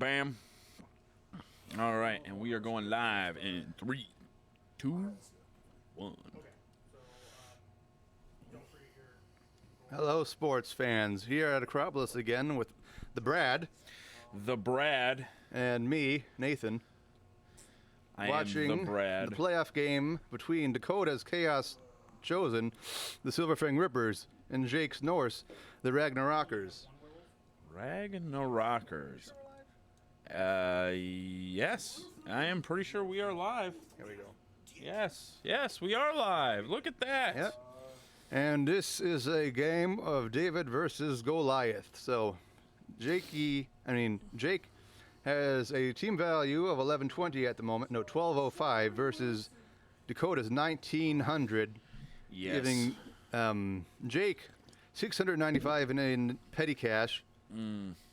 bam. All right, and we are going live in 3, 2, 1. Hello, sports fans. Here at Acropolis again with the Brad. The Brad. And me, Nathan. Watching am the Brad. The playoff game between Dakota's Chaos Chosen, the Silverfang Rippers, and Jake's Norse, the Ragnarokers. Ragnarokers. Yes. I am pretty sure we are live. Here we go. Yes, we are live. Look at that. Yep. And this is a game of David versus Goliath. So, Jake has a team value of 1120 at the moment. No, 1205 versus Dakota's 1900. Yes. Giving Jake 695 in petty cash,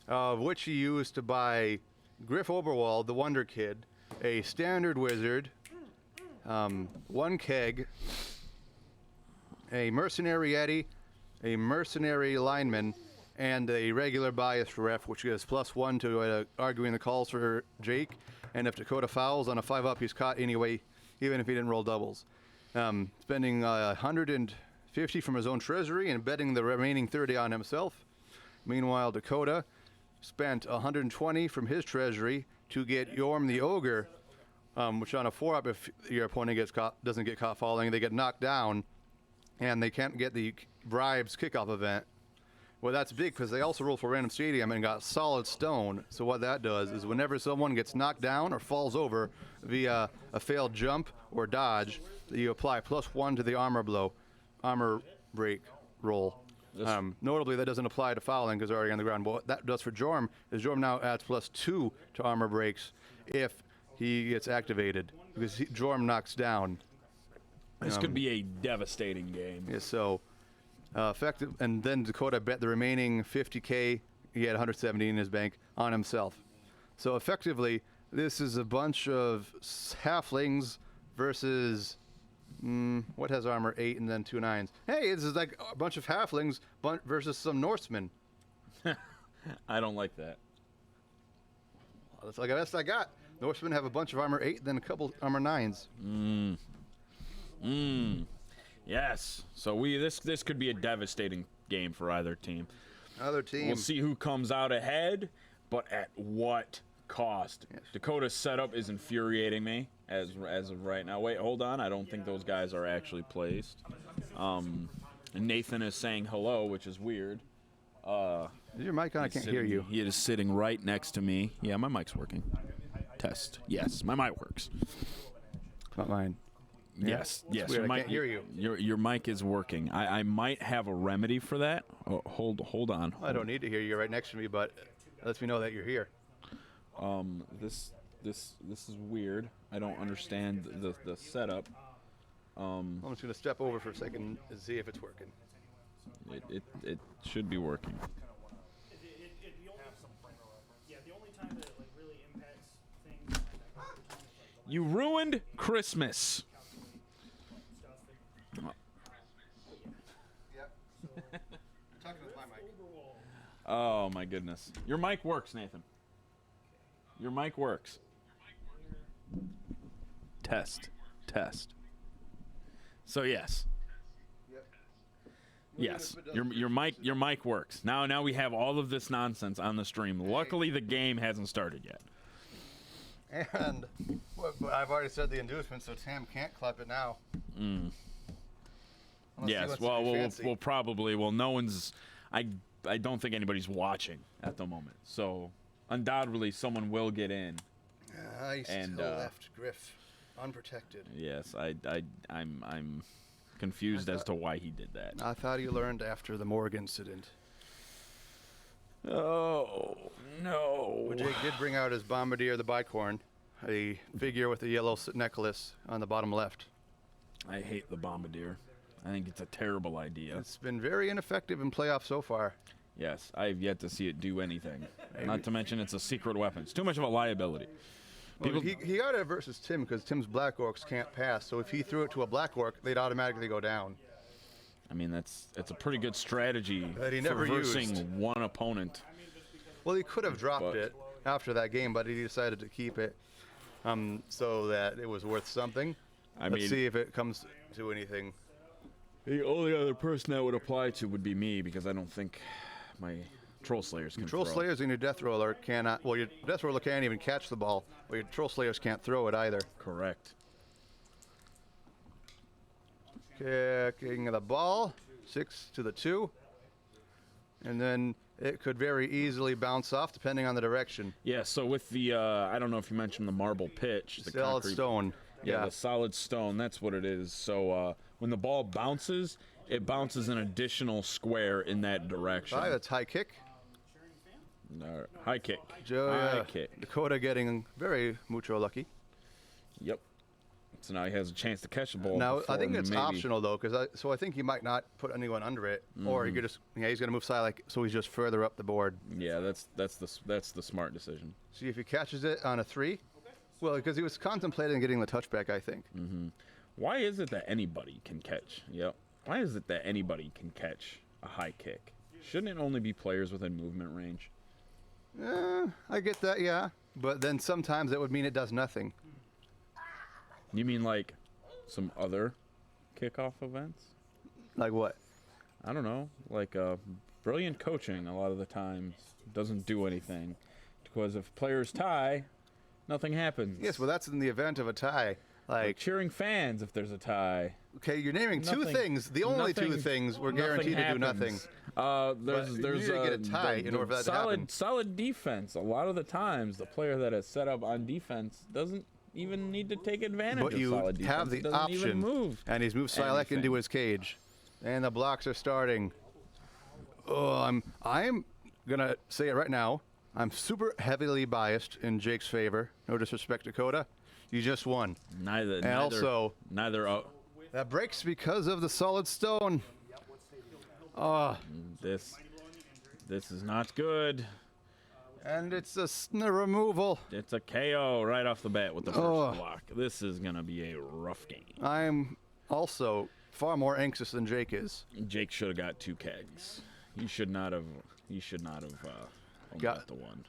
of which he used to buy Griff Oberwald, the Wonder Kid, a standard wizard, one keg, a mercenary Yeti, a mercenary lineman, and a regular biased ref, which gives +1 to arguing the calls for Jake. And if Dakota fouls on a 5-up, he's caught anyway, even if he didn't roll doubles. Spending 150 from his own treasury and betting the remaining 30 on himself. Meanwhile, Dakota spent 120 from his treasury to get Yorm the Ogre, which on a 4-up, if your opponent doesn't get caught falling, they get knocked down, and they can't get the bribes kickoff event. Well, that's big because they also rolled for random stadium and got solid stone. So what that does is whenever someone gets knocked down or falls over via a failed jump or dodge, you apply +1 to the armor break roll. Notably, that doesn't apply to fouling because they're already on the ground. But what that does for Jorm is Jorm now adds +2 to armor breaks if he gets activated because Jorm knocks down. This could be a devastating game. Yeah, so effective, and then Dakota bet the remaining 50K. He had 170 in his bank on himself. So effectively, this is a bunch of halflings versus what has armor 8 and then 2 9s. Hey, this is like a bunch of halflings versus some Norsemen. I don't like that. Well, that's like the best I got. Norsemen have a bunch of armor 8, then a couple armor 9s. Yes. So this could be a devastating game for either team. We'll see who comes out ahead, but at what cost? Yes. Dakota's setup is infuriating me as of right now. Wait, hold on. I don't think those guys are actually placed. And Nathan is saying hello, which is weird. Is your mic on? I can't hear you. He is sitting right next to me. Yeah, my mic's working. Test. Yes, my mic works. Not mine. Yes. I can't hear you. Your mic is working. I might have a remedy for that. Oh, hold on. I don't need to hear you. You're right next to me, but it lets me know that you're here. This is weird. I don't understand the setup. I'm just gonna step over for a second and see if it's working. It should be working. The only time that it really impacts things. You ruined Christmas. Talking with my mic. Oh my goodness. Your mic works, Nathan. Your mic works. Test. So yes. Yep. Yes. Your mic works. Now we have all of this nonsense on the stream. Luckily the game hasn't started yet. And I've already said the inducement, so Tam can't clap it now. Yes, we'll probably. Well, no one's. I don't think anybody's watching at the moment. So undoubtedly, someone will get in. He still left Griff unprotected. Yes, I'm confused as to why he did that. I thought he learned after the morgue incident. Oh no! Well, Jake did bring out his Bombardier the Bicorn, a figure with a yellow necklace on the bottom left. I hate the Bombardier. I think it's a terrible idea. It's been very ineffective in playoffs so far. Yes, I've yet to see it do anything. Not to mention it's a secret weapon. It's too much of a liability. Well, he got it versus Tim because Tim's Black Orcs can't pass. So if he threw it to a Black Orc, they'd automatically go down. I mean, it's a pretty good strategy that he for never versing used. one opponent. Well, he could have dropped it after that game, but he decided to keep it so that it was worth something. Let's see if it comes to anything. The only other person that would apply to would be me, because I don't think my Troll Slayers can Troll throw. Slayers and your Death Roller cannot. Well, your Death Roller can't even catch the ball. Well, your Troll Slayers can't throw it either. Correct. Kicking the ball, 6-2, and then it could very easily bounce off depending on the direction. Yeah. So with the, I don't know if you mentioned the marble pitch, the Solid concrete, stone. Yeah, the solid stone. That's what it is. So when the ball bounces, it bounces an additional square in that direction. That's high kick. High kick. High kick. Dakota getting very mucho lucky. Yep. So now he has a chance to catch the ball. Now I think it's optional though, because I think he might not put anyone under it, or he could just he's gonna move side so he's just further up the board. Yeah, that's the smart decision. See if he catches it on a 3. Well, because he was contemplating getting the touchback, I think. Why is it that anybody can catch? Yep. Why is it that anybody can catch a high kick? Shouldn't it only be players within movement range? I get that, yeah. But then sometimes that would mean it does nothing. You mean like some other kickoff events? Like what? I don't know. Like brilliant coaching a lot of the times doesn't do anything. Because if players tie, nothing happens. Yes, well, that's in the event of a tie. Like cheering fans if there's a tie. Okay, you're naming two things. The only two things we're guaranteed to do nothing. There's you need to get a tie in order for that to happen. Solid defense. A lot of the times, the player that is set up on defense doesn't even need to take advantage of solid defense. But you have the doesn't option, even move and he's moved Silek into his cage, and the blocks are starting. Oh, I'm gonna say it right now. I'm super heavily biased in Jake's favor. No disrespect, Dakota. You just won. Neither. That breaks because of the solid stone. This is not good. And it's a removal. It's a KO right off the bat with the first block. This is gonna be a rough game. I'm also far more anxious than Jake is. Jake should have got 2 kegs. He should not have. Got the one.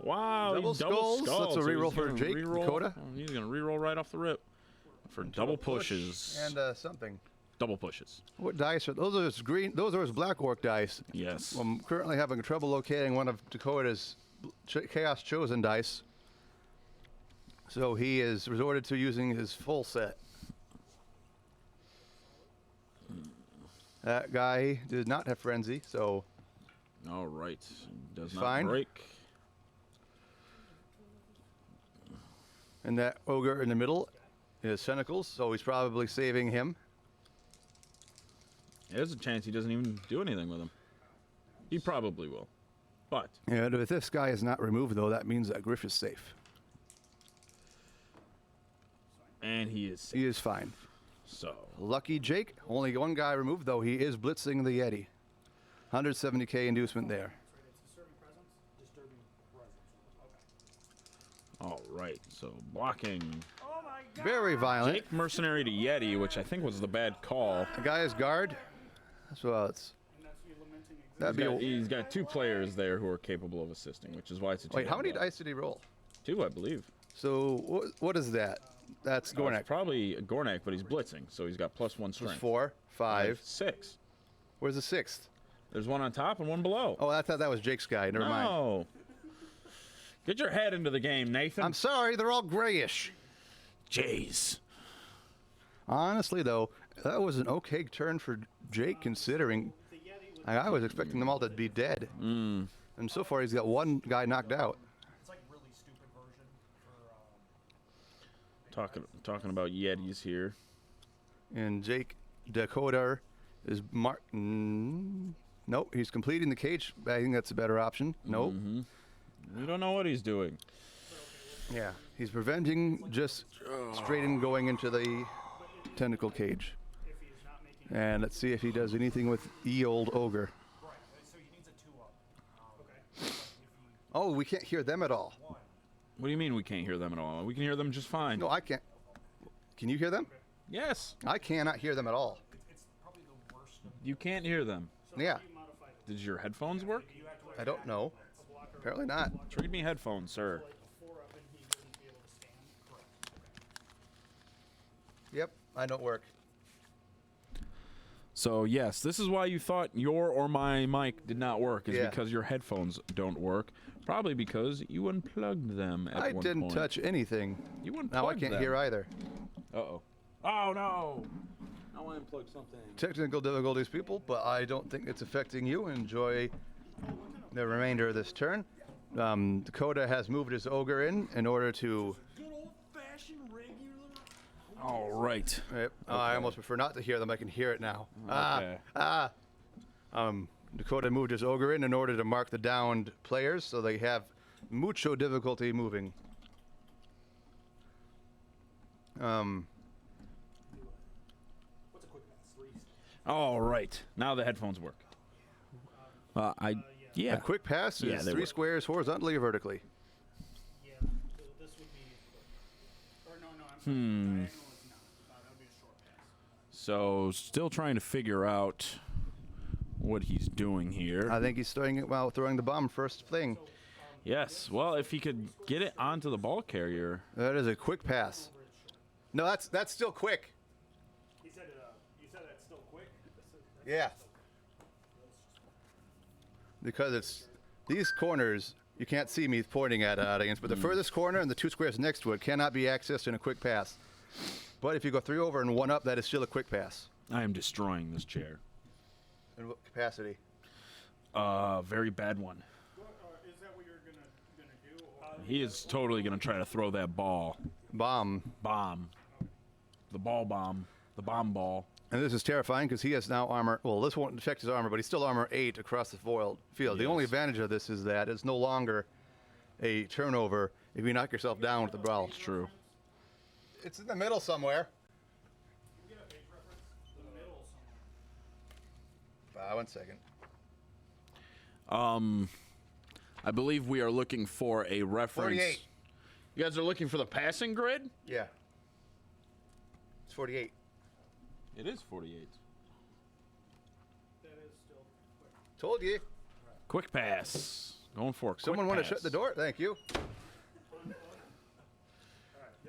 Wow, double skulls. That's a reroll for Jake. Dakota. He's gonna reroll right off the rip for double pushes and something. Double pushes. What dice are those? Are his green? Those are his black orc dice. Yes. I'm currently having trouble locating one of Dakota's Chaos Chosen dice, so he is resorted to using his full set. That guy did not have frenzy, so. All right. Does not fine. break. And that ogre in the middle is Tentacles, so he's probably saving him. There's a chance he doesn't even do anything with him. He probably will. But. Yeah, if this guy is not removed, though, that means that Griff is safe. And he is safe. He is fine. So. Lucky Jake. Only one guy removed, though. He is blitzing the Yeti. 170K inducement there. All right, so blocking. Very violent. Jake mercenary to Yeti, which I think was the bad call. The guy is guard. So it's. He's got 2 players there who are capable of assisting, which is why it's a 2. Wait, how many dice did he roll? 2, I believe. So what is that? That's Gornak. It's probably a Gornak, but he's blitzing, so he's got +1 strength. 4, 5, 6. Where's the 6th? There's one on top and one below. Oh, I thought that was Jake's guy. Never mind. No. Get your head into the game, Nathan. I'm sorry, they're all grayish. Jeez. Honestly, though, that was an okay turn for Jake, considering I was expecting them all to be dead. And so far, he's got one guy knocked out. It's like really stupid version for Talking about Yetis here. And Jake Dakota is nope, he's completing the cage. I think that's a better option. Nope. We don't know what he's doing. Yeah, he's preventing just straight in going into the tentacle cage. And let's see if he does anything with old ogre. Right, so he needs a 2-up. Okay. Oh, we can't hear them at all. What do you mean we can't hear them at all? We can hear them just fine. No, I can't. Can you hear them? Yes. I cannot hear them at all. It's probably the worst. You can't hear them. Yeah. Did your headphones work? I don't know. Apparently not. Trade me headphones, sir. Like a 4-up and he wouldn't be able to stand. Correct. Okay. Yep, I don't work. So yes, this is why you thought your or my mic did not work, is Yeah. because your headphones don't work. Probably because you unplugged them at I one didn't point. touch anything. You unplugged Now I can't them. hear either. Uh-oh. Oh, no. Now I unplugged something. Technical difficulties, people, but I don't think it's affecting you. Enjoy the remainder of this turn. Dakota has moved his ogre in order to... Good old-fashioned regular. All right. Yep. I almost prefer not to hear them. I can hear it now. Okay. Dakota moved his ogre in order to mark the downed players, so they have mucho difficulty moving. What's a quick pass? 3. All right. Now the headphones work. Yeah. A quick pass Yeah, is they 3 work. squares horizontally or vertically. Yeah. So this would be. Or no, I'm sorry. Diagonal is not. That would be a short pass. So still trying to figure out what he's doing here. I think he's throwing it while throwing the bomb first thing. Yes. Well, if he could get it onto the ball carrier. That is a quick pass. No, that's still quick. He said you said that's still quick. Yeah. Because it's these corners, you can't see me pointing at audience, but the furthest corner and the 2 squares next to it cannot be accessed in a quick pass. But if you go 3 over and 1 up, that is still a quick pass. I am destroying this chair. In what capacity? Very bad one. Is that what you're gonna do? Or He is totally going to try to throw that ball. Bomb. Bomb. The ball bomb. The bomb ball. And this is terrifying because he has now armor. Well, this won't affect his armor, but he's still armor 8 across the field. The only Yes. advantage of this is that it's no longer a turnover if you knock yourself down with the ball. It's true. It's in the middle somewhere. Can we get a page reference? The middle somewhere. 1 second. I believe we are looking for a reference. 48. You guys are looking for the passing grid? Yeah. It's 48. It is 48. That is still quick. Told you. Quick pass. Going for a quick Someone want to pass. shut the door? Thank you.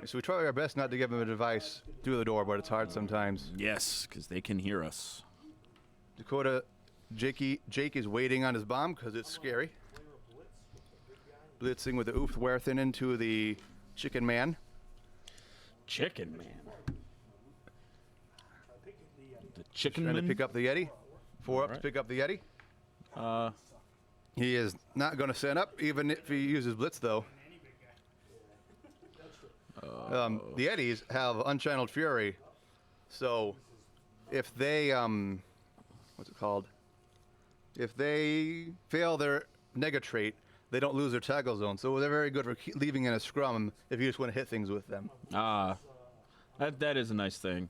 So we try our best not to give him a device through the door, but it's hard sometimes. Yes, because they can hear us. Dakota, Jake is waiting on his bomb because it's scary. Blitzing with the Oofwerthen into the chicken man. Chicken man. The chicken Trying to man. pick up the Yeti. 4 up to Alright. pick up the Yeti. He is not going to stand up, even if he uses Blitz, though. The Yetis have Unchanneled Fury, so if they, what's it called? If they fail their nega trait, they don't lose their tackle zone, so they're very good for leaving in a scrum if you just want to hit things with them. That is a nice thing.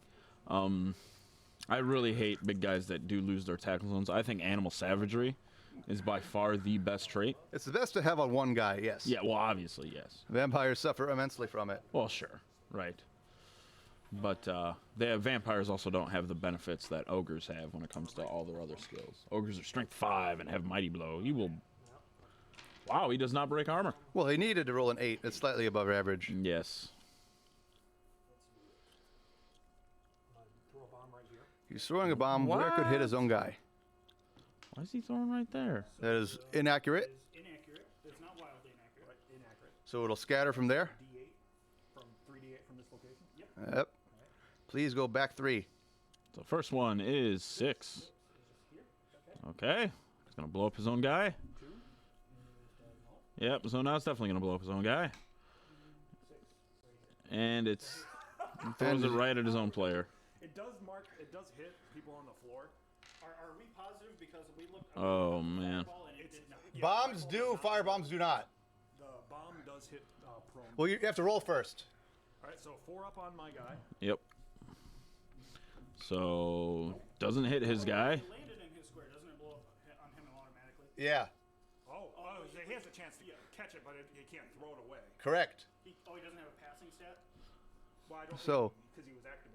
I really hate big guys that do lose their tackle zones. I think animal savagery is by far the best trait. It's the best to have on one guy, yes. Yeah, well, obviously, yes. Vampires suffer immensely from it. Well, sure, right. But vampires also don't have the benefits that ogres have when it comes to all their other skills. Ogres are strength 5 and have mighty blow. He will... Wow, he does not break armor. Well, he needed to roll an 8. It's slightly above average. Yes. Throw a bomb right here. He's throwing a bomb where it could hit his own guy. Why is he throwing right there? That is inaccurate, It's inaccurate. It's not wildly inaccurate. Right, inaccurate. so it'll scatter from there. D8 from 3D8 from this location. Yep. Yep. Please go back 3. The first one is 6. Okay. He's going to blow up his own guy. Yep, so now it's definitely going to blow up his own guy. And he throws it right at his own player. It does hit people on the floor. Are we positive because we looked Oh, man. and it did not. Bombs do, fire bombs do not. The bomb does hit prone. Well, you have to roll first. All right, so 4 up on my guy. Yep. So, doesn't hit his guy. It landed in his square. Doesn't it blow up on him automatically? Yeah, He has a chance to catch it, but he can't throw it away. correct. He doesn't have a passing stat? Well, I don't So- because he was activated.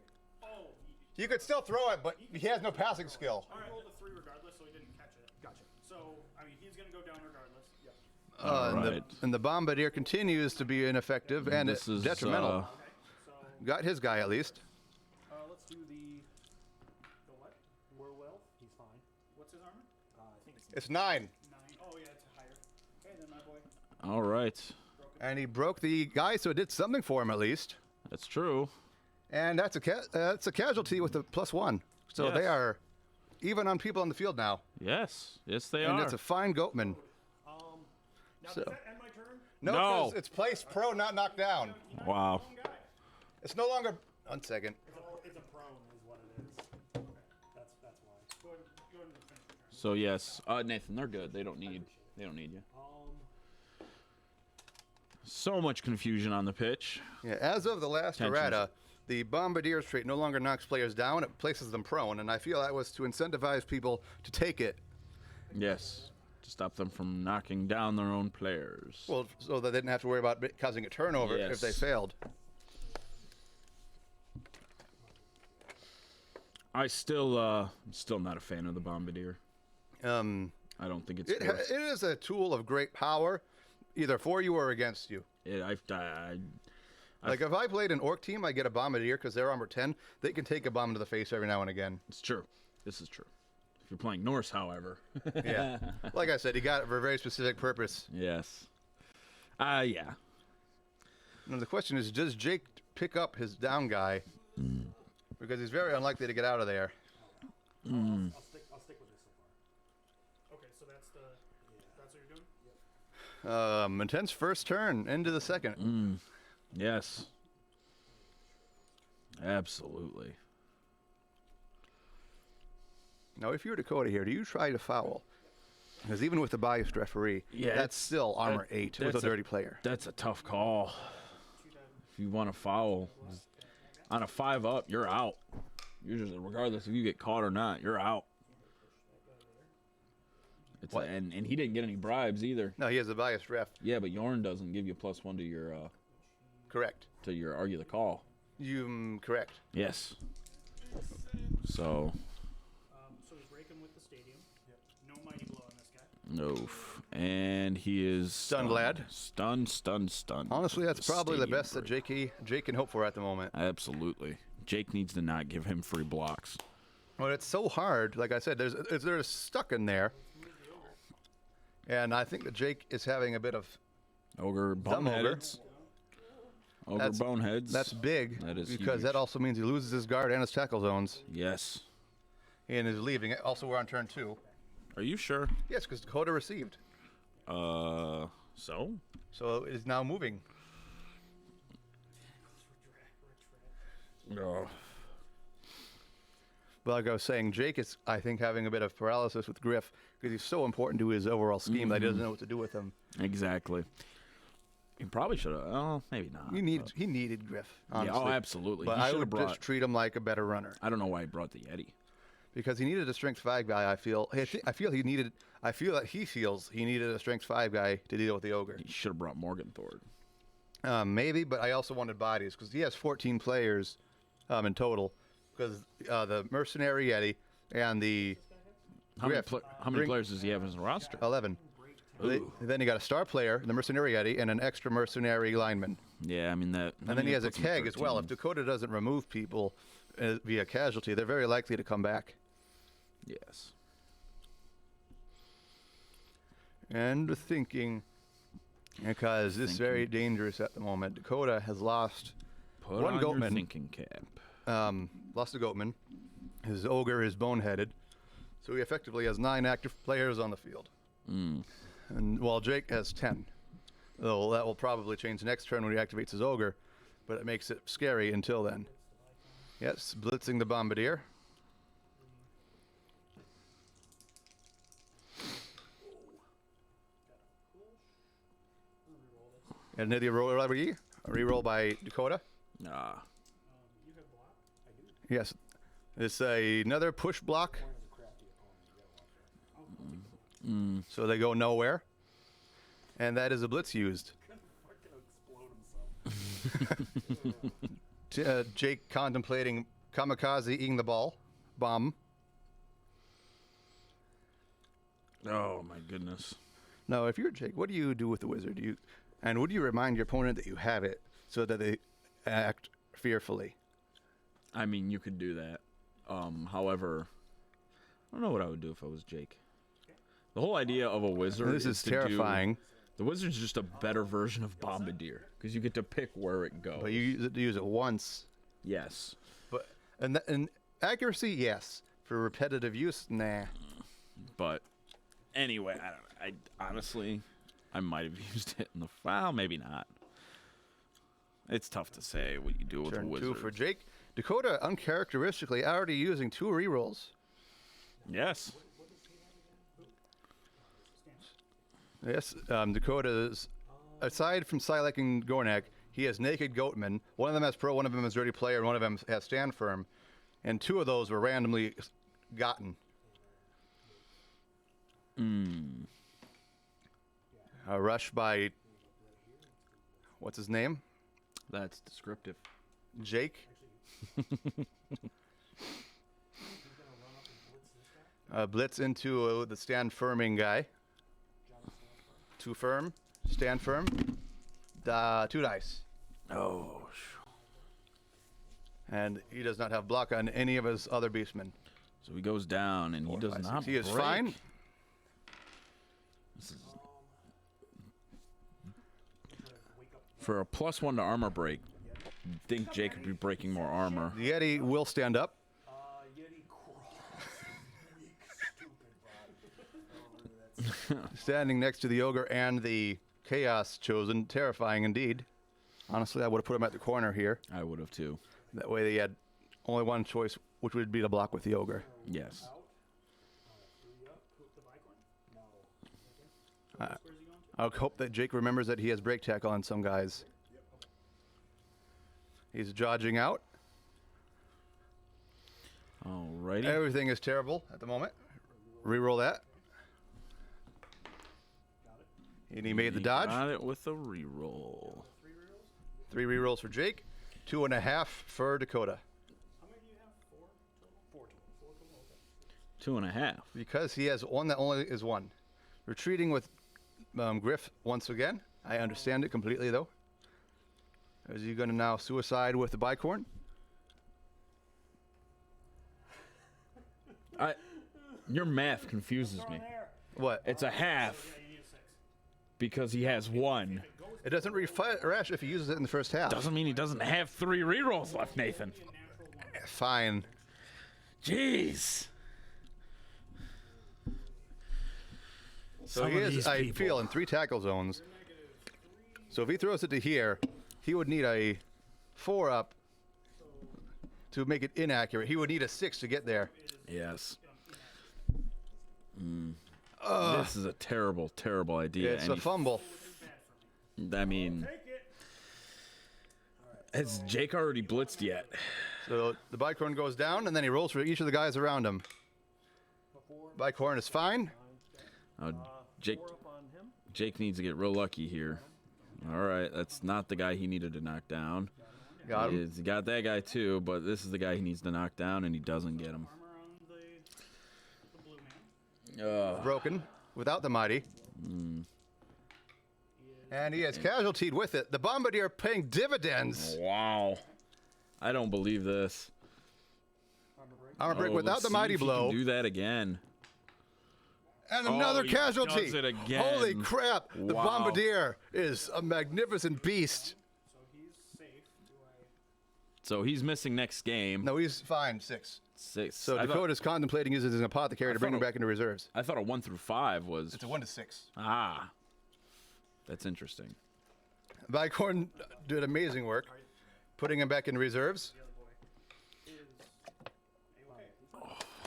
You could still throw it, but he has no passing skill. All right, rolled a 3 regardless, so he didn't catch it. Gotcha. So, I mean, he's going to go down regardless. Yep. And the Bombardier continues to be ineffective and This is, detrimental. Okay, so Got his guy at least. let's do the what? Werewolf, he's fine. What's his armor? I think it's It's 9. 9. Oh yeah, it's higher. Okay, then my boy. All right. And he broke the guy, so it did something for him at least. That's true. And that's a casualty with a +1. So they Yes. are even on people on the field now. Yes. Yes, they And are. it's a fine Goatman. Now So- does that end my turn? No, No. 'cause it's placed pro, not knocked down. Wow. Wrong guy. It's no longer. 1 second. it's a prone is what it is. That's why. Go ahead and finish your turn. So yes, Nathan, they're good. They don't need you. So much confusion on the pitch. Yeah, as of the last Tensions. errata, the Bombardier's trait no longer knocks players down; it places them prone, and I feel that was to incentivize people to take it. Yes. To stop them from knocking down their own players. Well, so they didn't have to worry about causing a turnover if they Yes. failed. I'm still not a fan of the Bombardier. I don't think it's It worth is a tool of great power, either for you or against you. it. Like if I played an Orc team, I get a Bombardier because they're armor 10. They can take a bomb to the face every now and again. It's true. This is true. If you're playing Norse, however. Yeah. Like I said, he got it for a very specific purpose. Yes. Yeah. Now the question is, does Jake pick up his down guy? Because he's very unlikely to get out of there. I'll stick with this so far. Okay, so that's what you're doing? Intense first turn, into the second. Yes. Absolutely. Now, if you're Dakota here, do you try to foul? Because even with the biased referee, Yeah, that's still armor 8 with a that's dirty player. That's a tough call. If you want to foul on a 5-up, you're out. You're just, regardless if you get caught or not, you're out. And he didn't get any bribes either. No, he has a biased ref. Yeah, but Yorn doesn't give you +1 to your Correct. argue the call. Correct. Yes. So So he's breaking with the stadium. No mighty blow on this guy. no, and he is Stunned, lad. Stunned. Honestly, that's probably the Stadium best that break. Jake can hope for at the moment. Absolutely. Jake needs to not give him free blocks. Well, it's so hard. Like I said, they're stuck in there. And I think that Jake is having a bit of Ogre Dumb ogre. boneheads. Ogre boneheads. That's big. That is because huge. that also means he loses his guard and his tackle zones Yes. and is leaving. Also, we're on turn 2. Are you sure? Yes, because Dakota received. So? So it is now moving. No. But like I was saying, Jake is, I think, having a bit of paralysis with Griff because he's so important to his overall scheme that he doesn't know what to do with him. Exactly. He probably should have. Oh, maybe not. He needed Griff, Yeah, honestly. oh, absolutely. But He I should would have brought. just treat him like a better runner I don't know why he brought the Yeti. because he needed a strength 5 guy. I feel that he feels he needed a strength 5 guy to deal with the ogre. He should have brought Morgan Thord. Maybe, but I also wanted bodies because he has 14 players in total because the mercenary Yeti and the How many, Griff. how many players does he have in his roster? 11. Ooh. Then he got a star player, the mercenary Yeti, and an extra mercenary lineman. Yeah, I mean that. And then he has a keg as well. If Dakota doesn't remove people via casualty, they're very likely to come back. Yes. And thinking, because this is very dangerous at the moment. Dakota has lost Put one on your Goatman. thinking cap. Lost a Goatman. His ogre is boneheaded. So he effectively has 9 active players on the field. And while Jake has 10. Though that will probably change next turn when he activates his ogre, but it makes it scary until then. Yes, blitzing the Bombardier. And then the reroll by Dakota. Ah. You have block? Yes. It's another push block. So they go nowhere. And that is a blitz used. Jake contemplating kamikaze eating the bomb. Oh my goodness. Now, if you're Jake, what do you do with the wizard? And would you remind your opponent that you have it so that they act fearfully? I mean, you could do that. However, I don't know what I would do if I was Jake. The whole idea of a wizard This is terrifying. The wizard's just a better version of Bombardier because you get to pick where it goes. But you use it once. Yes. But and accuracy, yes. For repetitive use, nah. But anyway, I don't know. I honestly, I might have used it in the file, maybe not. It's tough to say what you do with a Turn wizard. 2 for Jake. Dakota, uncharacteristically, already using 2 rerolls. Yes. Yes, Dakota's, aside from Silac and Gornak, he has Naked Goatman. One of them has Pro, one of them has Dirty Player, and one of them has Stand Firm. And 2 of those were randomly gotten. A rush by, what's his name? That's descriptive. Jake. Blitz into the Stand Firming guy. 2 firm, stand firm, 2 dice. Oh. And he does not have block on any of his other beastmen. So he goes down, and he does not. He is break. fine. This is for a +1 to armor break. You'd think Jake would be breaking more armor. The Yeti will stand up. Yeti crawl. Weak, stupid body. Standing next to the ogre and the chaos chosen. Terrifying indeed. Honestly, I would have put him at the corner here. I would have too. That way they had only one choice, which would be to block with the ogre. Yes. I hope that Jake remembers that he has break tackle on some guys. He's dodging out. Alrighty. Everything is terrible at the moment. Reroll that. And he made the dodge. Got it with a reroll. 3 rerolls for Jake. 2.5 for Dakota. How many do you have? 4 total? 4 total? Okay. 2.5. Because he has one that only is 1. Retreating with Griff once again. I understand it completely, though. Is he going to now suicide with the bicorn? Your math confuses me. What? It's a half because he has 1. It doesn't refresh if he uses it in the first half. Doesn't mean he doesn't have 3 rerolls left, Nathan. Fine. Jeez. So he is, I feel, in 3 tackle zones. So if he throws it to here, he would need a 4-up to make it inaccurate. He would need a 6 to get there. Yes. This is a terrible, terrible idea. It's a fumble. I mean, has Jake already blitzed yet? So the bicorn goes down, and then he rolls for each of the guys around him. Bicorn is fine. Jake needs to get real lucky here. All right, that's not the guy he needed to knock down. Got him. He got that guy too, but this is the guy he needs to knock down, and he doesn't get him. Broken without the mighty. And he has casualtied with it. The Bombardier paying dividends. Wow. I don't believe this. Armor break without the mighty blow. Do that again. And another he casualty. does it again. Holy crap. The Wow. Bombardier is a magnificent beast. So he's safe. So he's missing next game. No, he's fine. 6. 6. So Dakota's contemplating using his apothecary to bring him back into reserves. I thought a 1 through 5 was. It's a 1 to 6. Ah. That's interesting. Bicorn did amazing work, putting him back in reserves.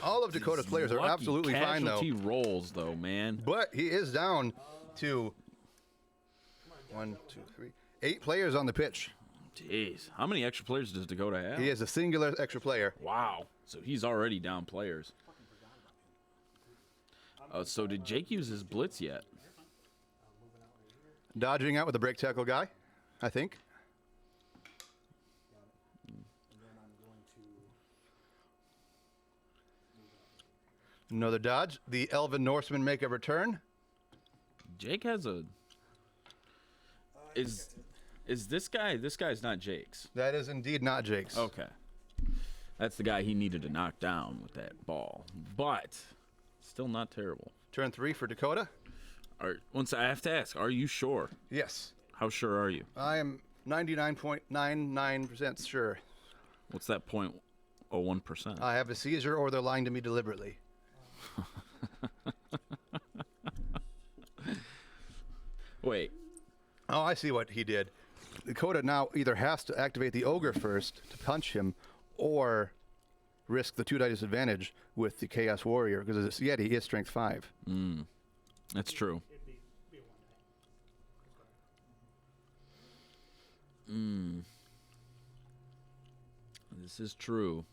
All of Dakota's players are Lucky absolutely fine, though. casualty rolls, though, man. But he is down to 1, 2, 3, 8 players on the pitch. Jeez. How many extra players does Dakota have? He has a singular extra player. Wow. So he's already down players. So did Jake use his blitz yet? Dodging out with the break tackle guy, I think. Another dodge. The Elven Norsemen make a return. Jake has a. Is this guy? This guy's not Jake's. That is indeed not Jake's. Okay. That's the guy he needed to knock down with that ball, but still not terrible. Turn 3 for Dakota. Once I have to ask, are you sure? Yes. How sure are you? I am 99.99% sure. What's that 0.01%? I have a seizure or they're lying to me deliberately. Wait. Oh, I see what he did. Dakota now either has to activate the ogre first to punch him or risk the 2-die disadvantage with the Chaos Warrior because this Yeti is strength 5. That's true. It'd be a 1 die. This is true.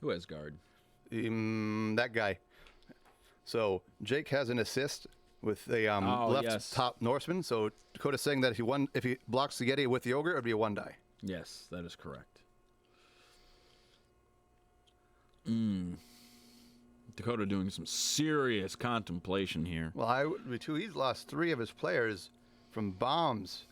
Who has guard? That guy. So Jake has an assist with a left top Norseman. So Dakota's saying that if he blocks the Yeti with the ogre, it'd be a 1 die. Yes, that is correct. Dakota doing some serious contemplation here. Well, I would be too. He's lost 3 of his players from bombs.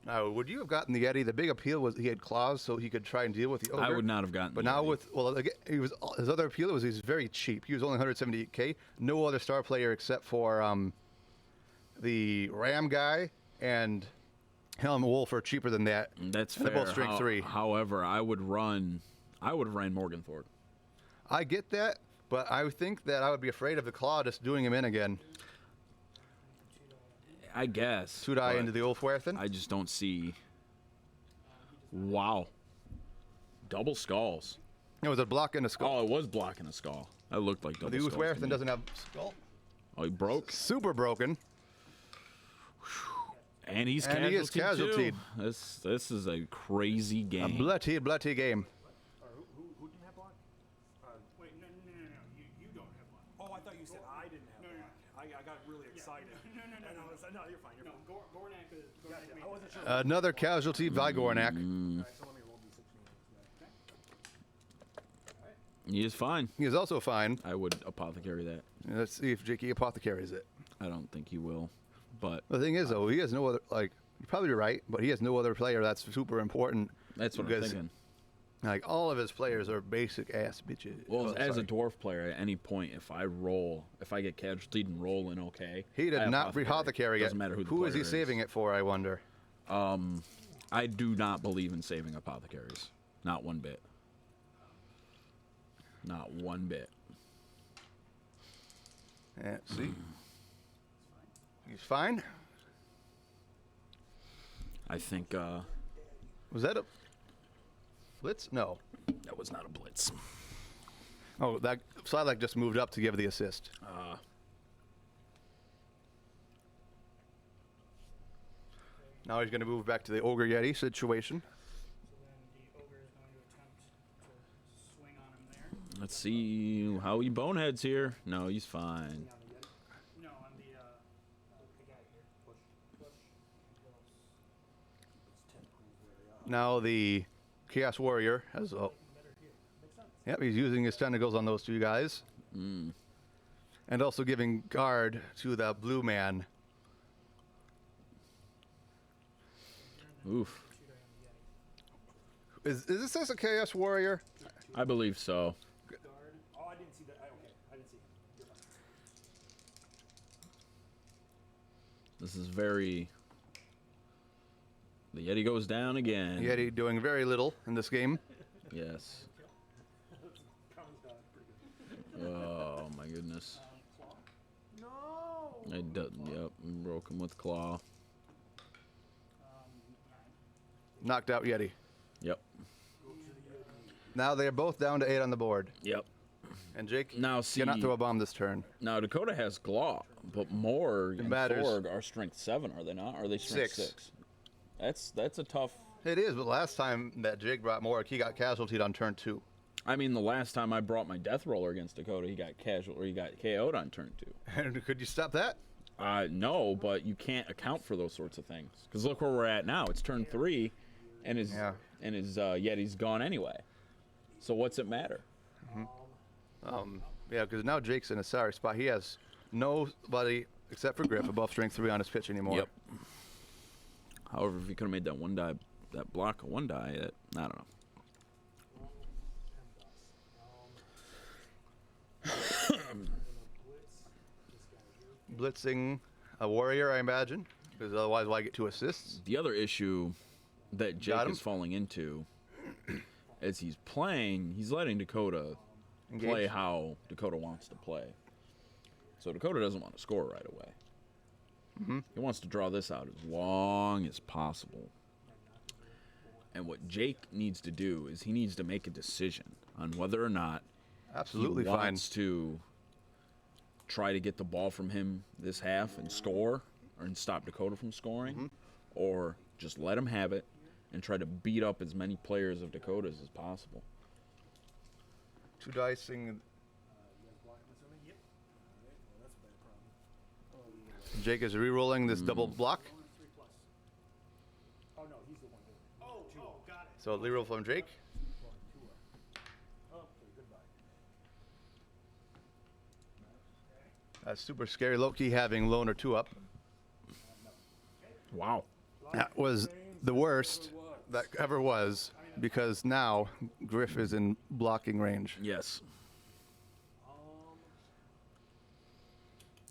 Now, would you have gotten the Yeti? The big appeal was he had claws, so he could try and deal with the ogre. I would not have gotten. But the now Yeti. his other appeal was he's very cheap. He was only 178k. No other star player except for the Ram guy and Helm Wolf are cheaper than that. That's and fair. They're both strength 3. However, I would have ran Morgenthorpe. I get that, but I think that I would be afraid of the claw just doing him in again. I guess. 2-die into the Ulfwerthen. I just don't see. Wow. Double skulls. It was a block and a skull. Oh, it was blocking a skull. That looked like double The skulls. Ulfwerthen doesn't have skull. Oh, he broke? Super broken. And he's And he is casualtied. casualtied. This is a crazy A game. bloody game. Who didn't have block? Wait, no. You don't have one. Oh, I thought you said I didn't have No. block. I got really excited. No. No, you're fine. You're No, fine. Gornak is. Gotcha. I wasn't sure. Another casualty, Vigornak. All right, so let me roll these 16. He is fine. He is also fine. I would apothecary that. Let's see if Jakey apothecaries it. I don't think he will. But The thing is, though, he has no other, you're probably right, but he has no other player that's super important. that's what I'm because, thinking. all of his players are basic ass bitches. Well, as a sorry. dwarf player, at any point, if I get casualtied and rolling okay, He did I not apothecary it. Doesn't matter who the Who is player he saving it for, I wonder? I do not believe in saving apothecaries. Not one bit. Not one bit. Let's see. He's fine. I think Was that a blitz? No. that was not a blitz. Oh, that Slilac just moved up to give the assist. Now he's going to move back to the Ogre Yeti situation. So then the ogre is going to attempt to swing on him there. Let's see how he boneheads here. No, he's fine. No, on the guy here. Push. Now the Chaos Warrior has a. Yep, he's using his tentacles on those 2 guys. And also giving guard to the blue man. Oof. Is this a Chaos Warrior? I believe so. Oh, I didn't see that. Okay, I didn't see him. You're fine. This is very. The Yeti goes down again. Yeti doing very little in this game. Yes. Comes down pretty good. Oh my goodness. No! Yep, broke him with claw. Knocked out Yeti. Yep. Now they are both down to 8 on the board. Yep. And Jake Now see. cannot throw a bomb this turn. Now Dakota has claw, but Morg and matters. Thorg are strength 7, are they not? Or are they strength 6? That's a tough. It is, but last time that Jake brought Morik, he got casualtied on turn 2. I mean, the last time I brought my death roller against Dakota, he got KO'd on turn 2. And could you stop that? No, but you can't account for those sorts of things. Because look where we're at now. It's turn 3, and his Yeti's gone anyway. So what's it matter? Yeah, because now Jake's in a sorry spot. He has nobody except for Griff above strength 3 on his pitch anymore. Yep. However, if he could have made that one die, that block of one die, I don't know. Blitzing a warrior, I imagine, because otherwise why get 2 assists? The other issue that Jake is falling into as he's playing, he's letting Dakota play how Dakota wants to play. So Dakota doesn't want to score right away. He wants to draw this out as long as possible. And what Jake needs to do is he needs to make a decision on whether or not Absolutely he wants to try to get the ball from him this half and score and stop Dakota from scoring, or just let him have it and try to beat up as many players of Dakota's as possible. 2 dicing. Jake is re-rolling this double block. Oh no, he's the one doing it. Oh, got it. So re-roll from Jake. Okay, goodbye. That's super scary. Loki having loner 2 up. Wow. That was the worst that ever was, because now Griff is in blocking range. Yes.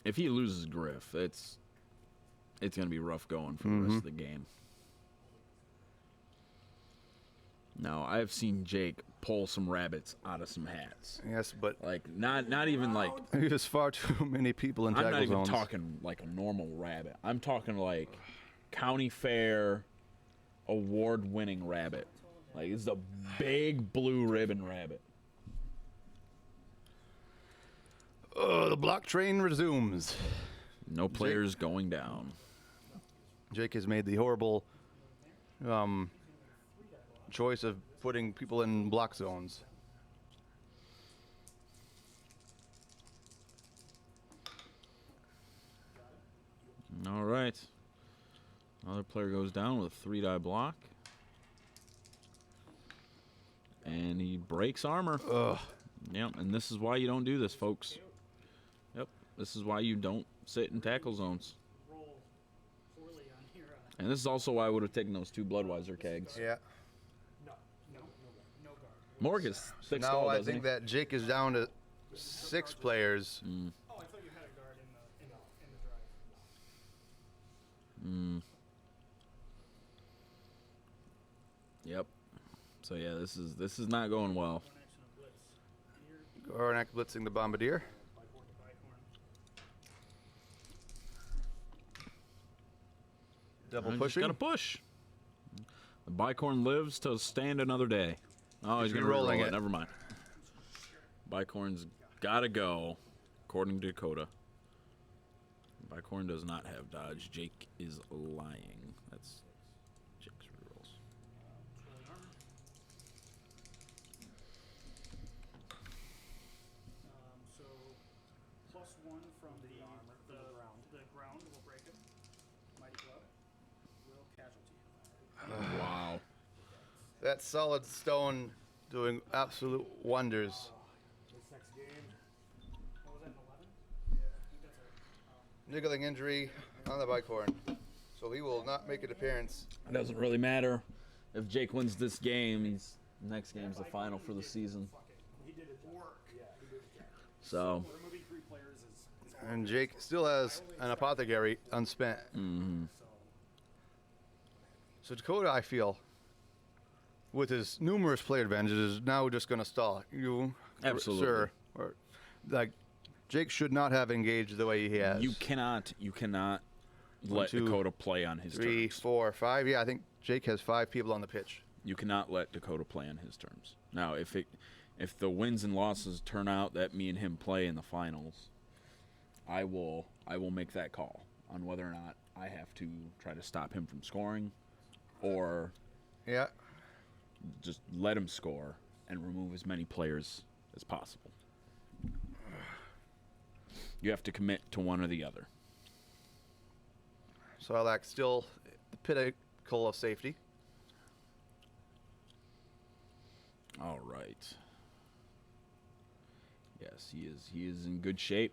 If he loses Griff, it's going to be rough going for the rest of the game. Now, I've seen Jake pull some rabbits out of some hats. Yes, but Like, not even like, there's far too many people in I'm tackle not even zones. talking like a normal rabbit. I'm talking like county fair award-winning rabbit. Like, it's a big blue ribbon rabbit. The block train resumes. No players going down. Jake has made the horrible choice of putting people in block zones. All right. Another player goes down with a 3-die block. And he breaks armor. Ugh. Yep, and this is why you don't do this, folks. Yep, this is why you don't sit in tackle zones. Roll poorly on here. And this is also why I would have taken those 2 Bloodweiser kegs. Yeah. No guard. Morg is thick Now skull, I doesn't think he? that Jake is down to 6 players. Oh, I thought you had a guard in the drive. Yep. So yeah, this is not going well. One action of blitz. Here, Gornak blitzing the Bombardier. Bighorn to Bighorn. Double Just pushing. gotta push. The Bicorn lives to stand another day. Oh, he's gonna re-rolling re-roll it. Never mind. Bicorn's gotta go, according to Dakota. Bicorn does not have dodge. Jake is lying. That's Jake's rerolls. So +1 from the ground will break it. Mighty Club. Will casualty. Wow. That solid stone doing absolute wonders. This next game, What was that, an 11? Yeah. I think that's a Niggling injury on the Bicorn. So he will not make an appearance. It doesn't really matter if Jake wins this game. Next game's the final for the season. he did his work. Yeah, he did his job. So Removing 3 players is And Jake still has an apothecary unspent. So Dakota, I feel, with his numerous player advantages, is now just going to stall you, Absolutely. sir. Or, like, Jake should not have engaged the way he has. you cannot let 2, Dakota play on his 3, terms. 4, 5. Yeah, I think Jake has 5 people on the pitch. You cannot let Dakota play on his terms. Now, if the wins and losses turn out that me and him play in the finals, I will make that call on whether or not I have to try to stop him from scoring, or Yeah. just let him score and remove as many players as possible. You have to commit to one or the other. So I like still the pinnacle of safety. All right. Yes, Yes, he is. He is in good shape.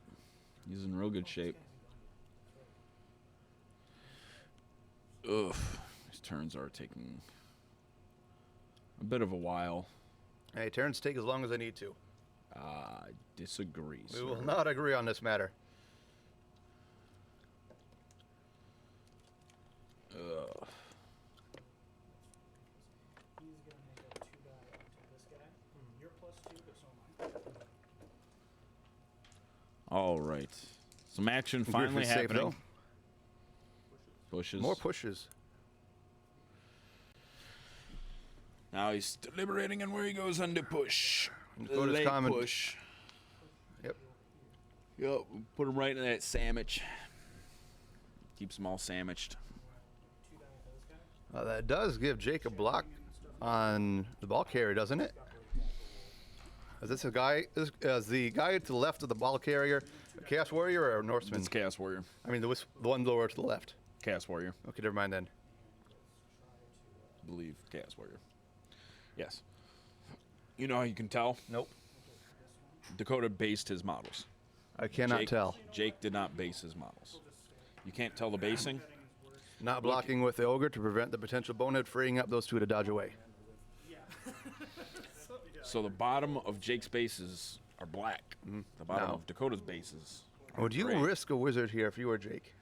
He's in real good shape. Ugh. These turns are taking a bit of a while. Hey, turns take as long as they need to. I disagree, We sir. will not agree on this matter. Ugh. He's gonna make a 2-die onto this guy. You're +2, but so am I. All right. Some action Griff finally is safe, happening. though. Pushes. More pushes. Now he's deliberating on where he goes on the push. Dakota's Late comment- push. Yep. Yep. Put him right in that sandwich. Keeps him all sandwiched. 2-die onto this guy. That does give Jake a block on the ball carrier, doesn't it? Is this a guy? Is the guy to the left of the ball carrier a Chaos Warrior or a Norseman? It's Chaos Warrior. I mean, the one lower to the left. Chaos Warrior. Okay, never mind then. I believe Chaos Warrior. Yes. You know how you can tell? Nope. Dakota based his models. I cannot tell. Jake did not base his models. You can't tell the basing? Not blocking with the ogre to prevent the potential bonehead, freeing up those two to dodge away. So the bottom of Jake's bases are black. The bottom Now- of Dakota's bases are Would you gray. risk a wizard here if you were Jake?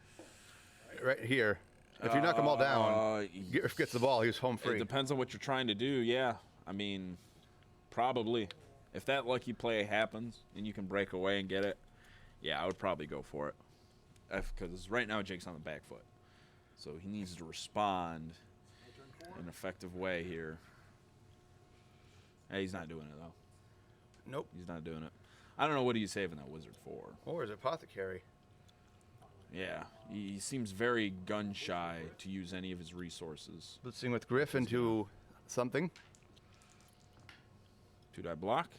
Right here. If you knock them all down, Griff gets the ball. He's home It free. depends on what you're trying to do, yeah. I mean, probably. If that lucky play happens and you can break away and get it, yeah, I would probably go for it. Because right now Jake's on the back foot. So he needs to respond in an effective way here. Hey, he's not doing it, though. Nope. He's not doing it. I don't know what he's saving that wizard for. Or is it apothecary? Yeah, he seems very gun-shy to use any of his resources. Blitzing with Griff into something. 2-die block.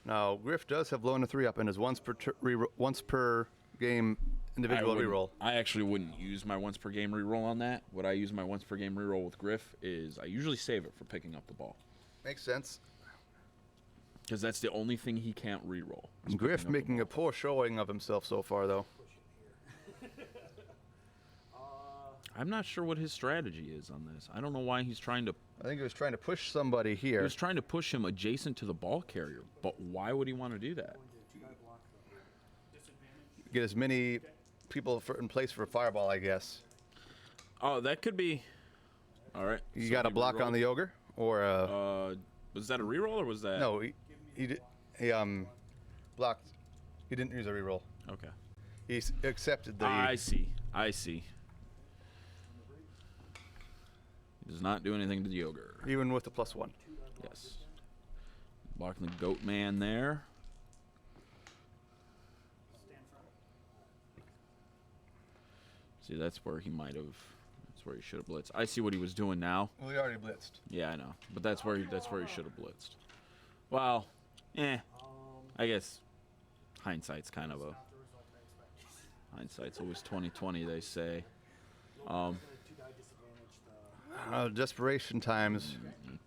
Now, Griff does have low and a 3-up and is once per game individual reroll. I actually wouldn't use my once per game reroll on that. What I use my once per game reroll with Griff is I usually save it for picking up the ball. Makes sense. Because that's the only thing he can't reroll. is Griff picking up the making a ball. poor showing of himself so far, though. I'm not sure what his strategy is on this. I don't know why he's trying to. I think he was trying to push somebody He here. was trying to push him adjacent to the ball carrier, but why would he want to do that? Get as many people in place for a fireball, I guess. Oh, that could be. All right. You so got a he block on rerolled- the ogre, or Was that a reroll or was that? no? He blocked. He didn't use a reroll. Okay. He accepted the. I see. I see. He does not do anything to the ogre. Even with the +1. Yes. Blocking the goat man there. See, that's where he might have. That's where he should have blitzed. I see what he was doing now. Well, he already blitzed. Yeah, I know, but that's where he should have blitzed. Well, I guess hindsight's kind of a. Hindsight's always 20/20, they say. Desperation times.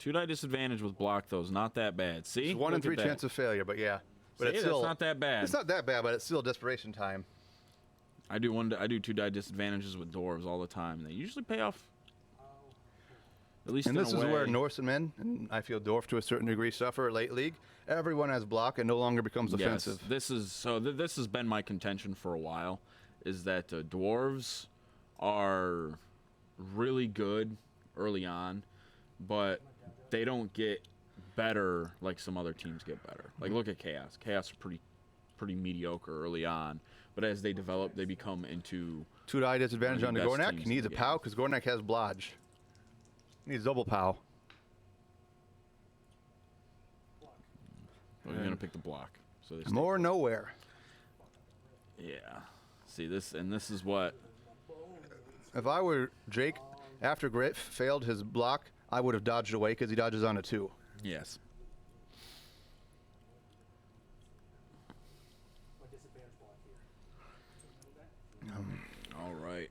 2-die disadvantage with block though is not that bad. See, It's 1 in Look 3 at that. chance of failure, but yeah. But See, it's still that's not that bad. It's not that bad, but it's still desperation time. I do 2-die disadvantages with dwarves all the time. And they usually pay off. At least And in this a is way. where Norse men, and I feel dwarf to a certain degree, suffer late league. Everyone has block and no longer becomes offensive. Yes, this is so. This has been my contention for a while, is that dwarves are really good early on, but they don't get better like some other teams get better. Like look at Chaos. Chaos are pretty mediocre early on, but as they develop, they become into 2-die disadvantage One on of the the best Gornak. teams He needs a in the POW game. because Gornak has blodge. He needs double POW. Well, you're gonna pick the block. So they stay- More nowhere. Yeah. See this, and this is what. If I were Jake, after Griff failed his block, I would have dodged away because he dodges on a 2. Yes. All right.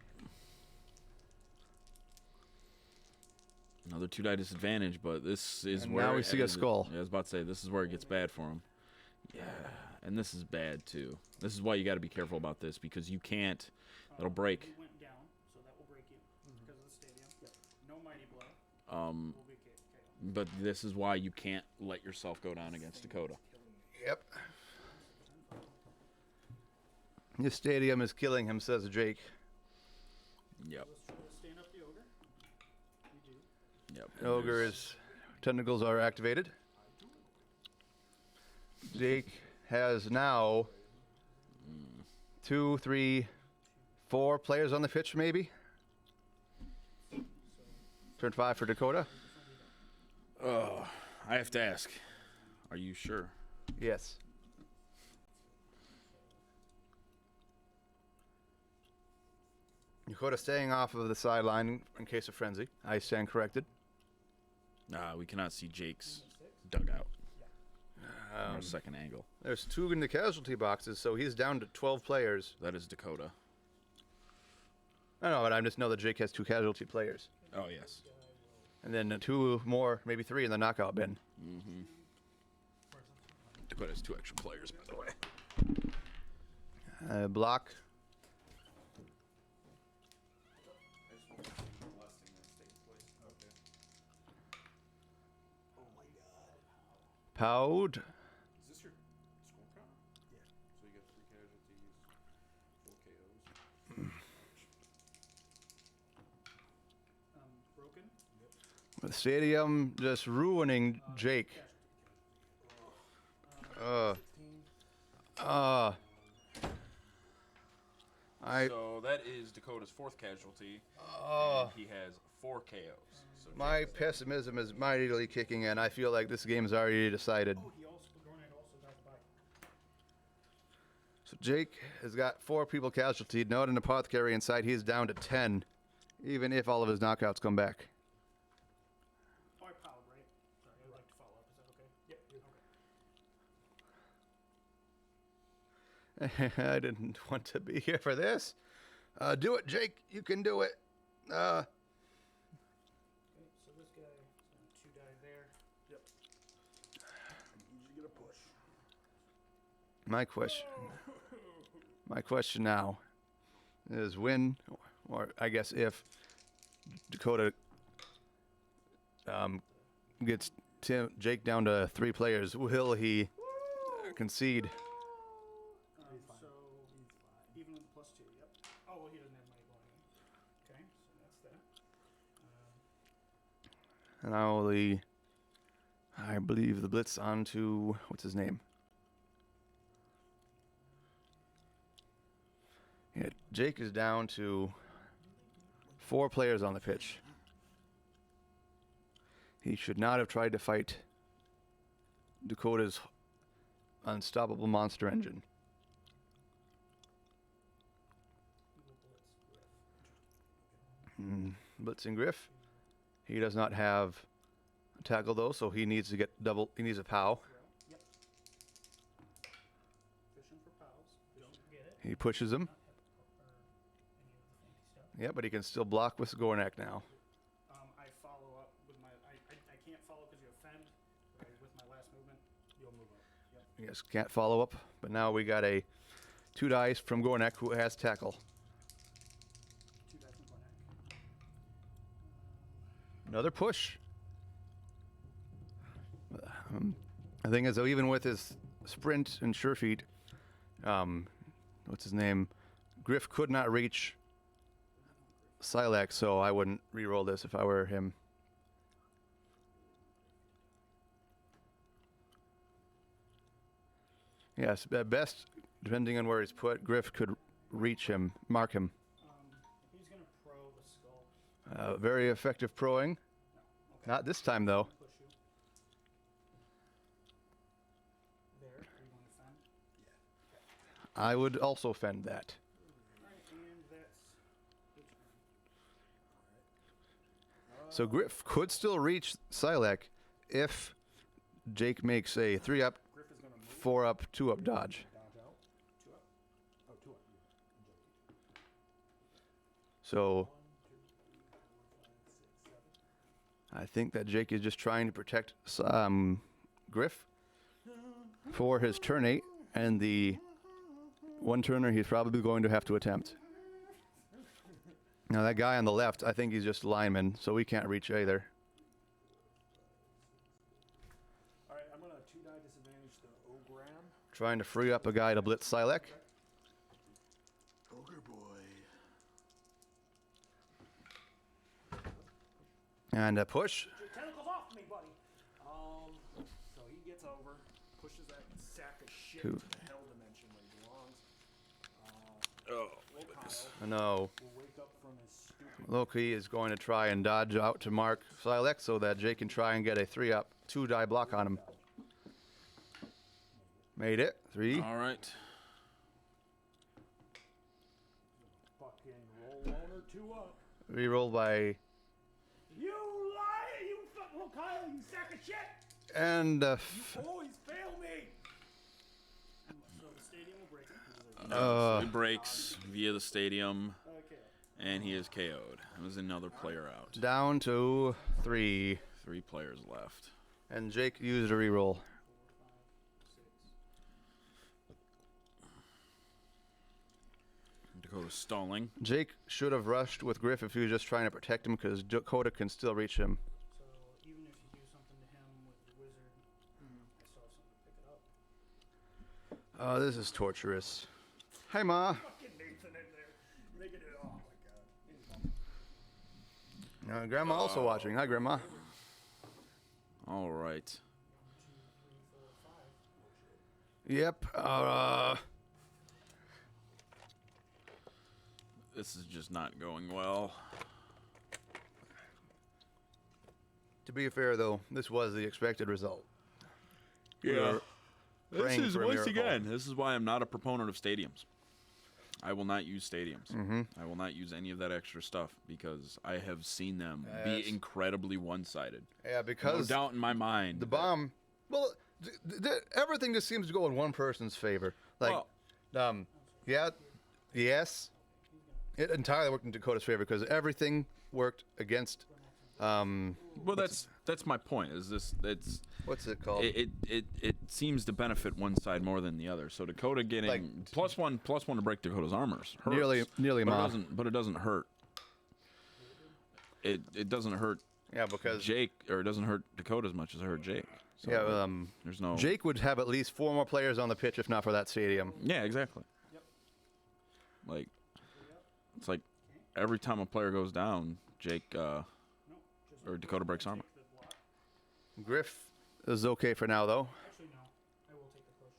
Another 2-die disadvantage, but this is And where now we see a skull. Yeah, I was about to say this is where it gets bad for him, Yeah, and this is bad too. This is why you got to be careful about this because you can't. It'll break. You went down, so that will break you because of the stadium. Yep. No mighty blow. Will be KO. But this is why you can't let yourself go down against Dakota. Yep. This stadium is killing him, says Jake. Yep. Let's try to stand up the ogre. You do. Yep. Ogre's tentacles are activated. Jake has now 2, 3, 4 players on the pitch, maybe. Turn 5 for Dakota. I have to ask. Are you sure? Yes. Dakota staying off of the sideline in case of frenzy. I stand corrected. We cannot see Jake's dugout. From a second angle. There's 2 in the casualty boxes, so he's down to 12 players. That is Dakota. I know, but I just know that Jake has 2 casualty players. Oh, yes. And then 2 more, maybe 3 in the knockout bin. Dakota has 2 extra players, by the way. Block. Powed. Is this your score count? Yeah. So you got 3 casualties, 4 KOs. Broken. The stadium just ruining Jake. So that is Dakota's 4th casualty. And he has 4 KOs. So My pessimism is mightily kicking in. I feel like this game is already decided. He also Gornite also got the bye. So Jake has got 4 people casualtied. Not an apothecary inside. He's down to 10, even if all of his knockouts come back. Oh, I piled, right? Sorry, I'd like to follow up. Is that okay? Yep. Okay. I didn't want to be here for this. Do it, Jake. You can do it. Okay, so this guy is going to 2 die there. Yep. I need you to get a push. My question now is when, or I guess if, Dakota gets Jake down to 3 players, will he concede? So even with +2, yep. Oh, well, he doesn't have mighty blow anyway. Okay, so that's that. And I believe the blitz onto, what's his name? Yeah, Jake is down to 4 players on the pitch. He should not have tried to fight Dakota's unstoppable monster engine. Blitzing Griff. He does not have a tackle though, so he needs to get double. He needs a POW. Yep. Fishing for pals. Don't get it. He pushes him. Or any of the fancy stuff. Yeah, but he can still block with Gornak now. I follow up with my. I can't follow because you offend. But with my last movement, you'll move up. Yep. Yes, can't follow up. But now we got a 2 dice from Gornak who has tackle. 2 die from Gornak. Another push. The thing is, though, even with his sprint and sure feet, what's his name? Griff could not reach Silac, so I wouldn't re-roll this if I were him. Yes, at best, depending on where he's put, Griff could reach him, mark him. He's gonna pro the skull. Very effective proing. Okay. Not this time, though. Push you. There. Are you going to fend? I would also fend that. Alright, and that's the turn. So Griff could still reach Silac if Jake makes a 3-up, Griff is going to move. 4-up, 2-up dodge. Dodge out. 2 up. Oh, 2 up. Yeah. So 1, 2, 3, 4, 5, 6, 7. I think that Jake is just trying to protect Griff. for his turn 8, and the one turner he's probably going to have to attempt. Now that guy on the left, I think he's just lineman, so we can't reach either. All right, I'm gonna 2-die disadvantage the Ogram. Trying to free up a guy to blitz Silek. Ogre boy. And a push. Get your tentacles off me, buddy. So he gets over, pushes that sack of shit Two. to the hell dimension where he belongs. No. Will wake up from his stupid. Loki is going to try and dodge out to mark Silek so that Jake can try and get a 3-up, 2-die block on him. Made it. 3. All right. Fucking roll owner 2-up. Reroll by. You lie, you fucking little Kyle, you sack of shit. And. Always fail me. So the stadium will break it. So he breaks via the stadium, Okay. and he is KO'd. There's another player out. Down to 3. 3 players left. And Jake used a reroll. Dakota's stalling. Jake should have rushed with Griff if he was just trying to protect him because Dakota can still reach him. So even if you do something to him with the wizard, I still have something to pick it up. Oh, this is torturous. Hi, Ma. Fucking Nathan in there. Making it, oh my god. Grandma also watching. Hi, Grandma. All right. 1, 2, 3, 4, 5. Yep. This is just not going well. To be fair, though, this was the expected result. We were This praying is, for a once miracle. again, this is why I'm not a proponent of stadiums. I will not use stadiums. I will not use any of that extra stuff because I have seen them Yes. be incredibly one-sided. Yeah, No because doubt in my mind. the bomb. Well, everything just seems to go in one person's favor. Like, Well, yes, it entirely worked in Dakota's favor because everything worked against. well, that's my point. Is this? It's What's it called? it seems to benefit one side more than the other. So Dakota getting Like- +1 to break Dakota's armors hurts, Nearly, but Ma. it doesn't hurt. It doesn't hurt Yeah, because Jake, or it doesn't hurt Dakota as much as it hurt Jake. So there's no Jake would have at least 4 more players on the pitch if not for that stadium. Yeah, exactly. Like, it's like every time a player goes down, Jake or Dakota breaks armor. The block. Griff is okay for now, though. Actually, no. I will take the push.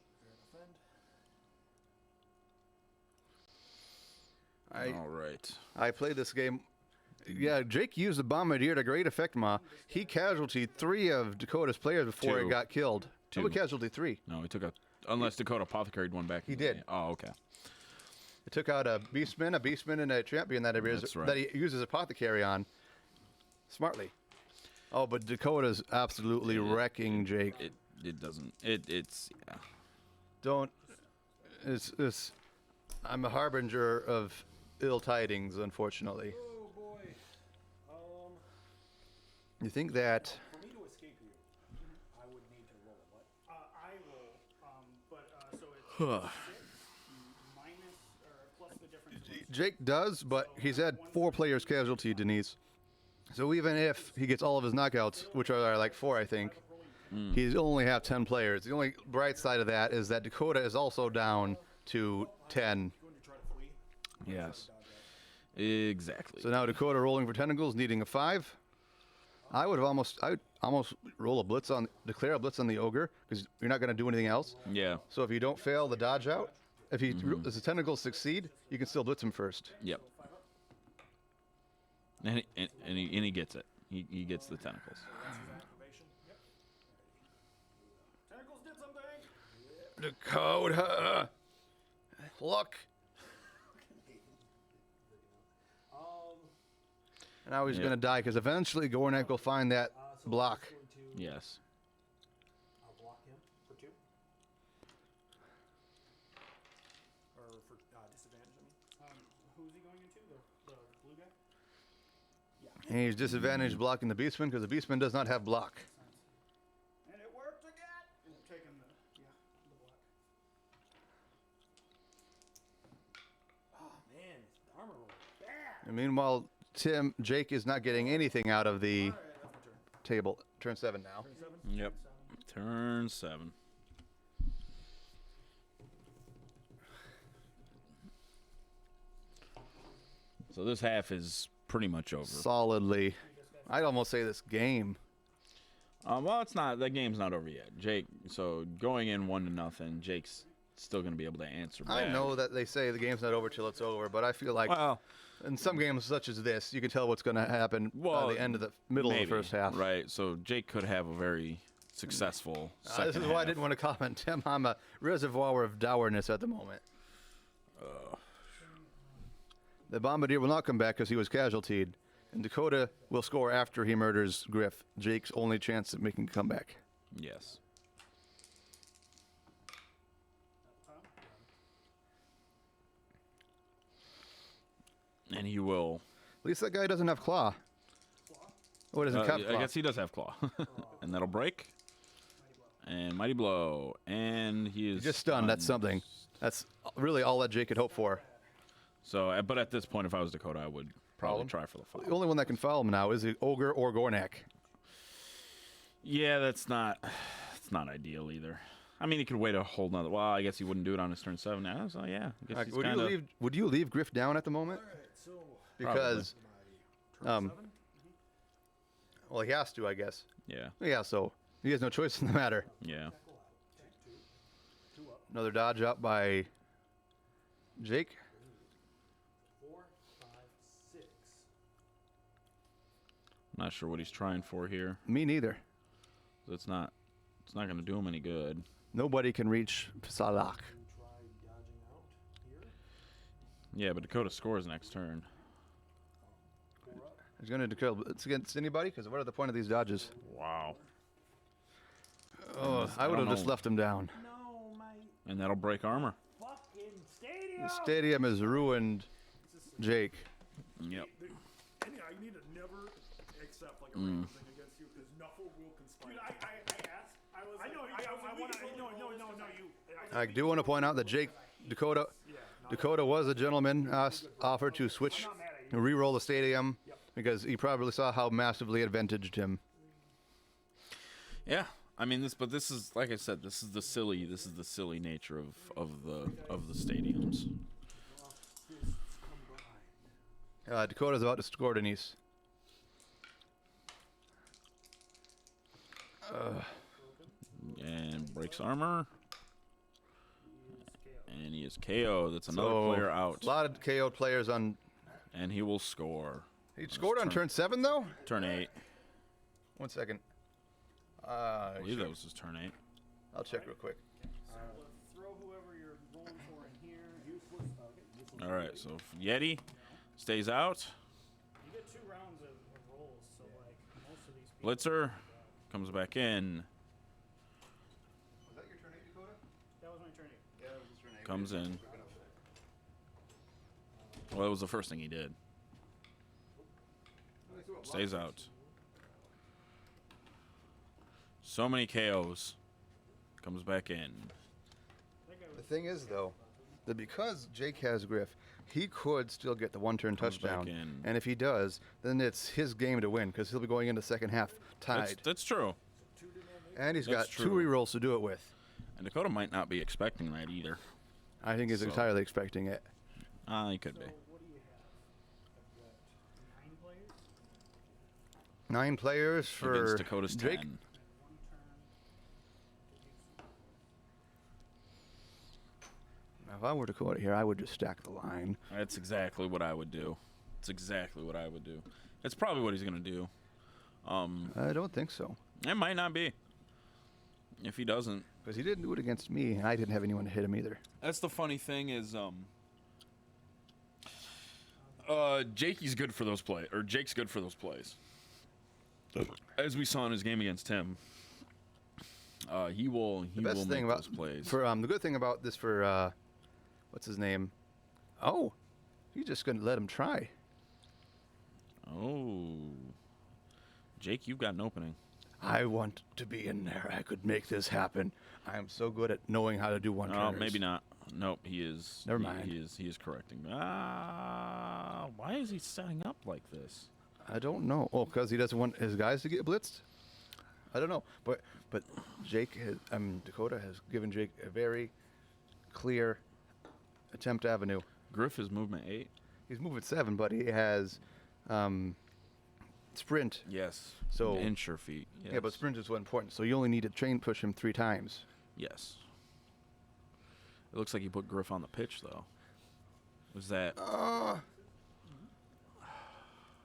All right. I played this game. Yeah, Jake used the Bombardier to great effect, Ma. He casualtied 3 of Dakota's players before 2. he got killed. 2. No, he casualtied 3. No, he took a. Unless Dakota apothecaried one back. He did. Oh, okay. It took out a beastman, and a champion that That's right. that he uses apothecary on. Smartly. Oh, but Dakota's absolutely wrecking Jake. It doesn't. It's yeah. Don't. It's. I'm a harbinger of ill tidings, unfortunately. Oh boy. You think that? For me to escape you, I would need to roll a what? I will, so it's 6 minus or plus the difference. Jake does, but he's had 4 players casualty, Denise. So even if he gets all of his knockouts, which are like 4, I think, he's only have 10 players. The only bright side of that is that Dakota is also down to 10. Going to try to flee. Yes. Exactly. So now Dakota rolling for tentacles, needing a 5. I would almost roll a blitz declare a blitz on the ogre because you're not going to do anything else. Yeah. So if you don't fail the dodge out, if the tentacles succeed, you can still blitz him first. Yep. And he gets it. He gets the tentacles. Activation. Yep. Tentacles did something. Dakota, look. Now he's Yeah. going to die because eventually Gornak will find that So block. I'm just going to Yes. block him for 2. Or for disadvantage, I mean. Who's he going into? The blue guy? And he's disadvantaged blocking the Beastman because the Beastman does not have block. And it worked again! Taking the And meanwhile, Jake is not getting anything out of the table. Turn 7 now. Yep. Turn 7. So this half is pretty much over. Solidly. I'd almost say this game. Well, it's not. That game's not over yet. Jake, so going in 1-0, Jake's still going to be able to answer back. I know that they say the game's not over till it's over, but I feel like in some games such as this, you can tell what's going to happen by the end of the middle of the first half. Right, so Jake could have a very successful second This is half. why I didn't want to comment, Tim. I'm a reservoir of dourness at the moment. The Bombardier will not come back because he was casualtied. And Dakota will score after he murders Griff. Jake's only chance at making a comeback. Yes. And he will. At least that guy doesn't have claw. Oh, it doesn't have claw. I guess he does have claw. And that'll break. And mighty blow. And he is Just stunned. That's something. That's really all that Jake could hope for. So, but at this point, if I was Dakota, I would probably try for the foul. The only one that can foul him now is the Ogre or Gornak. Yeah, it's not ideal either. I mean, he could wait a whole nother. Well, I guess he wouldn't do it on his turn 7 now. So yeah, I guess he's would you leave Griff down at the moment? Because, well, he has to, I guess. Yeah. Yeah, so he has no choice in the matter. Yeah. Another dodge up by Jake. 4, 5, 6. Not sure what he's trying for here. Me neither. It's not going to do him any good. Nobody can reach Salak. Try dodging out here. Yeah, but Dakota scores next turn. He's going to kill. It's against anybody? Because what are the point of these dodges? Wow. Oh, I would have just left him down. No, my And that'll break armor. fucking stadium. The stadium has ruined Jake. Yep. And yeah, you need to never accept like a random thing against you because Nuffle will conspire. Dude, I asked. I do want to point out that Dakota was a gentleman, offered to switch, re-roll the stadium because he probably saw how massively advantaged him. Yeah. I mean this is like I said, this is the silly nature of the stadiums. Dakota's about to score Denise. And breaks armor. And he is KO. That's another player out. A lot of KO'd players on. And he will score. He scored on turn 7 though? Turn 8. 1 second. I believe that was his turn 8. I'll check real quick. Throw whoever you're rolling for in here. Useless. All right, so Yeti stays out. You get 2 rounds of rolls, so like most of these people. Blitzer comes back in. Was that your turn 8, Dakota? That was my turn 8. Yeah, that was his turn 8. Comes in. Well, that was the first thing he did. Stays out. So many KOs. Comes back in. The thing is, though, that because Jake has Griff, he could still get the 1-turn Comes touchdown. back in. And if he does, then it's his game to win because he'll be going into the second half tied. That's true. And he's got That's 2 true. rerolls to do it with. And Dakota might not be expecting that either. I think he's So- entirely expecting it. He could be. What do you have? I've got 9 players. 9 players for Against Dakota's Jake. 10. 1 turn. Now, if I were Dakota here, I would just stack the line. That's exactly what I would do. It's exactly what I would do. That's probably what he's going to do. I don't think so. It might not be. If he doesn't. Because he didn't do it against me, and I didn't have anyone to hit him either. That's the funny thing is, Jakey's good for those plays, or Jake's good for those plays. As we saw in his game against him, he will make those plays. The good thing about this for what's his name? Oh, he's just gonna let him try. Oh, Jake, you've got an opening. I want to be in there. I could make this happen. I am so good at knowing how to do 1-turners. Maybe not. Nope, he is. Never mind. He is correcting. Why is he setting up like this? I don't know. Oh, because he doesn't want his guys to get blitzed? I don't know. But Jake has, Dakota has given Jake a very clear attempt avenue. Griff is movement 8. He's moving 7, but he has sprint. Yes. So and sure feet. Yes. Yeah, but sprint is what's important. So you only need to chain push him 3 times. Yes. It looks like he put Griff on the pitch, though. Was that?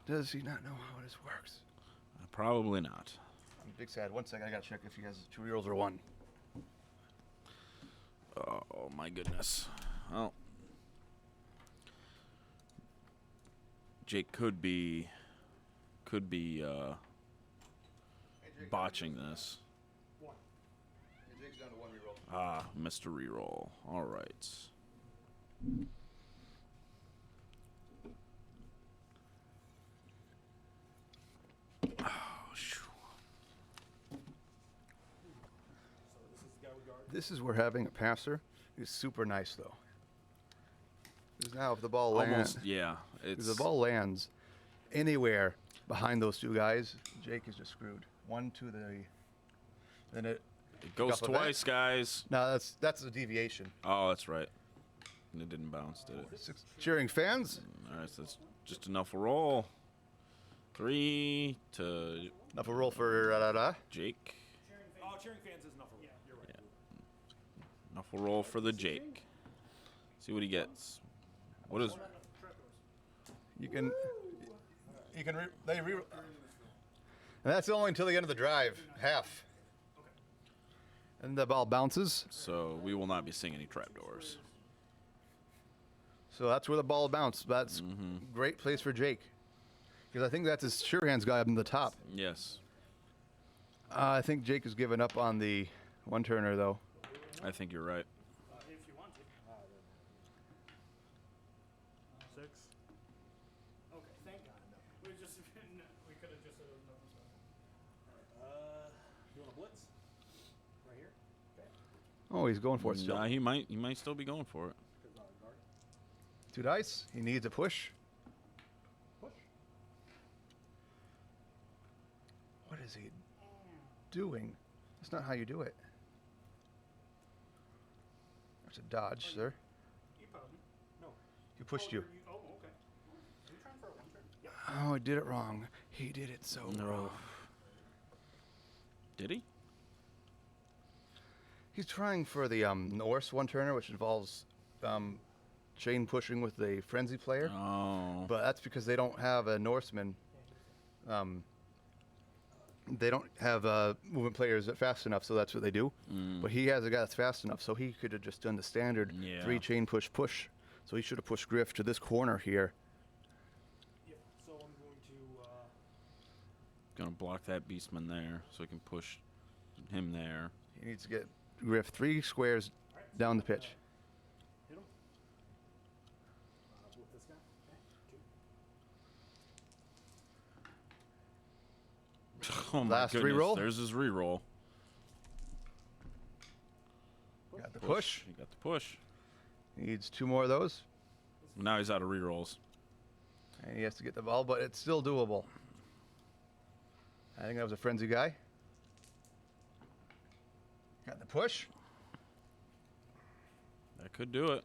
Does he not know how this works? Probably not. I'm big sad. 1 second, I gotta check if he has 2 reels or 1. Oh my goodness. Oh. Jake could be botching this. Jake's down to 1 reroll. Missed a reroll. All right. This is where having a passer is super nice, though. Because now if the ball lands, Almost, yeah. if the ball lands anywhere behind those 2 guys, Jake is just screwed. 1 to the, then it goes twice, guys. No, that's a deviation. Oh, that's right. It didn't bounce, did it? 6 cheering fans. All right, so that's just enough a roll. 3 to Enough a roll for Jake. Oh, cheering fans is enough. Yeah, you're right. Enough a roll for the Jake. See what he gets. What is? you can they re. And that's only until the end of the drive, half. And the ball bounces. So we will not be seeing any trapdoors. So that's where the ball bounced. That's great place for Jake. Because I think that's his sure hands guy up in the top. Yes. I think Jake has given up on the 1-turner, though. I think you're right. If you want to. 6. Okay, thank God. We could have just said another stuff. You want a blitz? Right here. Oh, he's going for it still. Nah, he might still be going for it. 2 dice. He needs a push. Push. What is he doing? That's not how you do it. That's a dodge, sir. You pardon? No. He pushed you. Oh, okay. Are you trying for a 1-turn? Yep. Oh, I did it wrong. He did it so wrong. Did he? He's trying for the Norse 1-turner, which involves chain pushing with the frenzy player. Oh. But that's because they don't have a Norseman. They don't have movement players that fast enough, so that's what they do. But he has a guy that's fast enough, so he could have just done the standard 3 chain push. So he should have pushed Griff to this corner here. Yeah. So I'm going to. Gonna block that beastman there, so he can push him there. He needs to get Griff 3 squares down the pitch. Hit him. With this guy. Okay, 2. Oh my Last goodness. reroll? There's his reroll. Got the push. He got the push. He needs 2 more of those. Now he's out of rerolls. And he has to get the ball, but it's still doable. I think that was a frenzy guy. Got the push. That could do it.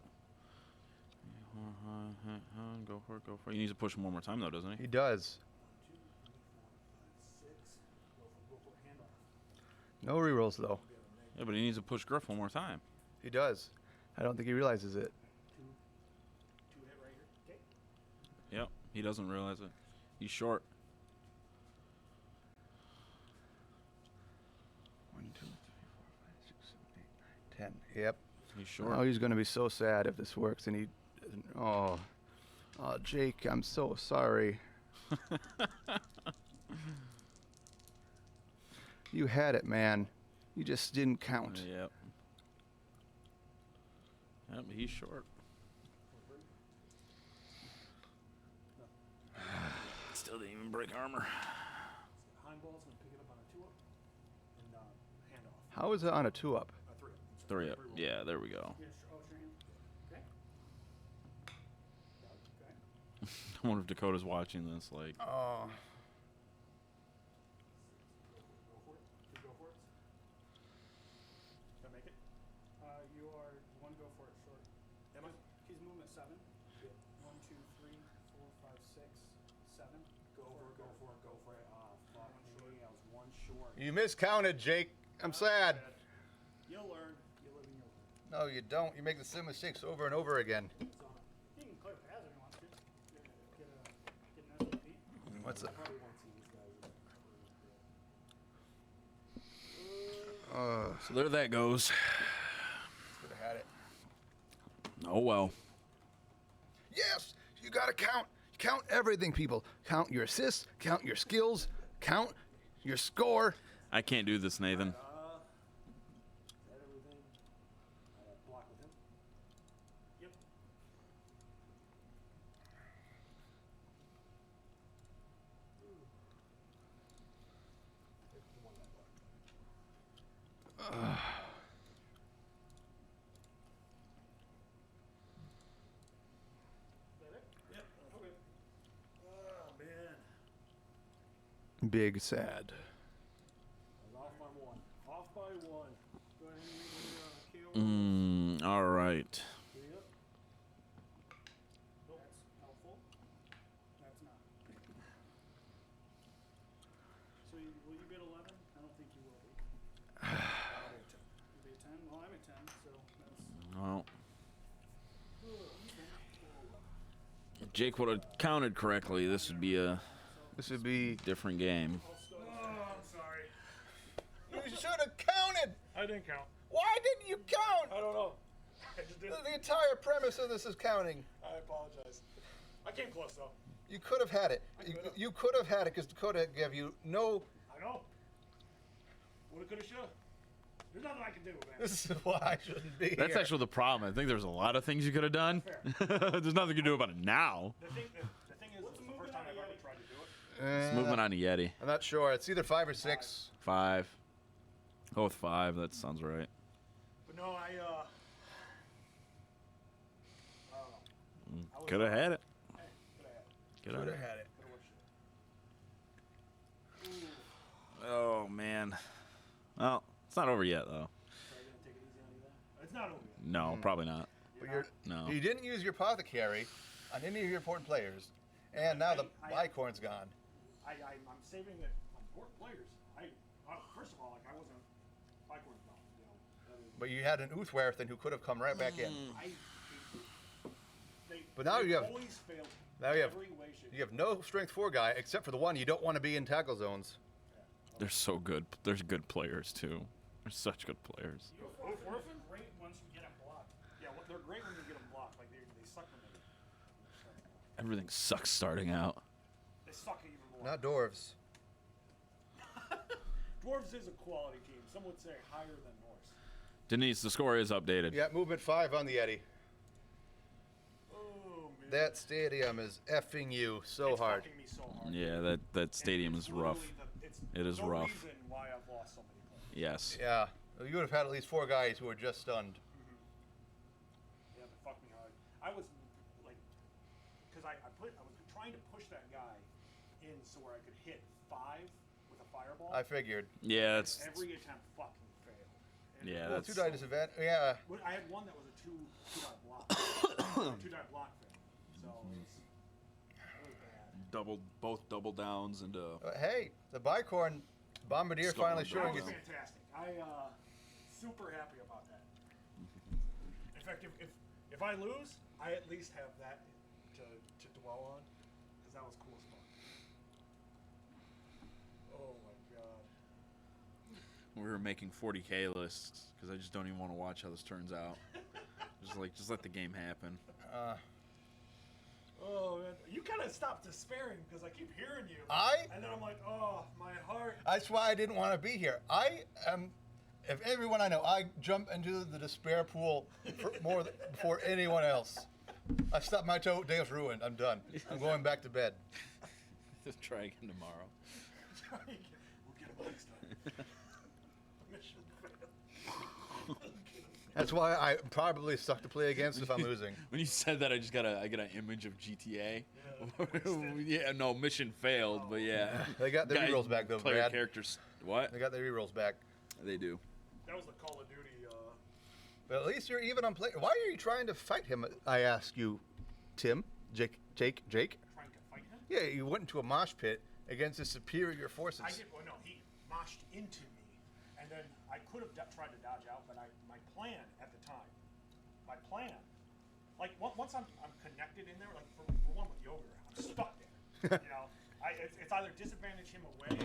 Go for it, go for it. He needs to push him one more time, though, doesn't he? He does. 6. Go for a handoff. No rerolls, though. Yeah, but he needs to push Griff one more time. He does. I don't think he realizes it. 2 hit right here. Okay. Yep, he doesn't realize it. He's short. 1, 2, 3, 4, 5, 6, 7, 8, 9, 10. Yep. He's short. Oh, he's going to be so sad if this works. And he doesn't. Oh, Jake, I'm so sorry. You had it, man. You just didn't count. Yep. Yep, he's short. Still didn't even break armor. Hind ball's going to pick it up on a 2-up. And handoff. How is it on a 2-up? 3-up. 3 up. Yeah, there we go. Yeah, sure. Oh, sure. I wonder if Dakota's watching this. Like, Oh. Go for it. Go for it. Can I make it? You are one go for it short. Am I? He's moving at 7. Yeah. 1, 2, 3, 4, 5, 6, 7. Go for it. Fuck me. I was one short. You miscounted, Jake. I'm sad. You'll learn. You live and you'll learn. No, you don't. You make the same mistakes over and over again. You can clear paths if you want to. Get an SVP. What's that? I probably won't see these guys. so there that goes. Could have had it. Oh well. Yes, you gotta count. Count everything, people. Count your assists. Count your skills. Count your score. I can't do this, Nathan. Is that everything? Block with him. Yep. Yep. Okay. Oh man. Big sad. I was off by one. Off by one. Go ahead and make your KO. All right. Yep. That's helpful. That's not. So will you be at 11? I don't think you will be. You'll be at 10? Well, I'm at 10, so that's... Well, if Jake would have counted correctly, this would be a This would be. different game. Oh, I'm sorry. You should have counted. I didn't count. Why didn't you count? I don't know. I just didn't. The entire premise of this is counting. I apologize. I came close, though. You could have had it. You could have had it because Dakota gave you no. I know. Woulda, coulda, shoulda. There's nothing I can do, man. This is why I shouldn't be That's here. actually the problem. I think there's a lot of things you could have done. There's nothing you can do about it now. The thing is, it's the first time I've ever tried to do it. It's movement on a Yeti. I'm not sure. It's either 5 or 6. 5. Go with 5. That sounds right. But no, I was, Could have had it. Hey, Could Could have. have had it. Oh man. Well, it's not over yet though. It's not over yet. No, probably not. But you're, No. You didn't use your apothecary on any of your important players, and now the bicorn's gone. I'm saving it on important players. First of all, like I wasn't Bicorn's gone, you know. But you had an Uthwerthen who could have come right back in. But now they you have- always failed. Now you have every way, shape, you have no strength 4 guy except for the one you don't want to be in tackle zones. They're so good. They're good players too. They're such good players. Orphan great once you get them blocked. Yeah, they're great when you get them blocked. Like they suck when they. Everything sucks starting out. They suck even more. Not dwarves. Dwarves is a quality team. Some would say higher than Norse. Denise, the score is updated. Yeah, movement 5 on the Yeti. Oh man. That stadium is effing you so it's hard. fucking me so hard. Yeah, that stadium It's is rough. literally it's It is no rough. reason why I've lost so many players. Yes. Yeah, you would have had at least 4 guys who were just stunned. Yeah, but fuck me hard. I was like, because I was trying to push that guy in so where I could hit 5 with a fireball. I figured. Yeah, that's Every attempt fucking failed. And Yeah, Well, that's- 2 die disadvantage. Yeah. But I had one that was a two-die block. Two-die block fail. So it was really bad. both double downs and Hey, the bicorn bombardier Skull finally and showing That you. was fantastic. Super happy about that. In fact, if I lose, I at least have that to dwell on, because that was cool as fuck. Oh my god. we were making 40K lists because I just don't even want to watch how this turns out. just let the game happen. Oh man, you kind of stopped despairing because I keep hearing you. And then I'm like, oh, my heart. That's why I didn't want to be here. I am, if everyone I know, I jump into the despair pool before anyone else. I stopped my day is ruined. I'm done. I'm going back to bed. Just try again tomorrow. We'll get him next time. Mission failed. That's why I probably suck to play against if I'm losing. When you said that, I got an image of GTA. Yeah, no, mission failed, but yeah. They got the rerolls back though, player Brad. characters. What? They got the rerolls back. They do. That was the Call of Duty. But at least you're even on play. Why are you trying to fight him? I ask you, Tim, Jake. Trying to fight him? Yeah, you went into a mosh pit against his superior forces. I did. Well, no, he moshed into me, and then I could have tried to dodge out, but my plan at the time, like once I'm connected in there, like for one with the ogre, I'm stuck there. You know, it's either disadvantage him away.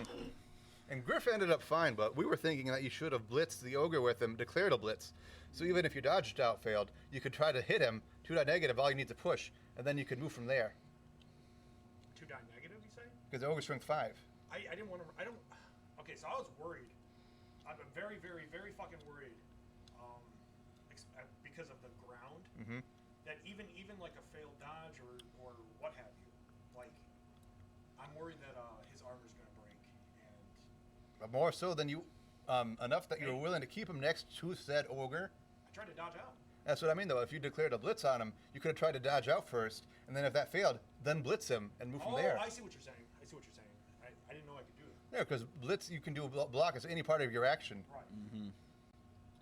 And Griff ended up fine, but we were thinking that you should have blitzed the ogre with him, declared a blitz. So even if your dodge out failed, you could try to hit him, 2-die negative, all you need to push, and then you could move from there. 2-die negative, you say? Because the ogre strength 5. I didn't want to. Okay, so I was worried. I'm very, very, very fucking worried. Because of the ground. Mm-hmm. That even like a failed dodge or what have you, like I'm worried that his armor's gonna break. And But more so than you, enough that you were willing to keep him next to said ogre. I tried to dodge out. That's what I mean, though. If you declared a blitz on him, you could have tried to dodge out first, and then if that failed, then blitz him and move from there. I see what you're saying. I didn't know I could do that. Yeah, because blitz, you can do block as any part of your action. Right. Mm-hmm.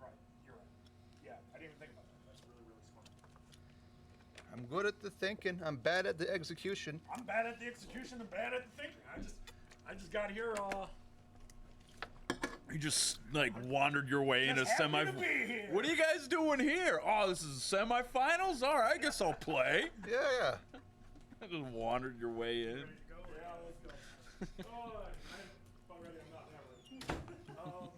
Right. You're right. Yeah, I didn't even think about that. That's really, really smart. I'm good at the thinking. I'm bad at the execution. I'm bad at the execution and bad at the thinking. I just got here. You just like wandered your way into Just happy semi. to be here. What are you guys doing here? Oh, this is semifinals. All right, I guess I'll play. Yeah. I just wandered your way in. Ready to go? Yeah, let's go. I'm already. I'm not that ready.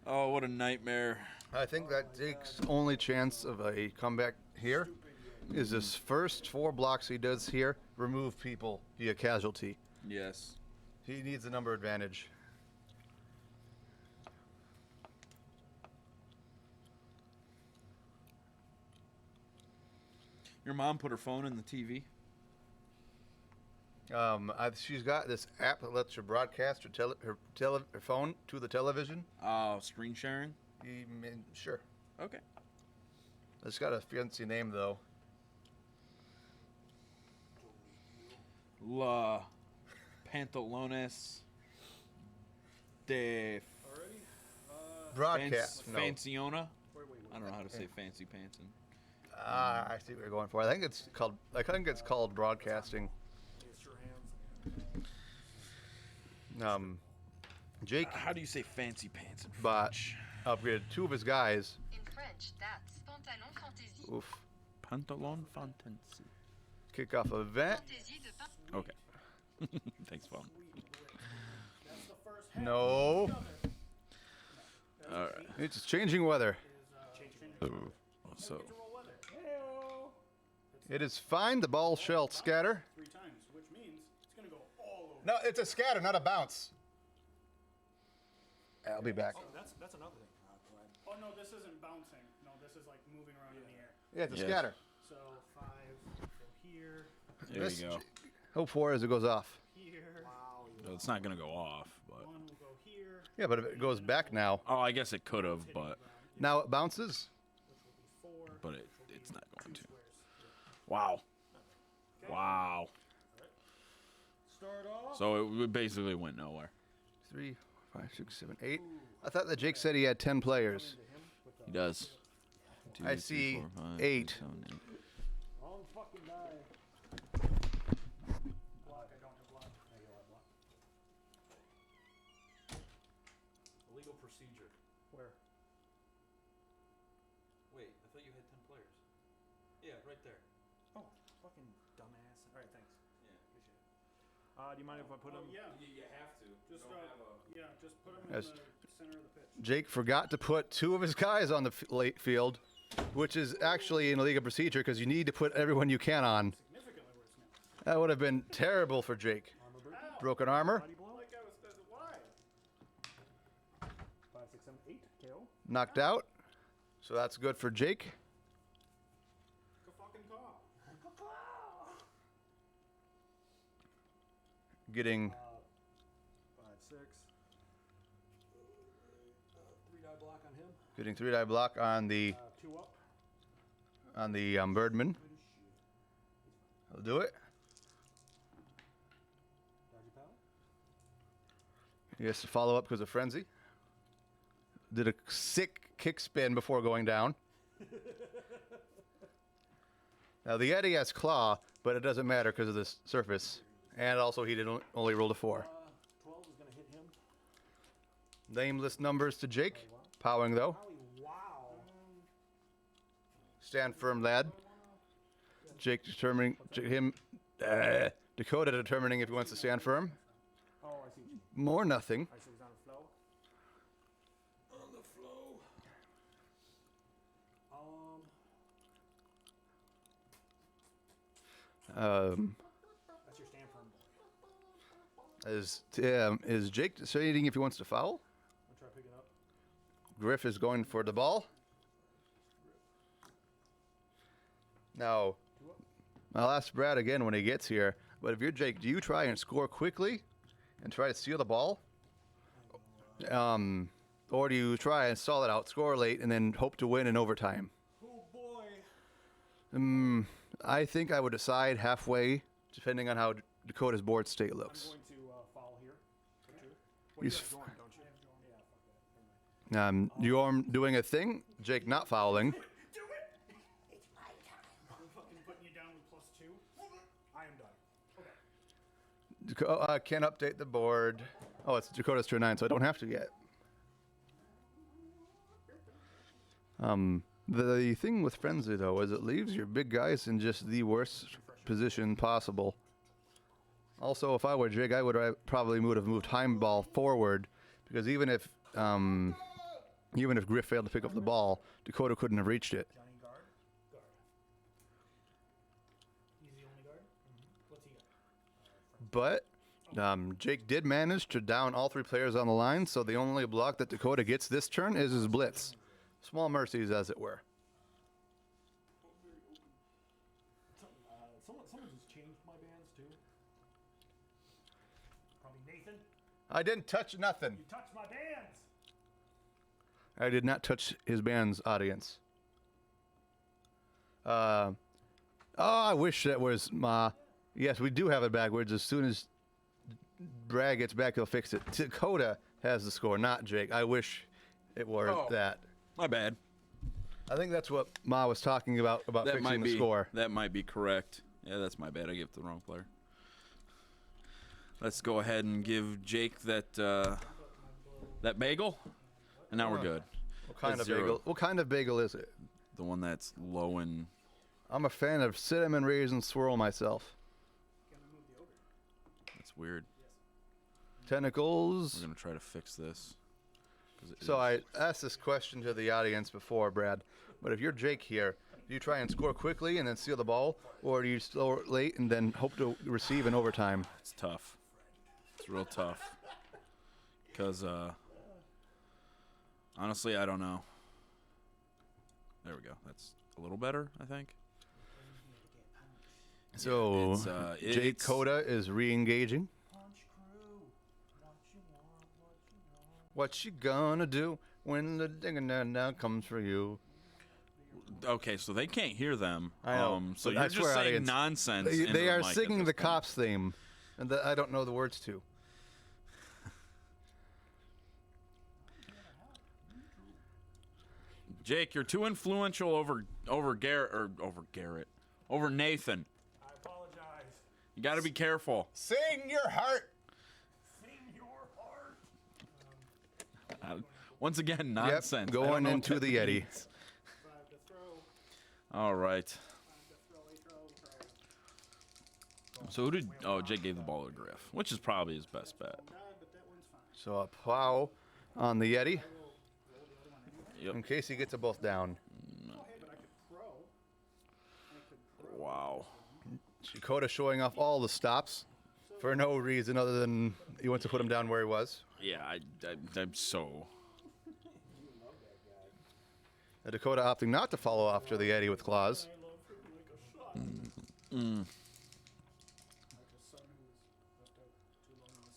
Oh, what a nightmare. I think that Jake's only chance of a comeback here is his first 4 blocks he does here, remove people via casualty. Yes. He needs a number advantage. Your mom put her phone in the TV. She's got this app that lets her broadcast her phone to the television. Oh, screen sharing? Sure. Okay. It's got a fancy name, though. La Pantalones de Broadcast. Fanciona? Wait. I don't know how to say fancy pants. I see what you're going for. I think it's called broadcasting. It's your hands. Jake How do you say fancy pants in bought French? upgraded 2 of his guys. In French, that's pantalon fantaisie. Oof. Pantalon fantasy. Kick off event. Fantaisie de pain. Okay. Thanks, phone. That's the first half. No. All right. It's changing weather. So, It is fine. The ball shall scatter. 3 times, which means it's gonna go all over. No, it's a scatter, not a bounce. I'll be back. Oh, that's another thing. Oh no, this isn't bouncing. No, this is like moving around in the air. Yeah, it's a Yes. scatter. So 5 go here, there This- you go. Hope for as it goes off. here. Wow. Well, it's not going to go off, but... 1 will go here. Yeah, but if it goes back now, Oh, I guess it could have, but now it bounces. Which will be 4. but it's not going to. Squares. Wow. Wow. Start off. So it basically went nowhere. 3, 5, 6, 7, 8. I thought that Jake said he had 10 players. He does. I see 8. 6, 7, 8. Wrong fucking die. Block. I don't have block. I go have block. Illegal procedure. Where? Wait, I thought you had 10 players. Yeah, right there. Oh, fucking dumbass. All right, thanks. Yeah. Appreciate it. Do you mind if I put Oh him? yeah. You have to. Just you don't have a... yeah. Just put him in Yes. the center of the pitch. Jake forgot to put 2 of his guys on the late field, which is actually in a league of procedure because you need to put everyone you can on. Significantly worse now. That would have been terrible for Jake. Ow. Broken armor, Body blow. Like I was. Why? 5, 6, 7, 8. KO. knocked out. So that's good for Jake. Go fucking call. Getting 5, 6. 3-die block on him. Getting 3-die block on the 2 up. Birdman. I'll do it. Dodgy power. He has to follow up because of Frenzy. Did a sick kick spin before going down. Now the Yeti has Claw, but it doesn't matter because of this surface. And also he did only roll a 4. 12 is going to hit him. Nameless numbers to Jake. Powering though. Howie, wow. Stand firm, lad. Jake determining Dakota determining if he wants to stand firm. Oh, I see what you mean. More nothing. I see he's on the flow. On the flow. That's your stand firm boy. Is Jake deciding if he wants to foul? I'll try picking up. Griff is going for the ball. Now, I'll ask Brad again when he gets here, but if you're Jake, do you try and score quickly and try to steal the ball? Or do you try and stall it out, score late, and then hope to win in overtime? Oh boy. I think I would decide halfway, depending on how Dakota's board state I'm looks. going to foul here. For 2. Well, you He's have Jorm, don't you? Yeah, fuck that. Never mind. You're doing a thing, Jake not fouling. Do it! It's my time. I'm fucking putting you down with +2. I am done. Okay. I can't update the board. Oh, it's Dakota's turn 9, so I don't have to yet. The thing with Frenzy, though, is it leaves your big guys in just the worst position possible. Also, if I were Jig, I would probably have moved Heimball forward, because even if Griff failed to pick up the ball, Dakota couldn't have reached it. Johnny guard? Guard. He's the only guard? What's he got? But Jake did manage to down all 3 players on the line, so the only block that Dakota gets this turn is his blitz. Small mercies, as it were. Someone just changed my bands too. Probably Nathan. I didn't touch nothing. You touched my bands. I did not touch his band's audience. I wish that was my... Yes, we do have it backwards. As soon as Brad gets back, he'll fix it. Dakota has the score, not Jake. I wish it were that. My bad. I think that's what Ma was talking about That fixing might the be score. That might be correct. Yeah, that's my bad. I gave it to the wrong player. Let's go ahead and give Jake that that bagel, and now we're good. What kind That's of 0. bagel? What kind of bagel is it? The one that's low in. I'm a fan of cinnamon raisin swirl myself. That's weird. Tentacles. We're gonna try to fix this. 'Cause it So is- I asked this question to the audience before, Brad. But if you're Jake here, do you try and score quickly and then steal the ball, or do you slow it late and then hope to receive in overtime? It's tough. It's real tough. Because honestly, I don't know. There we go. That's a little better, I think. So It's, Jake Coda is re-engaging. What you gonna do when the ding now comes for you? Okay, so they can't hear them. I know. So But you're I just swear, saying audience, nonsense. They into the are mic at singing this the point. Cops theme, and I don't know the words to. Jake, you're too influential over Nathan. I apologize. You got to be careful. Sing your heart. Sing your heart. Once again, nonsense. I don't going know what into that the Yeti. means. 5 to throw. All right. 5 to throw. A throw. So who did? Oh, Jake gave the ball to Griff, which is probably his best bet. But that one's fine. So a plow on the Yeti Yep. in case he gets them both down. Oh, hey, but I could throw. Wow. Dakota showing off all the stops for no reason other than he wants to put him down where he was. Yeah, I'm so. Dakota opting not to follow after the Yeti with claws. I love him like a shot. Like a son who was left out too long in the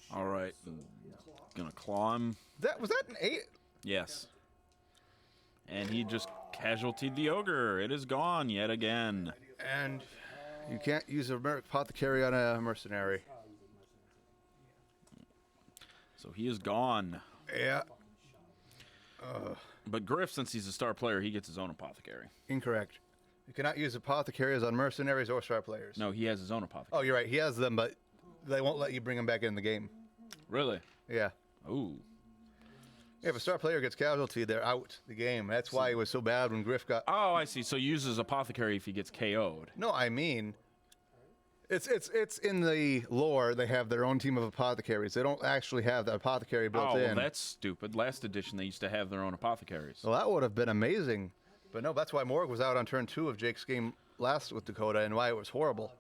sun. All right. Clock. gonna claw him. Was that an 8? Yes. And he just casualtied the ogre. It is gone yet again. And you can't use a apothecary on a mercenary. So he is gone. Yeah. But Griff, since he's a star player, he gets his own apothecary. Incorrect. You cannot use apothecaries on mercenaries or star players. No, he has his own apothecary. Oh, you're right. He has them, but they won't let you bring them back in the game. Really? Yeah. Ooh. Yeah, if a star player gets casualty, they're out the game. That's why it was so bad when Griff got... Oh, I see. So he uses apothecary if he gets KO'd. No, I mean... It's in the lore, they have their own team of apothecaries. They don't actually have the apothecary built in. Oh, that's stupid. Last edition, they used to have their own apothecaries. Well, that would have been amazing. But no, that's why Morg was out on turn 2 of Jake's game last with Dakota and why it was horrible.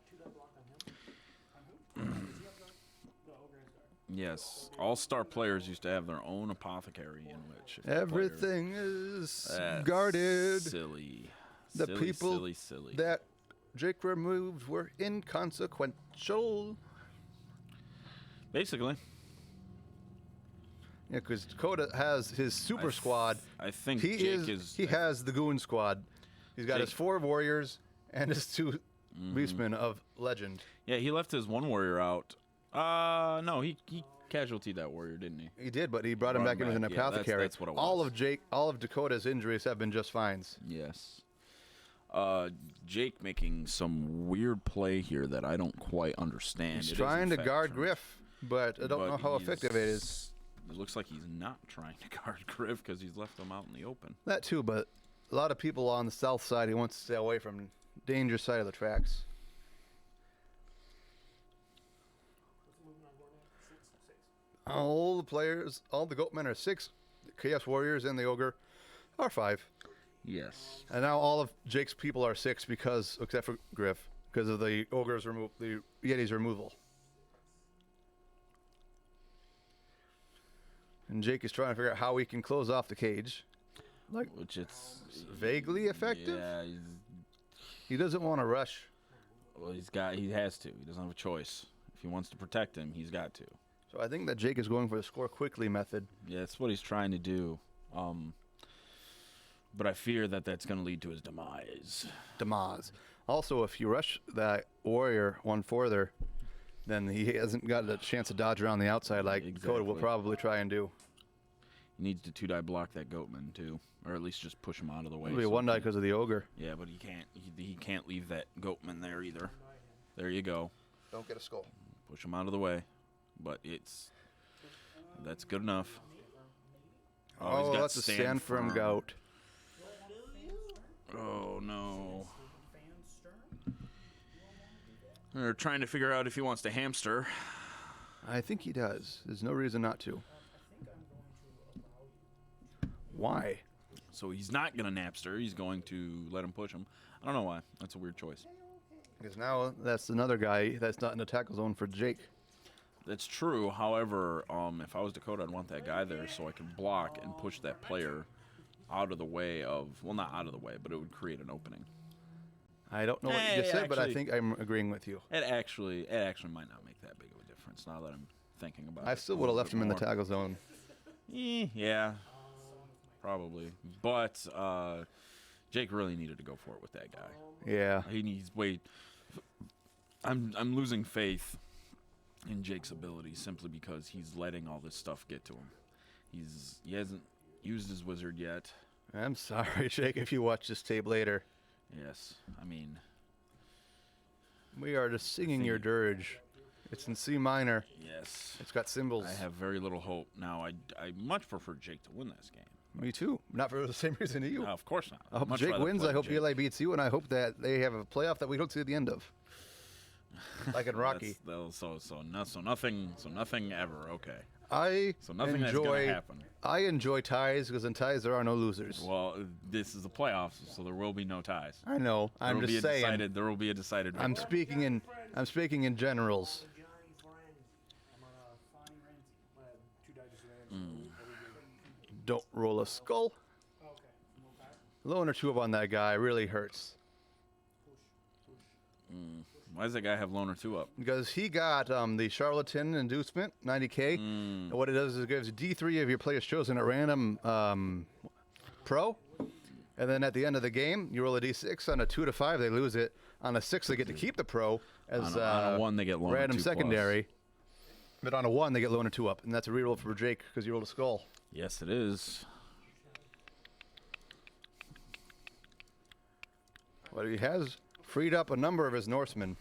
Yes, all star players used to have their own apothecary in which if the Everything is That's guarded. Silly. The Silly, people silly. that Jake removed were inconsequential. Basically, Yeah, because Dakota has his super squad. I think He Jake is. He has the goon squad. He's got Jake- his 4 warriors and his 2 beastmen of legend. Yeah, he left his one warrior out. No, he casualtied that warrior, didn't he? He did, but he brought him back in with an back. Yeah, apothecary. that's what it All was. of Dakota's injuries have been just fines. Yes. Jake making some weird play here that I don't quite understand. He's It is, trying in to fact, guard trying- Griff, but I don't know how effective it is. It looks like he's not trying to guard Griff because he's left him out in the open. That too, but a lot of people on the south side, he wants to stay away from dangerous side of the tracks. All the players, all the goatmen are 6. The Chaos Warriors and the Ogre are 5. Yes. And now all of Jake's people are 6 because, except for Griff, because of the Ogre's the Yeti's removal. And Jake is trying to figure out how he can close off the cage. Like, Which it's vaguely effective? Yeah, He doesn't want to rush. well, he has to. He doesn't have a choice. If he wants to protect him, he's got to. So I think that Jake is going for the score quickly method. Yeah, that's what he's trying to do. But I fear that that's going to lead to his demise. Also, if you rush that warrior one further, then he hasn't got a chance to dodge around the outside like Dakota will Exactly. probably try and do. He needs to 2-die block that goatman too, or at least just push him out of the way. It'll be a so 1 die he can- because of the ogre. Yeah, but he can't. He can't leave that goatman there either. There you go. Don't get a skull. Push him out of the way. But that's good enough. Oh, he's got that's a stand firm firm. goat. Oh no. They're trying to figure out if he wants to hamster. I think he does. There's no reason not to. Why? So he's not going to Napster. He's going to let him push him. I don't know why. That's a weird choice. Because now that's another guy that's not in the tackle zone for Jake. That's true. However, if I was Dakota, I'd want that guy there so I could block and push that player out of the way of, well, not out of the way, but it would create an opening. I don't know what you just said, but I actually- think I'm agreeing with you. It actually might not make that big of a difference now that I'm thinking about it. I still a would have little left bit him in the more. tackle zone. Yeah, probably. But Jake really needed to go for it with that guy. Yeah. He needs wait. I'm losing faith in Jake's ability simply because he's letting all this stuff get to him. He hasn't used his wizard yet. I'm sorry, Jake, if you watch this tape later. Yes, I mean, We are just singing your dirge. It's in C minor. yes. It's got cymbals. I have very little hope now. I much prefer Jake to win this game. Me too. Not for the same reason as you. No, of course not. I hope Much Jake rather wins. play I hope Jake. Eli beats you, and I hope that they have a playoff that we don't see at the end of. Like in Rocky. So nothing ever. Okay. I So nothing that's gonna happen. I enjoy ties because in ties there are no losers. Well, this is the playoffs, so there will be no ties. I know. I'm just saying. There will be a decided. I'm victor. speaking in generals. Don't roll a skull. Lone or 2 up on that guy really hurts. Why does that guy have loner 2 up? Because he got the Charlatan Inducement, 90K. And what it does is it gives D3 of your players chosen at random pro. And then at the end of the game, you roll a D6. On a 2 to 5, they lose it. On a 6, they get to keep the pro as on a 1, they get loner random 2+. secondary. But on a 1, they get loner 2 up. And that's a reroll for Jake because you rolled a skull. Yes, it is. But he has freed up a number of his Norsemen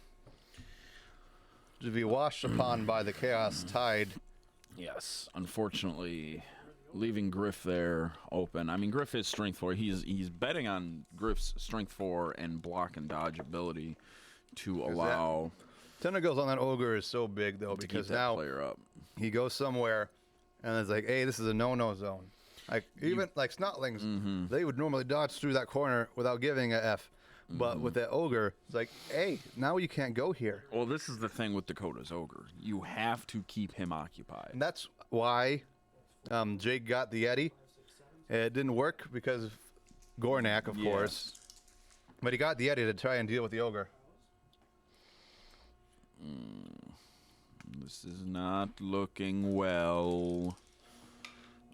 to be washed upon by the Chaos Tide. Yes, unfortunately, leaving Griff there open. I mean, Griff is strength 4. He's betting on Griff's strength 4 and block and dodge ability to allow. Tentacles on that ogre is so big though to because keep that now player up. he goes somewhere and it's like, hey, this is a no-no zone. Like even like Snotlings, they would normally dodge through that corner without giving a F. But with that ogre, it's like, hey, now you can't go here. Well, this is the thing with Dakota's ogre. You have to keep him occupied. And that's why Jake got the Yeti. It didn't work because of Gornak, of course. But he got the Yeti to try and deal with the ogre. This is not looking well.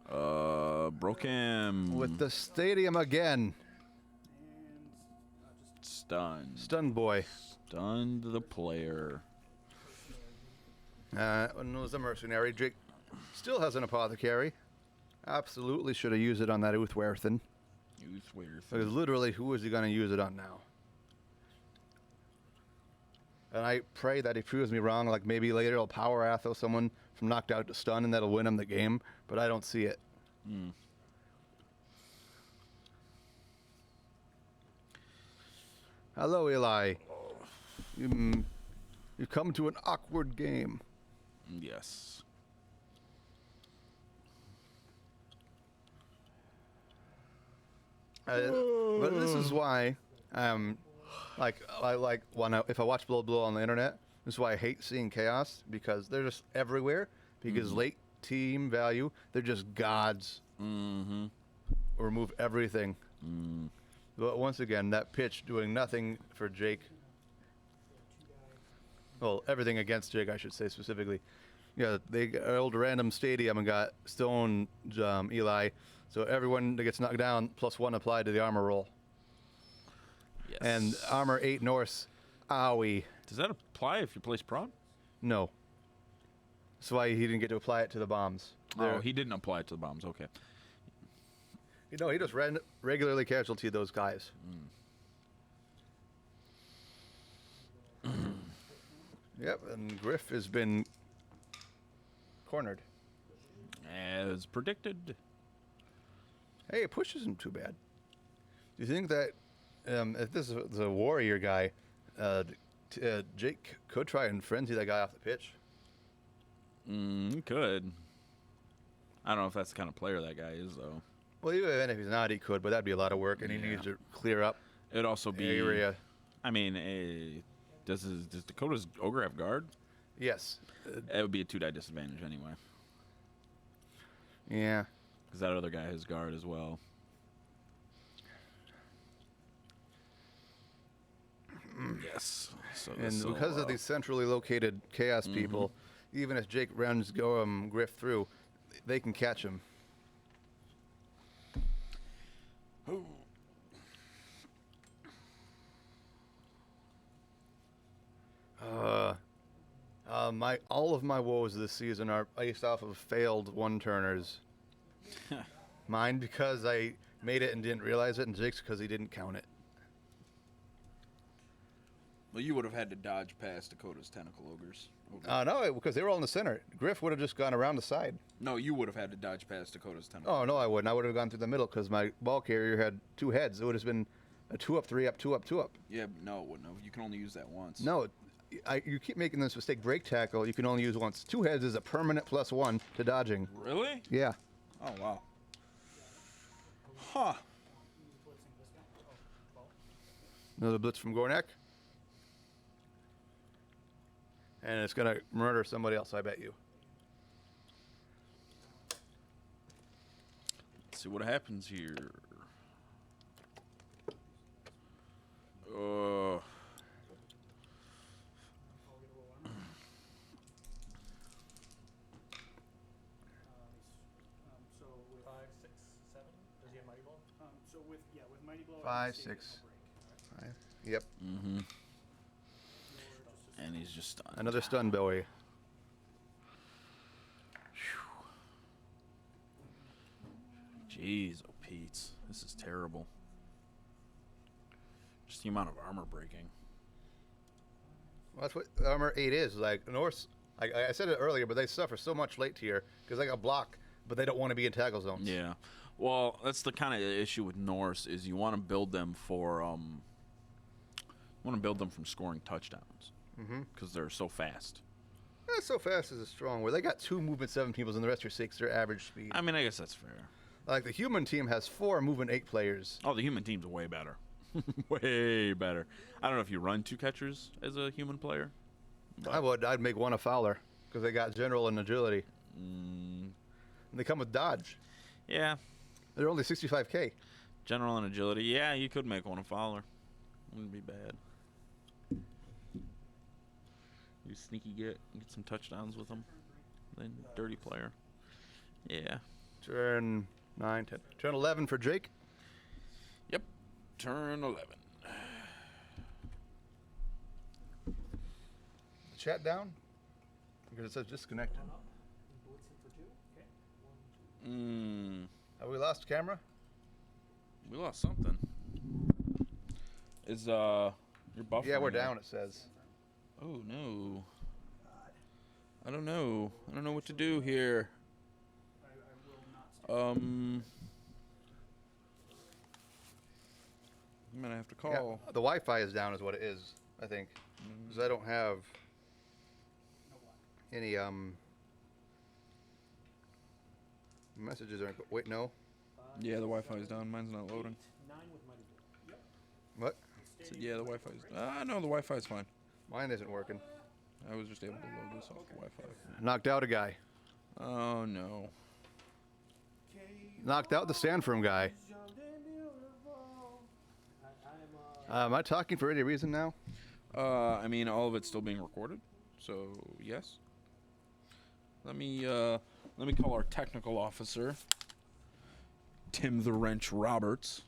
Broke him. With the stadium again. Stunned. Stunned boy. Stunned the player. When it was a mercenary, Jake still has an apothecary. Absolutely should have used it on that Uthwerthen. Because literally, who is he going to use it on now? And I pray that he proves me wrong. Like maybe later he'll power Atho someone from knocked out to stun and that'll win him the game. But I don't see it. Hello, Eli. You come to an awkward game. Yes. But this is why, like if I watch Blood Blow on the internet, this is why I hate seeing Chaos because they're just everywhere. Because late team value, they're just gods. Remove everything. But once again, that pitch doing nothing for Jake. Well, everything against Jake, I should say specifically. Yeah, they rolled a random stadium and got Stone Eli. So everyone that gets knocked down, +1 applied to the armor roll. Yes. And armor 8 Norse. Owie. Does that apply if you place prod? No. That's why he didn't get to apply it to the bombs. Oh, he didn't apply it to the bombs. Okay. You know, he just regularly casualty those guys. Yep, and Griff has been cornered. As predicted. Hey, push isn't too bad. Do you think that if this is a warrior guy, Jake could try and frenzy that guy off the pitch? Could. I don't know if that's the kind of player that guy is, though. Well, even if he's not, he could, but that'd be a lot of work, and he needs to clear up It'd also be area. I mean, does Dakota's ogre have guard? Yes. It would be a 2-die disadvantage anyway. Yeah. Because that other guy has guard as well. Yes. So And because of these centrally located chaos people, even if Jake runs Griff through, they can catch him. All of my woes this season are based off of failed one-turners. Mine because I made it and didn't realize it, and Jake's because he didn't count it. Well, you would have had to dodge past Dakota's tentacle ogres. No, because they were all in the center. Griff would have just gone around the side. No, you would have had to dodge past Dakota's tentacle. Oh, no, I wouldn't. I would have gone through the middle because my ball carrier had 2 heads. It would have been a 2-up, 3-up, 2-up, 2-up. Yeah, no, it wouldn't have. You can only use that once. No, you keep making this mistake. Break tackle, you can only use once. 2 heads is a permanent +1 to dodging. Really? Yeah. Oh, wow. Huh. Another blitz from Gornak. And it's going to murder somebody else, I bet you. Let's see what happens here. 5, 6, 5. Yep. Mm-hmm. And he's just stunned. Another stun belly. Jeez, oh Pete, this is terrible. Just the amount of armor breaking. Well, that's what armor 8 is. Like Norse, I said it earlier, but they suffer so much late tier because they got block, but they don't want to be in tackle zones. Yeah, well, that's the kind of issue with Norse is you want to build them for from scoring touchdowns because they're so fast. So fast is a strong word. They got 2 movement 7 peoples and the rest are 6. Their average speed. I mean, I guess that's fair. Like the human team has 4 movement 8 players. Oh, the human team's way better. Way better. I don't know if you run 2 catchers as a human player. I would. I'd make one a fowler because they got general and agility. And they come with dodge. Yeah. They're only 65k. General and agility. Yeah, you could make one a fowler. Wouldn't be bad. You sneaky get some touchdowns with them. Then dirty player. Yeah. Turn 9, 10. Turn 11 for Jake. Yep. Turn 11. Chat down because it says disconnected. Have we lost camera? We lost something. Is your buffering? Yeah, we're down. It says. Oh no. I don't know. I don't know what to do here. I'm gonna have to call. Yeah, the Wi-Fi is down, is what it is. I think because I don't have any messages. Aren't wait no. Yeah, the Wi-Fi is down. Mine's not loading. What? So, yeah, the Wi-Fi is. No, the Wi-Fi is fine. Mine isn't working. I was just able to load this off the Wi-Fi. Knocked out a guy. Oh no. Knocked out the stand firm guy. Am I talking for any reason now? I mean, all of it's still being recorded, so yes. Let me call our technical officer, Tim the Wrench Roberts.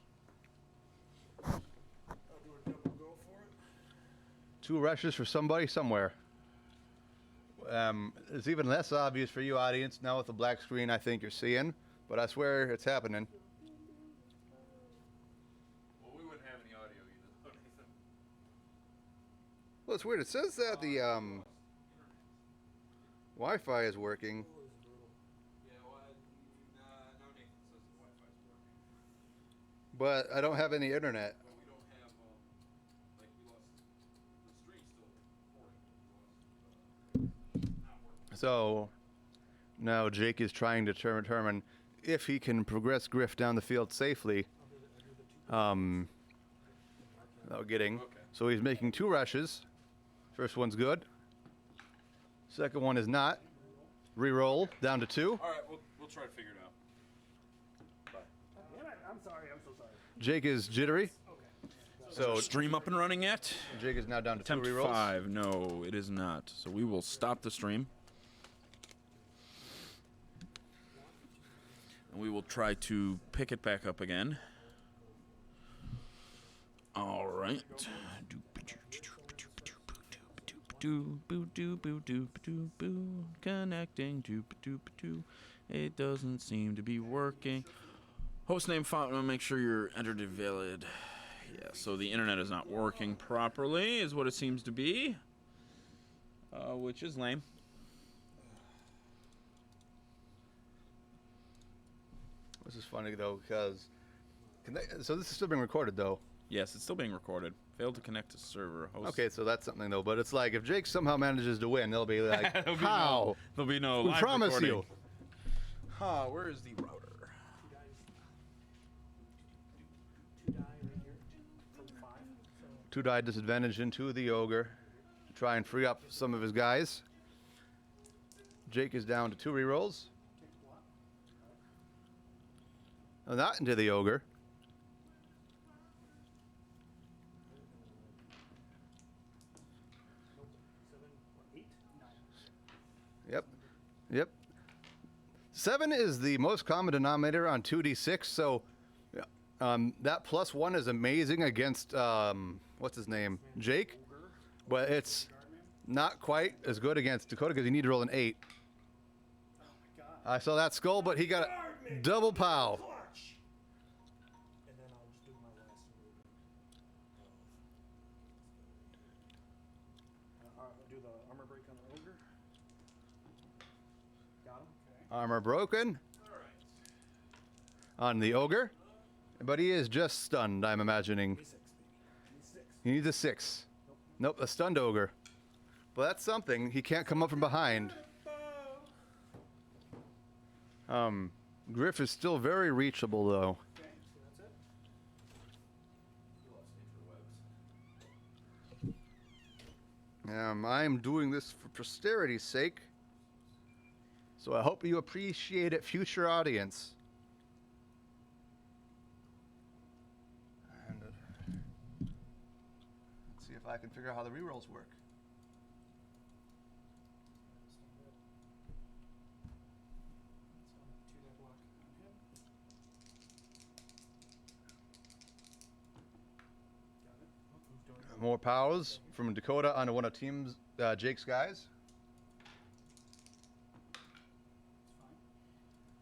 2 rushes for somebody somewhere. It's even less obvious for you, audience, now with the black screen I think you're seeing, but I swear it's happening. Well, we wouldn't have any audio either. Well, it's weird. It says that the Wi-Fi is working. Yeah, well, no, Nathan says the Wi-Fi's working. But I don't have any internet. But we don't have, like, we lost the stream still recording. We lost, not working. So now Jake is trying to determine if he can progress Griff down the field safely. Without getting. Okay. So he's making 2 rushes. First one's good. Second one is not. Reroll down to 2. All right, we'll try to figure it out. Bye. I'm sorry. I'm so sorry. Jake is jittery. So Stream up and running yet? Jake is now down to 2 Attempt rerolls. 5. No, it is not. So we will stop the stream. And we will try to pick it back up again. All right. Connecting. It doesn't seem to be working. Hostname font. Make sure you're entered valid. Yeah. So the internet is not working properly, is what it seems to be. Which is lame. This is funny though because so this is still being recorded though. Yes, it's still being recorded. Failed to connect to server. Host. Okay, so that's something though. But it's like if Jake somehow manages to win, they'll be like, "How? There'll be no. We live promise recording. you." Where is the router? 2 die right here from 5. So 2 die disadvantage into the ogre to try and free up some of his guys. Jake is down to 2 rerolls. Oh, not into the ogre. Yep. 7 is the most common denominator on 2d6, so That +1 is amazing against what's his name, Jake, but it's not quite as good against Dakota because you need to roll an 8. Oh my god. I saw that skull, but he got a double pow. Clutch. And then I'll just do my last move. Do the armor break on the ogre. Got him. Okay. Armor broken on the ogre, but he is just stunned, I'm imagining. D6, baby. D6. He needs a 6. Nope, a stunned ogre. Well, that's something. He can't come up from behind. Griff is still very reachable, though. Okay, so that's it. I'm doing this for posterity's sake, so I hope you appreciate it, future audience. And let's see if I can figure out how the rerolls work. More powers from Dakota onto one of team's Jake's guys.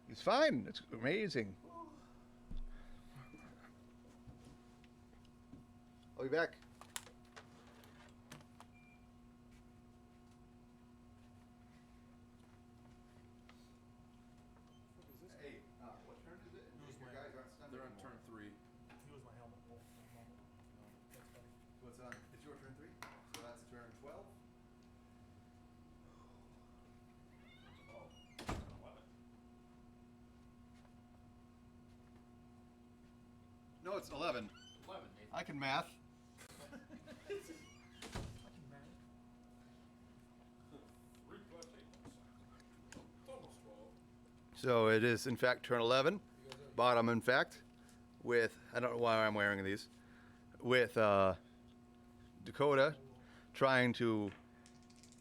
He's fine. It's amazing. I'll be back. Hey, what turn is it? Your guys aren't stunned They're on anymore. turn 3. He was my helmet. Oh, my helmet. That's funny. What's on? It's your turn 3, so that's turn 12. Oh, turn 11. No, it's 11. 11, Nathan. I can math. Almost 12. So it is, in fact, turn 11. Bottom, in fact, with, I don't know why I'm wearing these, with Dakota trying to.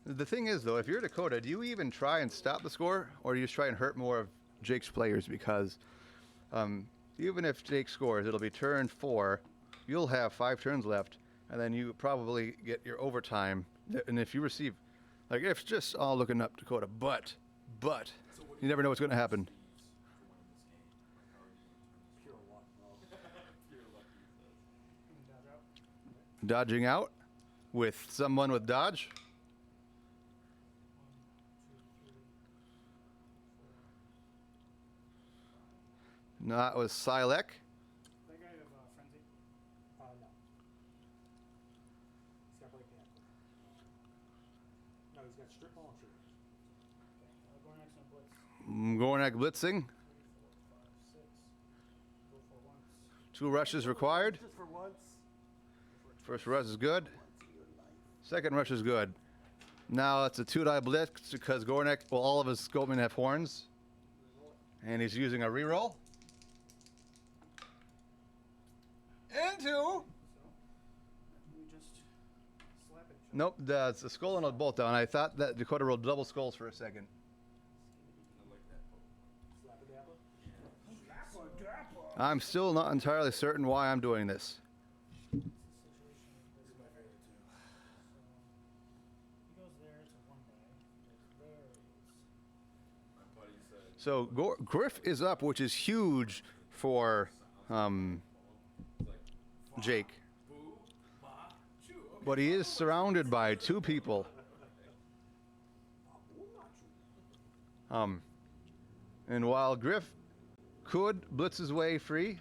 The thing is, though, if you're Dakota, do you even try and stop the score, or do you just try and hurt more of Jake's players? Because even if Jake scores, it'll be turn 4. You'll have 5 turns left, and then you probably get your overtime. And if you receive, like, it's just all looking up Dakota, but you never know what's going to happen. Pure luck. Dodge out. Dodging out with someone with dodge. 1, 2, 3, 4, 5. No, that was Silek. That guy have frenzy? No. He's got break hand. No, he's got strip ball and shooters. Okay, going next on blitz. Gornak blitzing. 3, 4, 5, 6. Go for once. 2 rushes required. Just for once. First rush is good. Second rush is good. Now it's a 2-die blitz because Gornak, well, all of his scopemen have horns. And he's using a reroll. Into. We just slap it. Nope, that's a skull and a bolt down. I thought that Dakota rolled double skulls for a second. I like that poke. Slap a dapper. I'm still not entirely certain why I'm doing this. This is my favorite too. He goes there, it's a 1 die. There he is. My buddy said, So Griff is up, which is huge for Jake. boo, ma, chew. Okay. But he is surrounded by 2 people. And while Griff could blitz his way free,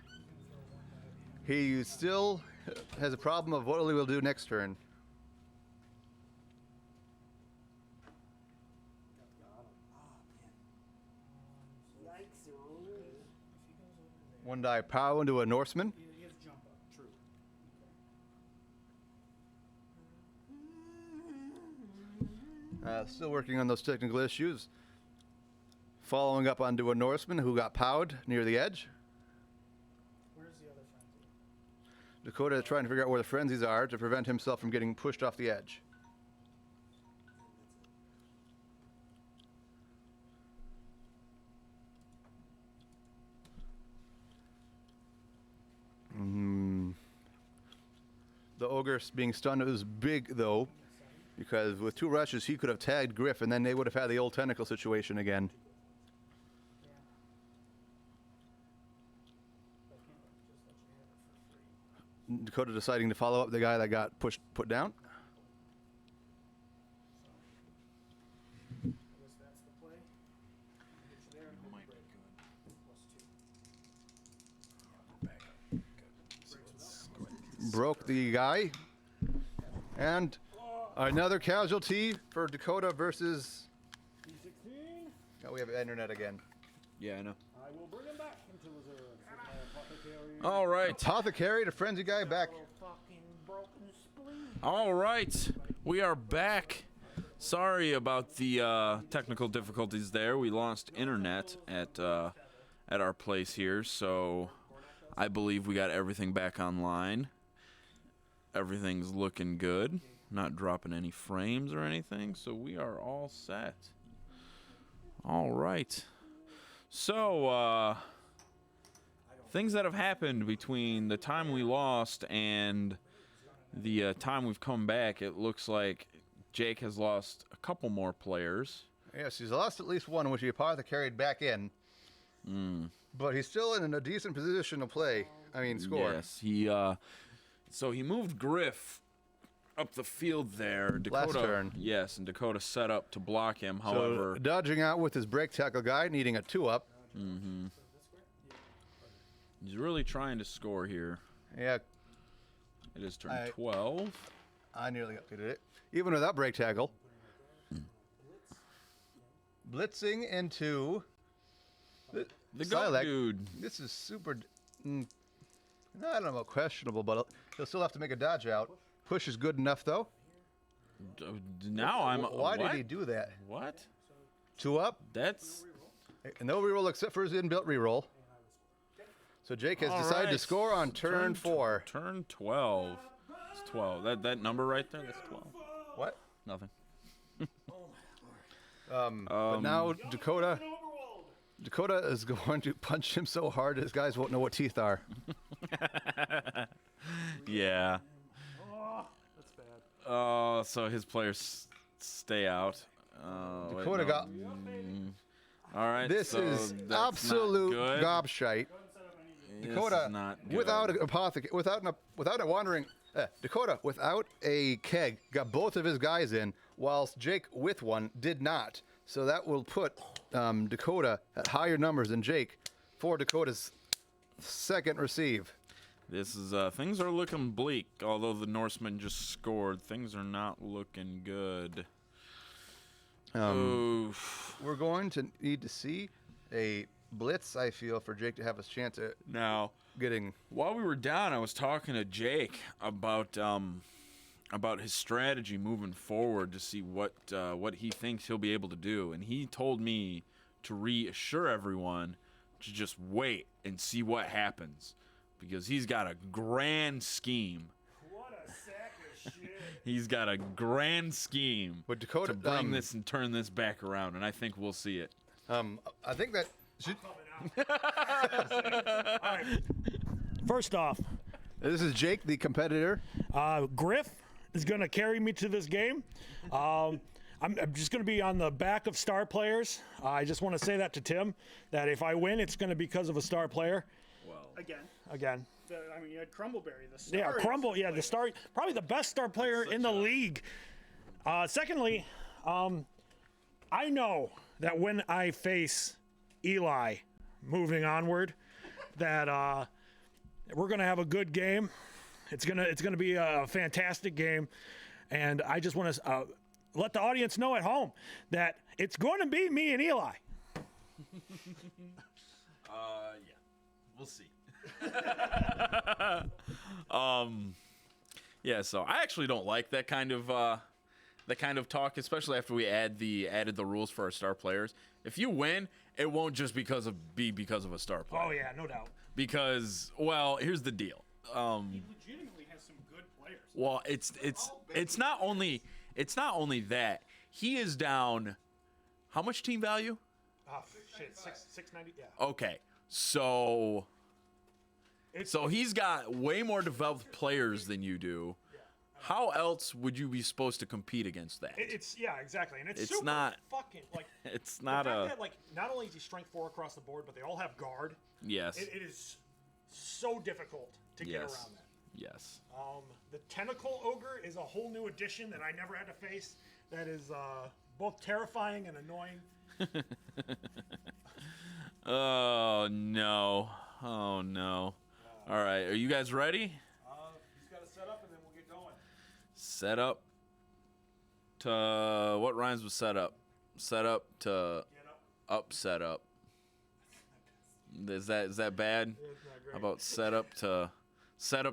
he still has a problem of what he will do next turn. Yikes. 1 die pow into a Norseman. He has jump up. True. Still working on those technical issues. Following up onto a Norseman who got powed near the edge. Where's the other frenzy? Dakota is trying to figure out where the frenzies are to prevent himself from getting pushed off the edge. The ogre being stunned is big, though, because with 2 rushes, he could have tagged Griff, and then they would have had the old tentacle situation again. Dakota deciding to follow up the guy that got put down. Broke the guy. And another casualty for Dakota versus... Oh, we have internet again. Yeah, I know. I will bring him back into reserve. With my apothecary. All right. Apothecary, the frenzy guy, back. All right. We are back. Sorry about the technical difficulties there. We lost internet at our place here, so I believe we got everything back online. Everything's looking good. Not dropping any frames or anything, so we are all set. All right. So, things that have happened between the time we lost and the time we've come back, it looks like Jake has lost a couple more players. Yes, he's lost at least one, which he apothecaried back in. But he's still in a decent position to play. I mean, score. Yes, so he moved Griff up the field there. Dakota, Last turn. Yes, and Dakota set up to block him. However, So, dodging out with his break tackle guy, needing a 2-up. he's really trying to score here. Yeah, It is turn 12. I nearly updated it. Even without break tackle. Blitzing into The goat Silac. dude. This is super... I don't know about questionable, but he'll still have to make a dodge out. Push is good enough, though. Now I'm. Why what? did he do that? What? 2-up. That's. No reroll except for his inbuilt reroll. So Jake has All decided to right. score on turn 4. Turn 12. It's 12. That number right there. That's 12. What? Nothing. But now Dakota is going to punch him so hard his guys won't know what teeth are. Yeah. That's bad. So his players stay out. Dakota got... All right. This so is that's not absolute good. gobshite. This Dakota, is not good. without an apothecary, without a wandering... Dakota, without a keg, got both of his guys in, whilst Jake, with one, did not. So that will put Dakota at higher numbers than Jake for Dakota's second receive. This is things are looking bleak. Although the Norsemen just scored, things are not looking good. Oof. We're going to need to see a blitz, I feel, for Jake to have a chance at Now, getting... while we were down, I was talking to Jake about his strategy moving forward to see what he thinks he'll be able to do, and he told me to reassure everyone to just wait and see what happens, because he's got a grand scheme. What a sack of shit. He's got a grand scheme But Dakota, to bring this and turn this back around, and I think we'll see it. I think that... First off, This is Jake, the competitor. Griff is going to carry me to this game. I'm just going to be on the back of star players. I just want to say that to Tim, that if I win, it's going to be because of a star player. Again. I mean, you had Crumbleberry, the star. Yeah, Crumble. Yeah, the star, probably the best star player in the league. Secondly, I know that when I face Eli, moving onward, that we're gonna have a good game. It's gonna be a fantastic game, and I just want to let the audience know at home that it's going to be me and Eli. Yeah, we'll see. Yeah, so I actually don't like that kind of talk, especially after we added the rules for our star players. If you win, it won't just be because of a star player. Oh yeah, no doubt. Because, well, here's the deal. He legitimately has some good players. Well, it's not only that he is down. How much team value? Oh shit, 690. Yeah. Okay, so So he's got way more developed players than you do. How else would you be supposed to compete against that? Yeah, exactly, and it's super not fucking like. It's not the fact a. that, like, not only is he strength 4 across the board, but they all have guard. Yes. It is so difficult to get around that. Yes. The tentacle ogre is a whole new addition that I never had to face. That is both terrifying and annoying. Oh no! Oh no! All right, are you guys ready? He's got to set up, and then we'll get going. Set up to what rhymes with set up? Set up to Get up. up. Set up. Is that bad? It's not great. How about set up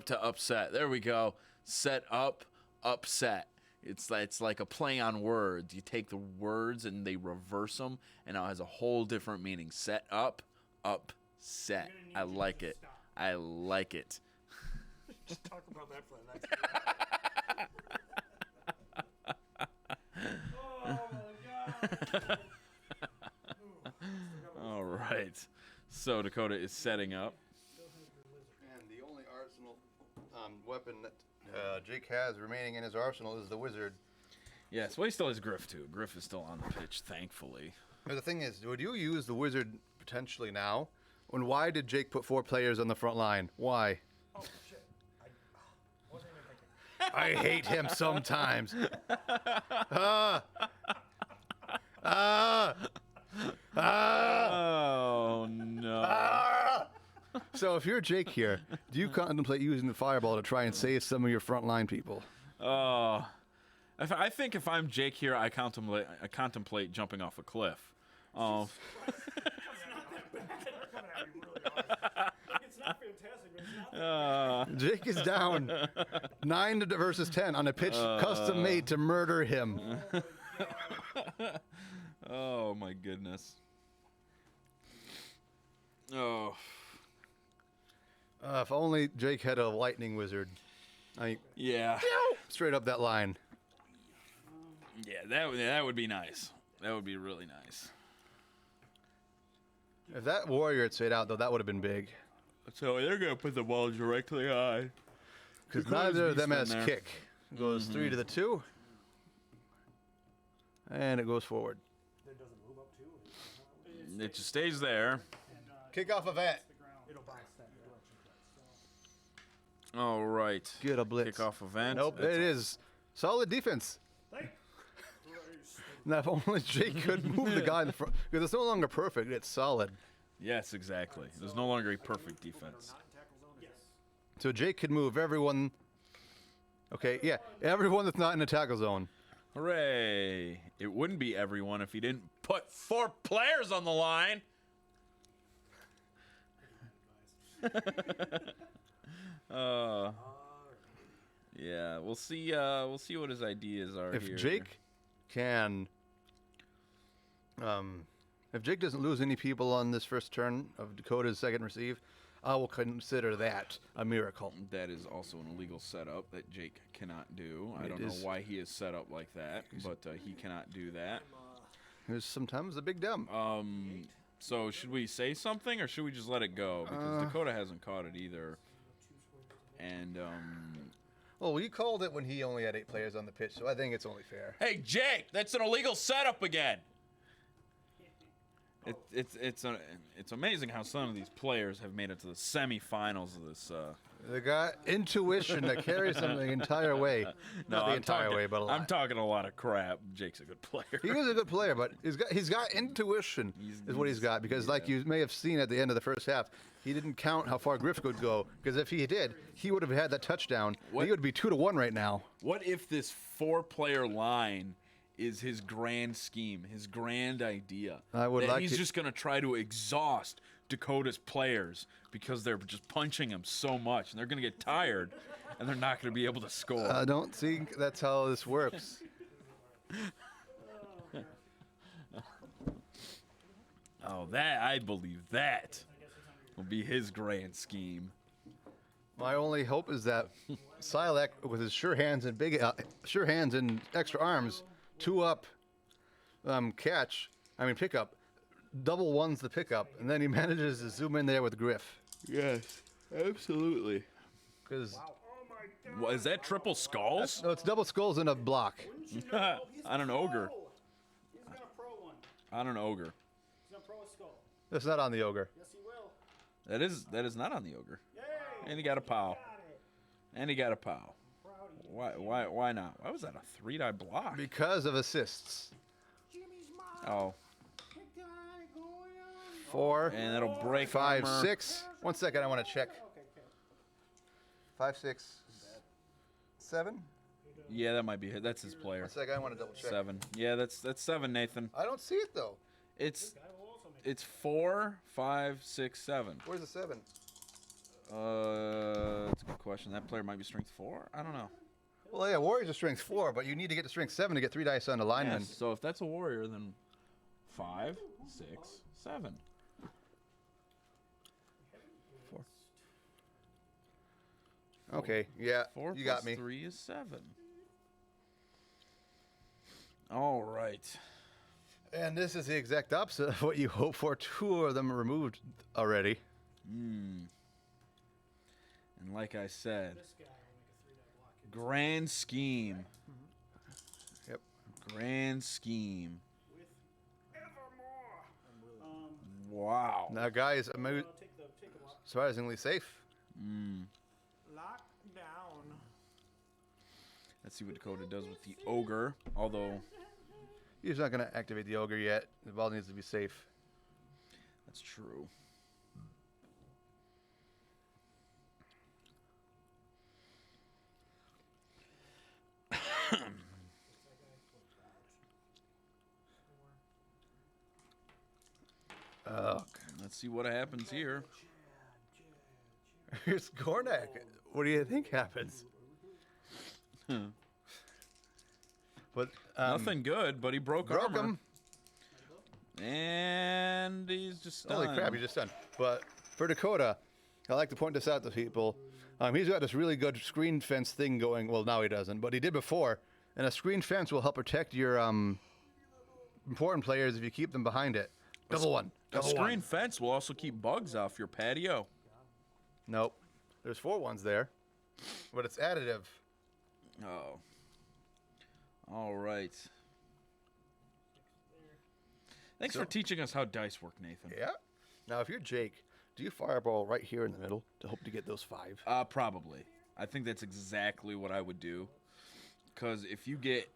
to upset? There we go. Set up, upset. It's like a play on words. You take the words and they reverse them, and now it has a whole different meaning. Set up, upset. I like it. I like it. Just talk about that for the next one. Oh, my God. All right. So Dakota is setting up. And the only arsenal weapon that Jake has remaining in his arsenal is the wizard. Yes, well, he still has Griff, too. Griff is still on the pitch, thankfully. But the thing is, would you use the wizard potentially now? And why did Jake put 4 players on the front line? Why? Oh, shit. I wasn't even thinking. I hate him sometimes. Oh, no. So if you're Jake here, do you contemplate using the fireball to try and save some of your front line people? Oh. I think if I'm Jake here, I contemplate jumping off a cliff. They're coming at me really hard. It's not fantastic, but it's not. Jake is down 9 versus 10 on a pitch custom made to murder him. Oh, my goodness. Oh. If only Jake had a lightning wizard. Yeah. Straight up that line. Yeah, that would be nice. That would be really nice. If that warrior had stayed out, though, that would have been big. So they're going to put the ball directly on. Because neither of them has kick. Goes 3 to the 2. And it goes forward. It doesn't move up too. It just stays there. Kick off event. It'll bounce that direction. All right. Get a blitz. Kickoff event. Nope, it is solid defense. Now, if only Jake could move the guy in the front. Because it's no longer perfect, it's solid. Yes, exactly. There's no longer a perfect defense. So Jake could move everyone. Okay, yeah, everyone that's not in the tackle zone. Hooray. It wouldn't be everyone if he didn't put 4 players on the line. Yeah, we'll see what his ideas are If here. Jake can, if Jake doesn't lose any people on this first turn of Dakota's second receive, I will consider that a miracle. That is also an illegal setup that Jake cannot do. I It don't know is. why he is set up like that, but he cannot do that. There's sometimes a big dumb. So should we say something or should we just let it go? Because Dakota hasn't caught it either. And Well, we called it when he only had 8 players on the pitch, so I think it's only fair. hey, Jake, that's an illegal setup again. It's amazing how some of these players have made it to the semifinals of this. They got intuition that carries them the entire way. Not the entire way, but a lot. I'm talking a lot of crap. Jake's a good player. He is a good player, but he's got intuition is what he's got. Because like you may have seen at the end of the first half, he didn't count how far Griff could go. Because if he did, he would have had that touchdown. What? He would be 2-1 right now. What if this 4-player line is his grand scheme, his grand idea? I would that like he's to- just going to try to exhaust Dakota's players because they're just punching him so much, and they're going to get tired, and they're not going to be able to score. I don't think that's how this works. Oh, I believe that will be his grand scheme. My only hope is that Silek, with his sure hands and extra arms, 2-up pickup, double ones the pickup, and then he manages to zoom in there with Griff. Yes. Absolutely. Because What, is that triple skulls? no, it's double skulls in a block. On an ogre. He's got a pro one. On an ogre. He's gonna pro a skull. That's not on the ogre. Yes, he will. That is not on the ogre. Yay! And he got a pow. Got it. And he got a pow. Proud of you. Why not? Why was that a 3-die block? Because of assists. Jimmy's mom. Oh. Big guy going on. 4, And that'll break 5, armor. 6. 1 second, I want to check. Okay. 5, 6, 7. Yeah, that might be it. That's his player. 1 second, I want to double check. 7. Yeah, that's 7, Nathan. I don't see it though. It's Guy will also make it's 4, 5, 6, 7. Where's the 7? That's a good question. That player might be strength 4. I don't know. Well, yeah, warriors are strength 4, but you need to get to strength 7 to get 3 dice on the lineman. Yes, so if that's a warrior, then 5, 6, 7. 4. Okay, yeah, 4 you plus got me. 3 is 7. All right. And this is the exact opposite of what you hope for. 2 of them removed already. And like I said, this guy will make a 3-die block. grand scheme. Yep. Grand scheme. With evermore. Wow. Now, guys, Take the lock. surprisingly safe. Lock down. Let's see what Dakota does with the ogre. Although He's not going to activate the ogre yet. The ball needs to be safe. that's true. Oh, Let's see what happens here. here's Gornak. What do you think happens? But Nothing good, but he broke broke armor. him. And he's just stunned. Holy crap, he just done. But for Dakota, I like to point this out to people. He's got this really good screen fence thing going. Well, now he doesn't, but he did before. And a screen fence will help protect your important players if you keep them behind it. Double one. A Double screen one. fence will also keep bugs off your patio. Nope. There's 4 ones there, but it's additive. Oh. All right. Thanks for teaching us how dice work, Nathan. Yeah. Now, if you're Jake, do you fireball right here in the middle to hope to get those 5? Probably. I think that's exactly what I would do. Because if you get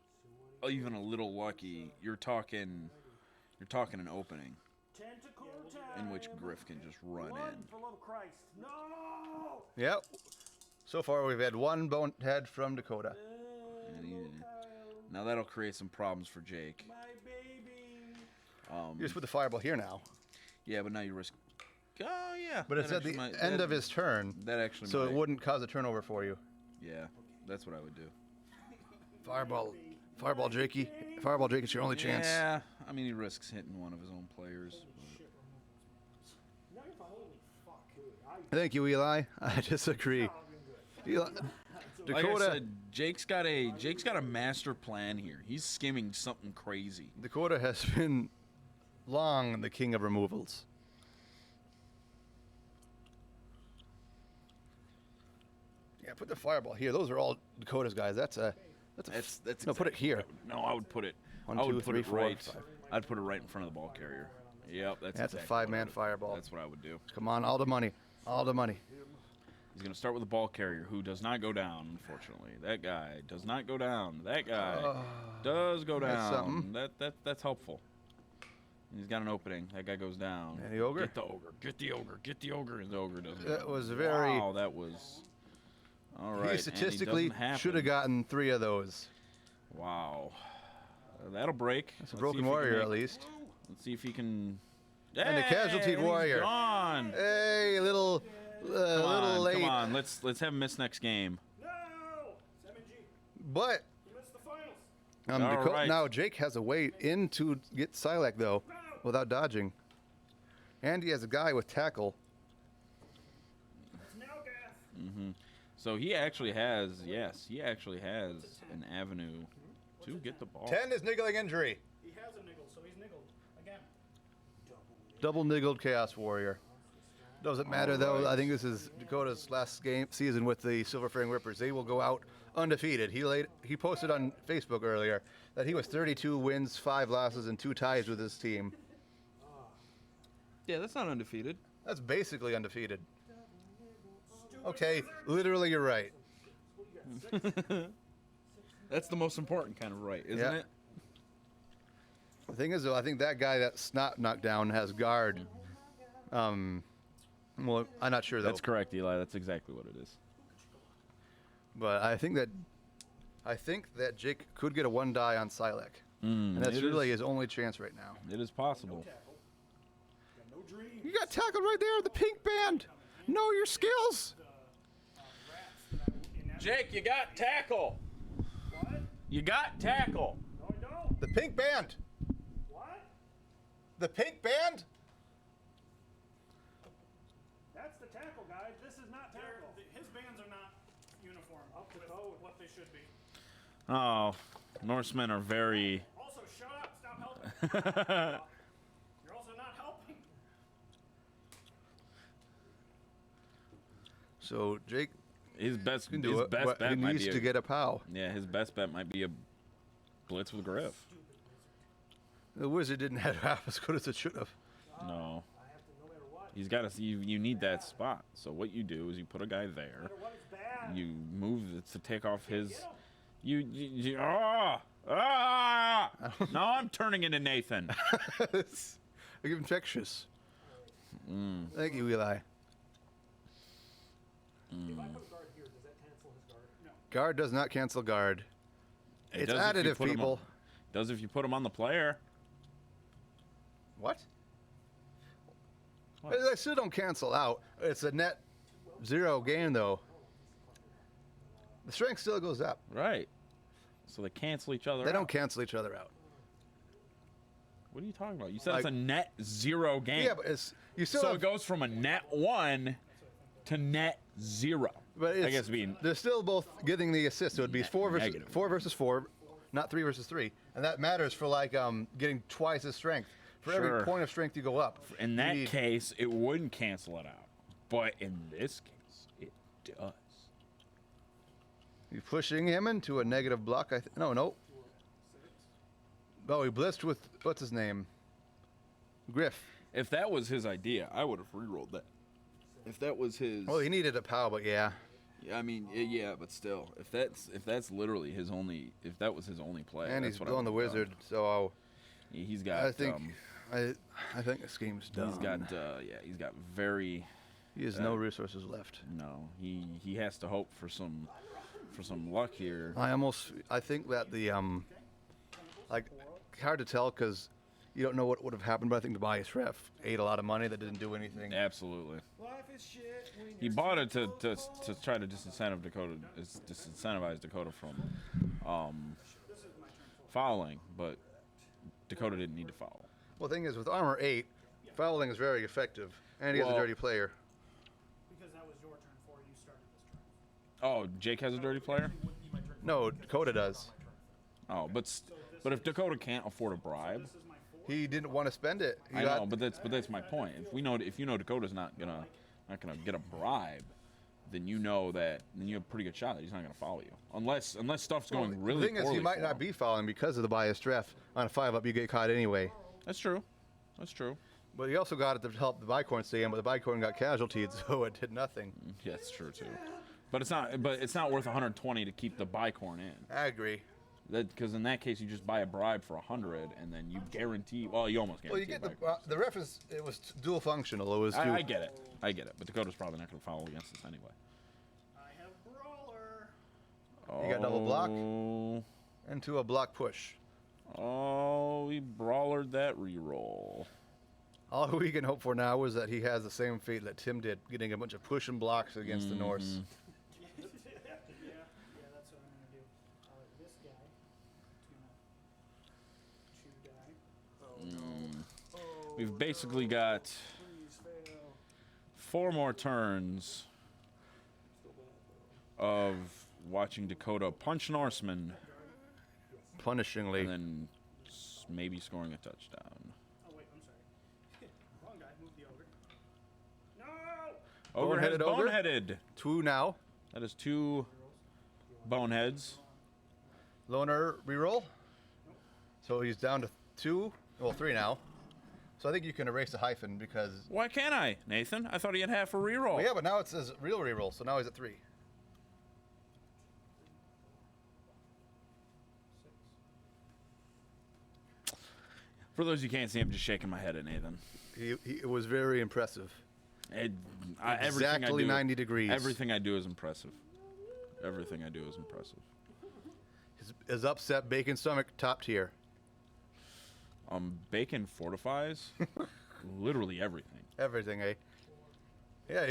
even a little lucky, you're talking an opening Tentacle in which Griff can just run Run in. for love of Christ. No! Yep. So far, we've had 1 bonehead from Dakota. And now that'll create some problems for Jake. My baby. You just put the fireball here now. Yeah, but now you risk. Oh yeah. But it's that at the actually might- end that- of his turn, That actually. so might, it wouldn't cause a turnover for you. Yeah, that's what I would do. Fireball, Jakey. Fireball, Jake, it's your only chance. Yeah, I mean he risks hitting one of his own players. Now you're the holy fuck. Thank you, Eli. I disagree. Eli, Like Dakota, I said, Jake's got a master plan here. He's skimming something crazy. Dakota has been long the king of removals. Yeah, put the fireball here. Those are all Dakota's guys. That's That's no. Put it exactly here. what I would- No, I would put it. 1, I would 2, put 3, it 4, right. 5. I'd put it right in front of the ball carrier. Yep, that's That's a exactly what I 5-man would- fireball. That's what I would do. Come on, all the money. All the money. He's gonna start with the ball carrier, who does not go down. Unfortunately, that guy does not go down. That guy does go that's down. something. That's helpful. He's got an opening. That guy goes down. And the ogre? Get the ogre. Get the ogre. Get the ogre. And the ogre doesn't. go That down. was very- Wow, that was. All right. He and statistically doesn't happen. should have gotten 3 of those. Wow. That'll break. It's a Let's see broken if he can warrior, make- at least. Let's see if he can. And the casualty Hey, warrior. He's gone. Hey, little late. Come on. Let's have him miss next game. No! It's M&G. But You missed the finals. All right. now Jake has a way in to get Silac, though, without dodging. And he has a guy with tackle. It's now death. So he actually has, an avenue to get the ball. 10 is niggling injury. He has a niggle, so he's niggled. Again. Double niggled Chaos Warrior. Doesn't matter though. I think this is Dakota's last season with the Silver Fang Rippers. They will go out undefeated. He posted on Facebook earlier that he was 32 wins, 5 losses, and 2 ties with his team. Yeah, that's not undefeated. That's basically undefeated. Okay, literally you're right. That's the most important kind of right, isn't it? The thing is, though, I think that guy that Snot knocked down has guard. Well, I'm not sure though. That's correct, Eli. That's exactly what it is. But I think that Jake could get a 1 die on Silek. And that's really his only chance right now. It is possible. You got tackled right there, the pink band. Know your skills. Jake, you got tackle. What? You got tackle. No, I don't. The pink band. What? The pink band? That's the tackle, guy. This is not tackle. His bands are not uniform Up to with toe. what they should be. Oh, Norsemen are very... Also, shut up. Stop helping. You're also not helping. So Jake His best can do it. bet He might needs be to get a POW. Yeah, his best bet might be a blitz with Griff. The wizard didn't have half as good as it should have. No. I have to, no matter what. He's got to. You need that spot. So what you do is you put a guy there. No matter what, it's bad. You move to take off his. Get him. You now I'm turning into Nathan. It's infectious. Thank you, Eli. If I put a guard here, does that cancel his guard? No. Guard does not cancel guard. It It's does if you additive, put him people. on- Does if you put him on the player. What? What? I still don't cancel out. It's a net 0 gain, though. The strength still goes up. Right. So they cancel each other They out. don't cancel each other out. What are you talking about? You said Like- it's a net 0 game. Yeah, but it's you still. So have, it goes from a net 1 to net 0. but it's, I guess being they're still both getting the assist. So it'd be Negative. 4 versus 4, not 3 versus 3, and that matters for like getting twice as strength. For Sure. every point of strength you go up. in you that need- case it wouldn't cancel it out. But in this case it does. You're pushing him into a negative block. No. Oh, he blitzed with what's his name? Griff. If that was his idea, I would have re-rolled that. If that was his Well, he needed a POW, but yeah. Yeah, I mean, yeah, but still, if that's literally his only, if that was his only play, And that's he's what I going the would've done. wizard, so He's got. I think I think this game's done. he's got. He's got very. He has no resources left. No, he has to hope for some luck here. I think that the like hard to tell because you don't know what would have happened, but I think the bias ref ate a lot of money that didn't do anything. Absolutely. Life is shit when He you're bought it to try to disincentivize Dakota from fouling, but Dakota didn't need to foul. Well, the thing is, with armor 8, fouling is very effective, and he has a Well- dirty player. Because that was your turn before you started this turn. Oh, Jake has a dirty player. Wouldn't be my turn. No, Dakota does. Oh, but if Dakota can't afford a bribe, This is my 4. He didn't want to spend it. He I got- know, but that's my point. If you know Dakota's not gonna get a bribe, then you have a pretty good shot that he's not gonna follow you, unless stuff's going really The thing is, poorly he might for not him. be fouling because of the biased ref. On a 5-up, you get caught anyway. That's true. That's true. But he also got it to help the Bicorn stay in, but the Bicorn got casualties, so it did nothing. Yeah, that's true too. But it's not worth 120 to keep the Bicorn in. I agree. Because in that case, you just buy a bribe for 100, and then you guarantee. Well, you almost Well, you guarantee. get the ref is it was dual functional. It was to, I get it. But Dakota's probably not going to foul against us anyway. I have Brawler. You got double block? Oh, into a block push. oh, he brawlered that reroll. All we can hope for now is that he has the same fate that Tim did, getting a bunch of push and blocks against the Norse. Yeah, that's what I'm gonna do. This guy is gonna chew die. We've basically got Please fail. 4 more turns of watching Dakota punch Norseman Punishingly. and then maybe scoring a touchdown. Oh wait, I'm sorry. Wrong guy. Move the ogre. No. Ogre has Boneheaded ogre. boneheaded. 2 now. That is 2 boneheads. Loner reroll. So he's down to 2. Well, 3 now. So I think you can erase the hyphen because. Why can't I, Nathan? I thought he had half a reroll. Well, yeah, but now it says real reroll. So now he's at 3. For those who can't see, I'm just shaking my head at Nathan. It was very impressive. Everything I Exactly do, 90 degrees. Everything I do is impressive. Everything I do is impressive. His upset bacon stomach top tier. Bacon fortifies literally everything. Everything, eh? Yeah,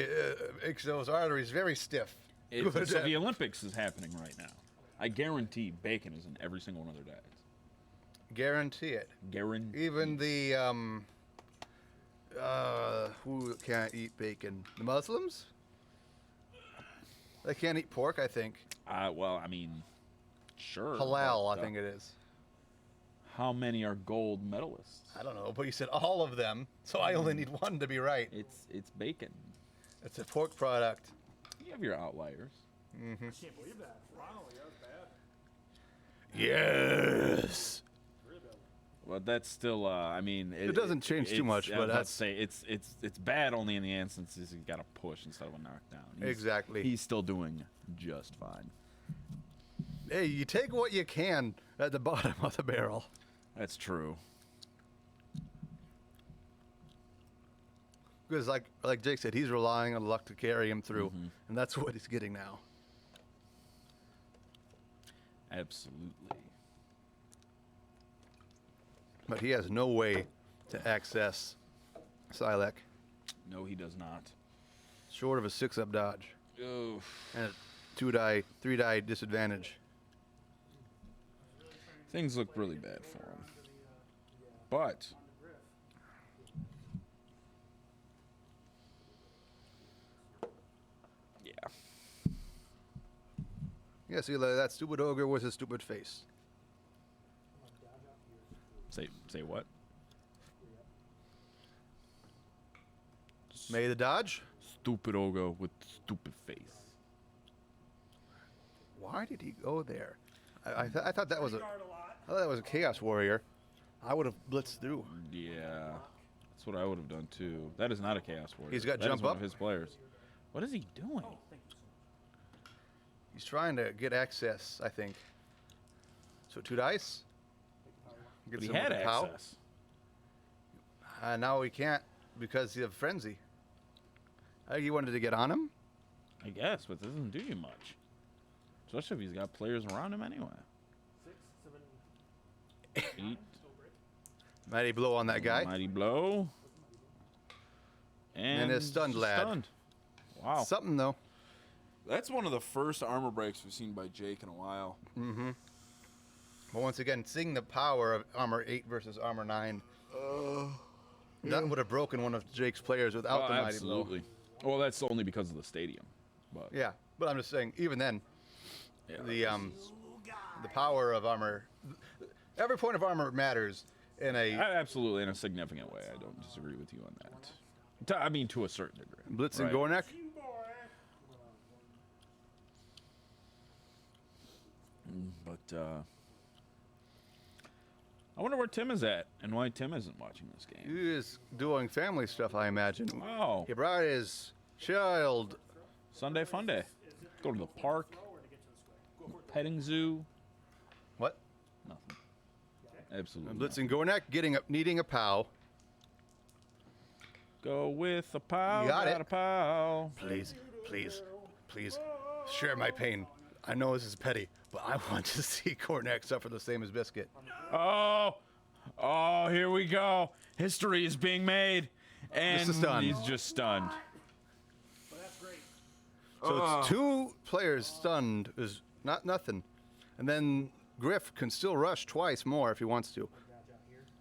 makes those arteries very stiff. So the Olympics is happening right now. I guarantee bacon is in every single one of their diets. Guarantee it. Guarantee. Even the who can't eat bacon? The Muslims? They can't eat pork, I think. Well, I mean, sure. Halal, but, I think it is. How many are gold medalists? I don't know, but you said all of them, so I only need one to be right. It's bacon. It's a pork product. You have your outliers. I can't believe that. Wow, yeah, that's bad. Yes. Well, that's still. I mean, It doesn't change too much, but I'd say it's bad only in the instances you got to push instead of a knockdown. Exactly. He's still doing just fine. Hey, you take what you can at the bottom of the barrel. That's true. Because like Jake said, he's relying on luck to carry him through, and that's what he's getting now. Absolutely. But he has no way to access Silac, No, he does not. short of a 6-up dodge Oh, and a 2-die, 3-die disadvantage. things look really bad for him. But yeah, Yeah, see, that stupid ogre was his stupid face. say what? May the dodge? Stupid ogre with stupid face. Why did he go there? I thought that was a Guard a lot. I thought that was a Chaos Warrior. I would have blitzed through. Yeah, that's what I would have done too. That is not a chaos warrior. He's got That is jump one up? of his players. What is he doing? He's trying to get access, I think. So 2 dice. But Gets he him had with the pow. access. Now he can't because he have frenzy. I think he wanted to get on him. I guess, but it doesn't do you much. Especially if he's got players around him anyway. 6, 7. 8. Mighty blow on that guy. Mighty blow. And a stunned lad. Stunned. Wow. Something though. That's one of the first armor breaks we've seen by Jake in a while. But once again, seeing the power of armor 8 versus armor 9. That would have broken one of Jake's players without the mighty absolutely. Well, that's only because of the stadium. But blow. Yeah, but I'm just saying, even then, yeah. the power of armor, every point of armor matters in a Absolutely, in a significant way. I don't disagree with you on that. I mean, to a certain degree. Blitz and Right. Gornak. But I wonder where Tim is at and why Tim isn't watching this game. He is doing family stuff, I imagine. Oh, He brought his child. Sunday fun day. Go to the park, petting zoo. What? Nothing. Absolutely. Blitz and Gornak needing a pow. Go with a pal. You got it. A pal. Please, please, please, share my pain. I know this is petty, but I want to see Gornak suffer the same as Biscuit. Oh, here we go. History is being made, and Just a stun. he's just stunned. But that's great. So it's 2 players stunned is not nothing. And then Griff can still rush twice more if he wants to.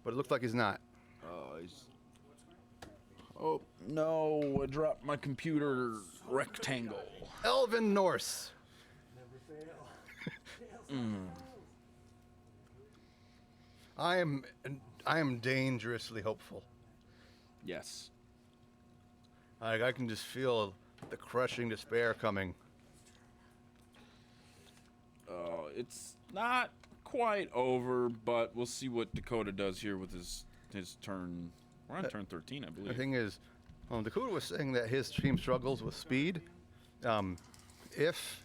But it looks like he's not. Oh no! I dropped my computer rectangle. Elven Norse. I am dangerously hopeful. Yes. I can just feel The crushing despair coming. It's not quite over, but we'll see what Dakota does here with his turn. We're on turn 13, I believe. The thing is, Dakota was saying that his team struggles with speed. If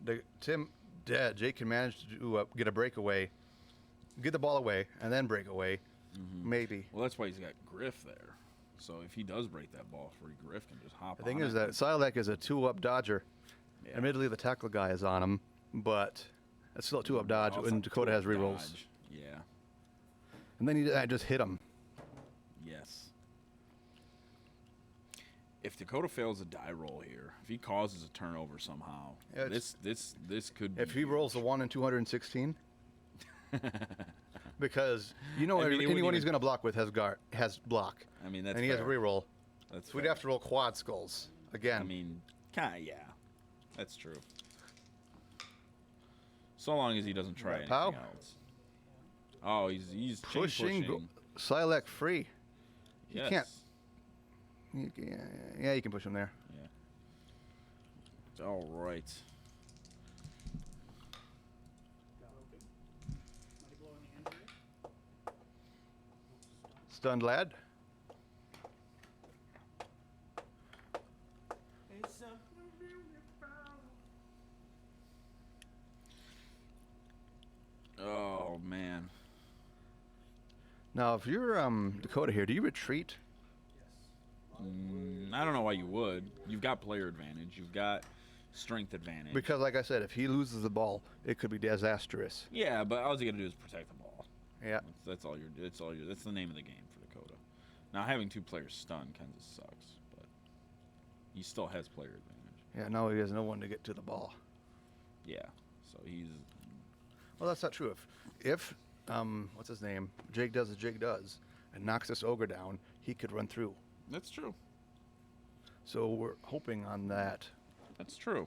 Jake can manage to get a breakaway, get the ball away, and then break away, maybe. Well, that's why he's got Griff there. So if he does break that ball free, Griff can just hop The on thing is it. that Silek is a 2-up dodger. Yeah. Admittedly, the tackle guy is on him, but it's still a 2-up dodge Also, when Dakota has two-up rerolls. dodge. Yeah. And then I just hit him. Yes. If Dakota fails a die roll here, if he causes a turnover somehow, Yeah, this could be If he rolls a 1 in 216, because you know I mean, it wouldn't anyone he's even- going to block with has block, I mean, that's and he has a fair. reroll. That's We'd fair. have to roll quad skulls again. I mean, kinda, yeah. That's true. So long as he doesn't try anything Pow. else. Oh, he's chain pushing Silek free. Yes. can't- Yeah, you can push him there. Yeah. All right. Stunned lad. Oh man. Now, if you're Dakota here, do you retreat? I don't know why you would. You've got player advantage. You've got strength advantage. Because, like I said, if he loses the ball, it could be disastrous. Yeah, but all you got to do is protect the ball. Yeah. That's all you're. That's the name of the game for Dakota. Now having two players stunned kind of sucks, but he still has player advantage. Yeah, no, he has no one to get to the ball. Yeah. So he's. Well, that's not true. If what's his name? Jake does as Jake does and knocks this ogre down, he could run through. That's true. So we're hoping on that. That's true.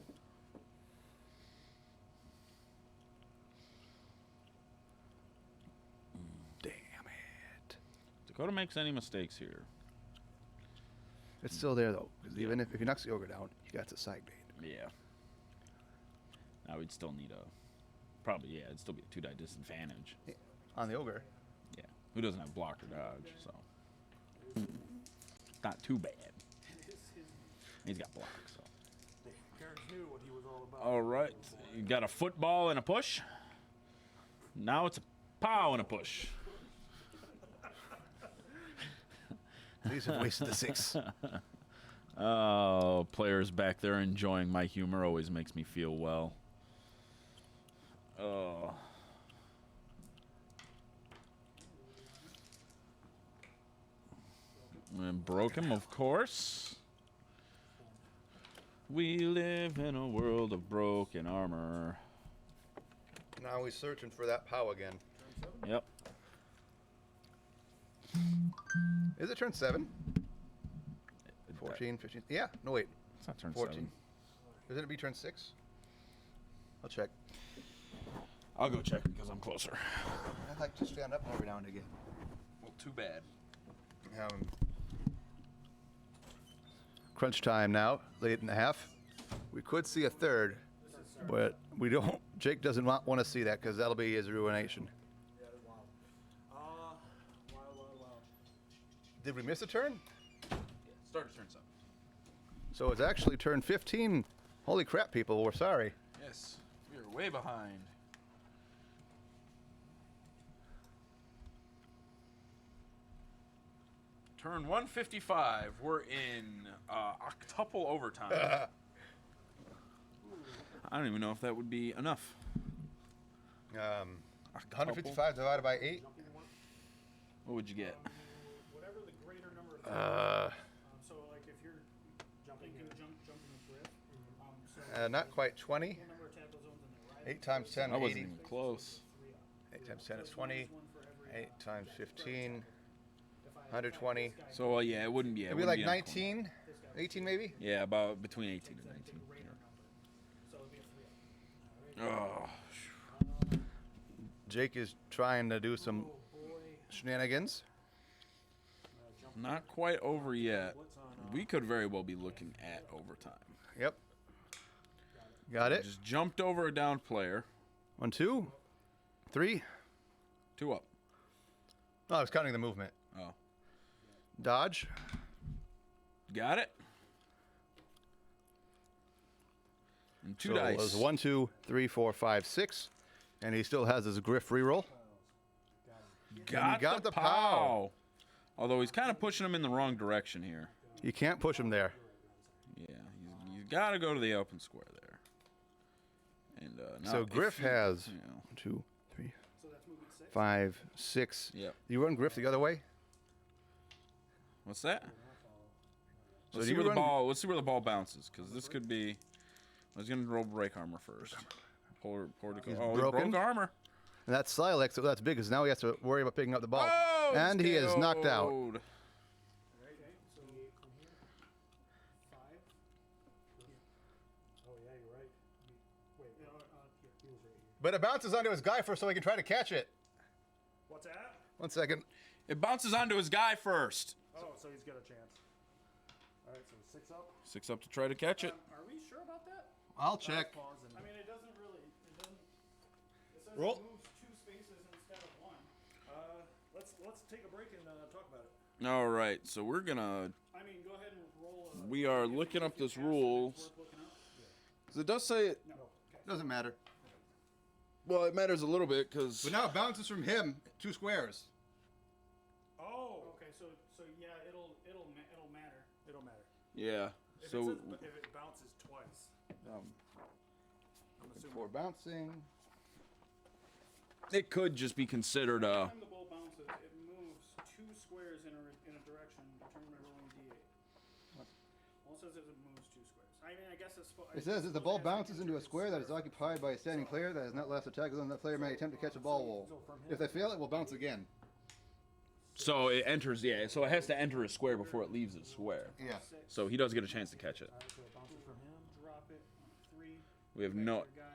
Damn it. Dakota makes any mistakes here. It's still there, though, because even if he knocks the ogre down, he got the side bait. Yeah. Now we'd still need a. Probably, yeah, it'd still be a 2-die disadvantage. On the ogre. Yeah. Who doesn't have block or dodge, so. Not too bad. He's got block, so. Parents knew what he was all about. All right. You got a football and a push. Now it's a pow and a push. These have wasted the 6. Oh, players back there enjoying my humor always makes me feel well. Oh. And broke him, of course. We live in a world of broken armor. Now he's searching for that POW again. Yep. Is it turn 7? 14, 15. Yeah, no, wait. It's not turn 14. 7. Isn't it be turn 6? I'll check. I'll go check because I'm closer. I'd like to stand up every now and again. Well, too bad. Crunch time now, late in the half. We could see a third, but we don't. Jake doesn't want to see that because that'll be his ruination. Yeah, wow. Wow. Did we miss a turn? Starter turn 7. So it's actually turn 15. Holy crap, people, we're sorry. Yes, we are way behind. Turn 155. We're in octuple overtime. I don't even know if that would be enough. 155 divided by 8. What would you get? Whatever the greater number of so like if you're jumping, you can jump in the drift. So Not quite 20. what number of tackle zones in there, right? 8 times 10, I wasn't 80. even close. 8 times 10 is 20. 8 times 15, 120. So yeah, it wouldn't be. It'd be like 19, 18 maybe? Yeah, about between 18 and 19. So it'd be a 3-up. Oh, Jake is trying to do some shenanigans. not quite over yet. We could very well be looking at overtime. Yep. Got it. Just jumped over a downed player. 1, 2, 3. 2 up. Oh, I was counting the movement. Oh. Dodge. Got it. And 2 So dice. it was 1, 2, 3, 4, 5, 6. And he still has his Griff reroll. Got the pow. Although he's kind of pushing him in the wrong direction here. You can't push him there. Yeah, he's got to go to the open square there. And now So Griff if you- has you know, 1, 2, 3, So that's movement 6. 5, 6. Yep. You run Griff the other way? What's that? So Let's do see you where the run- ball. Let's see where the ball bounces, because this could be. I was gonna roll break armor first. Pour to He's oh, broken. he broke armor. And that's Silex, so that's big because now he has to worry about picking up the ball. Oh, and he is knocked out. KO'd. Okay, so from here. 5. Oh, yeah, you're right. Wait, he was right here. But it bounces onto his guy first so he can try to catch it. What's that? 1 second. It bounces onto his guy first. Oh, so he's got a chance. All right, so 6 up. 6 up to try to catch it. Are we sure about that? I'll check. I mean, it doesn't really. It doesn't. It says Roll. it moves 2 spaces instead of 1. Let's take a break and talk about it. All right, so we're gonna. I mean, go ahead and roll. We are looking up this rules. Because it does say it. No. Okay. Doesn't matter. Well, it matters a little bit because. But now it bounces from him 2 squares. Oh. Okay. So yeah, it'll matter. It'll matter. Yeah. If So. if it bounces twice, I'm assuming. For bouncing. It could just be considered Every a. time the ball bounces, it moves 2 squares in a direction determined by rolling d8. All it says is it moves 2 squares. I mean, I guess it's. It says if the ball bounces into a square that is occupied by a standing player that has not last attack, then that player may attempt to catch a ball wall. If they fail, it will bounce again. So it enters, yeah. So it has to enter a square before it leaves a square. Yeah. So he does get a chance to catch it. So it bounces from him. Drop it on 3. We have back no. to your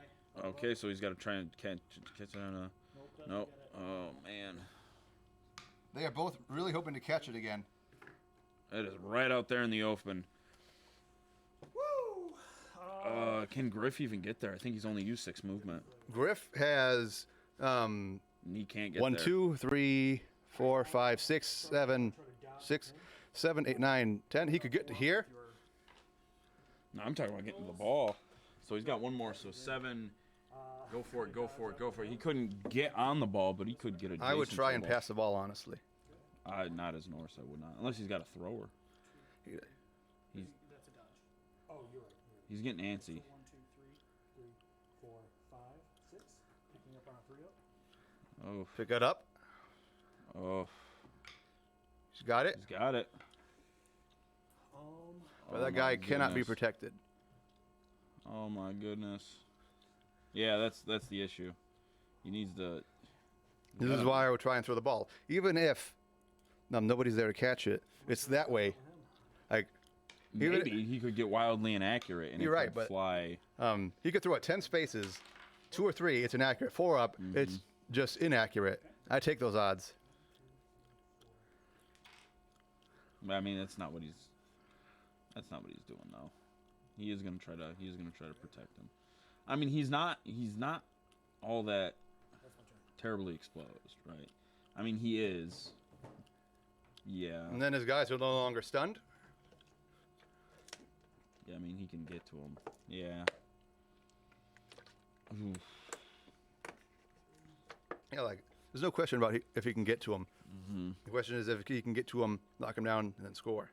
guy. Okay, so he's got to try and catch it on a. Nope, doesn't Nope. get it. Oh man, They are both really hoping to catch it again. that is right out there in the open. Woo! Can Griff even get there? I think he's only used 6 movement. Griff has And he can't get 1, there. 2, 3, 4, 5, 6, 7, 6, 7, 8, 9, 10. He could get to here. No, I'm talking about getting to the ball. So he's got 1 more. So 7. Go for it. Go for it. Go for it. He couldn't get on the ball, but he could get a. I would try and pass the ball, honestly. Not as Norse. I would not, unless he's got a thrower. He's That's a dodge. Oh, you're right. he's getting antsy. 1, 2, 3. 3, 4, 5, 6. Picking up on a 3 up. Oh, Pick it up. oh, He's got it. he's got it. But Oh that my guy cannot be goodness. protected. Oh my goodness. Yeah, that's the issue. He needs to. This is why I would try and throw the ball. Even if nobody's there to catch it, it's that way. Like, even- Maybe he could get wildly inaccurate and You're it right, could but- fly. he could throw it 10 spaces, 2 or 3, it's inaccurate. 4 up, it's just inaccurate. I take those odds. I mean, that's not what he's doing though. He is gonna try to protect him. I mean, he's not all that terribly exposed, right? I mean, he is. Yeah. And then his guys are no longer stunned. Yeah, I mean, he can get to him. Yeah. Oof. Yeah, like, there's no question about if he can get to him. The question is if he can get to him, knock him down, and then score.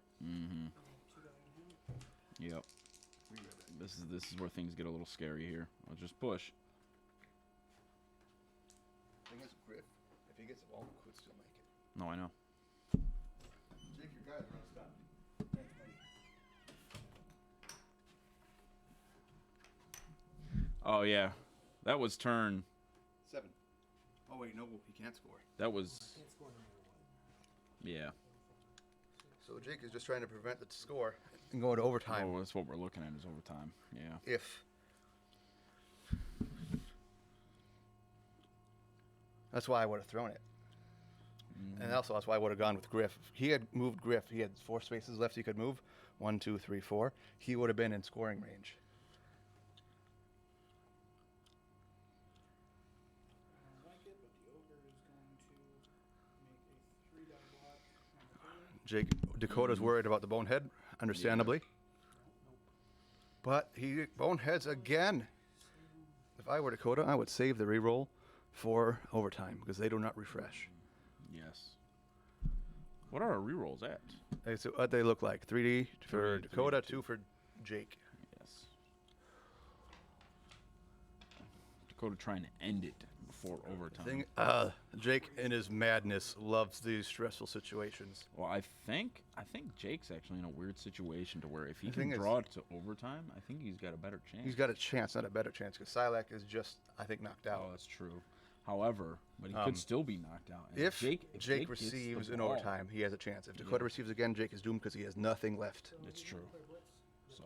Yep. This is where things get a little scary here. I'll just push. Thing is, Griff, if he gets the ball, he could still make it. No, I know. Jake, your guys are unstunned. Oh yeah, that was turn. 7. Oh, wait, no, he can't score. That was. Yeah. So Jake is just trying to prevent the score and go into overtime. Oh, that's what we're looking at is overtime. Yeah. If. That's why I would have thrown it. And also, that's why I would have gone with Griff. If he had moved Griff. He had 4 spaces left he could move. 1, 2, 3, 4. He would have been in scoring range. I like it, but the ogre is going to make a 3-die block on Dakota. Dakota's worried about the bonehead, understandably. But he boneheads again. If I were Dakota, I would save the reroll for overtime because they do not refresh. Yes. What are our rerolls at? So what they look like? 3D for 3D, Dakota, 3D. 2 for Jake. Yes. Dakota trying to end it before overtime. Jake, in his madness, loves these stressful situations. Well, I think Jake's actually in a weird situation to where if he The can thing is- draw it to overtime, I think he's got a better chance. He's got a chance, not a better chance, because Silak is just, I think, knocked out. Oh, that's true. However, but he could still be knocked out. And If Jake Jake gets the receives in ball, overtime, he has a chance. If Dakota receives again, Jake is doomed because he has nothing left. it's true. So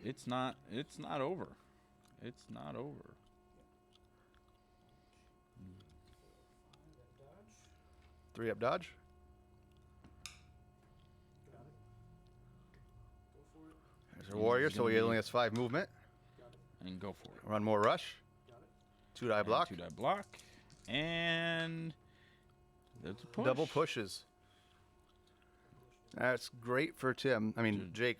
it's not over. It's not over. 3 up dodge. Go for it. There's a warrior, so he only has 5 movement. And go for it. Run more rush. 2-die block. 2-die block. And there's a push. Double pushes. That's great for Tim. I mean, Jake,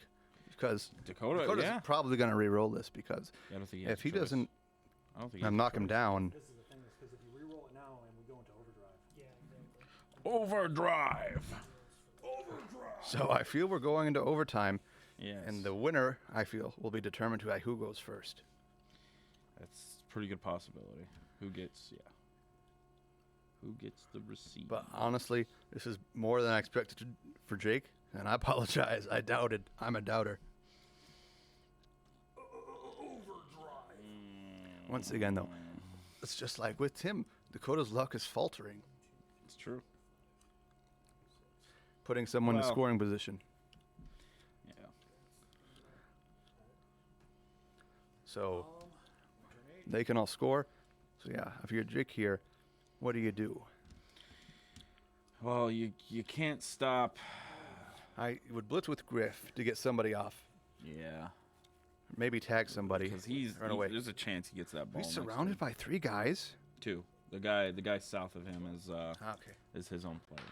because Dakota's is probably going to re-roll this because I don't think he has if a he choice. doesn't I don't think he has a knock him choice. down, This is the thing, because if you re-roll it now and we go into overdrive, Yeah, exactly. Overdrive. so I feel we're going into overtime, Yes. and the winner, I feel, will be determined by who goes first. That's a pretty good possibility. Who gets the receipt? But honestly, this is more than I expected for Jake, and I apologize. I doubted. I'm a doubter. Once again, though, it's just like with Tim. Dakota's luck is faltering, It's true. putting someone in Well- scoring position. Yeah. So they can all score. So yeah, if you're Jake here, what do you do? Well, you can't stop. I would blitz with Griff to get somebody off. Yeah. Maybe tag somebody. Because run away. there's a chance he gets that ball. He's next surrounded to him. by 3 guys. 2. The guy south of him Okay. is his own player.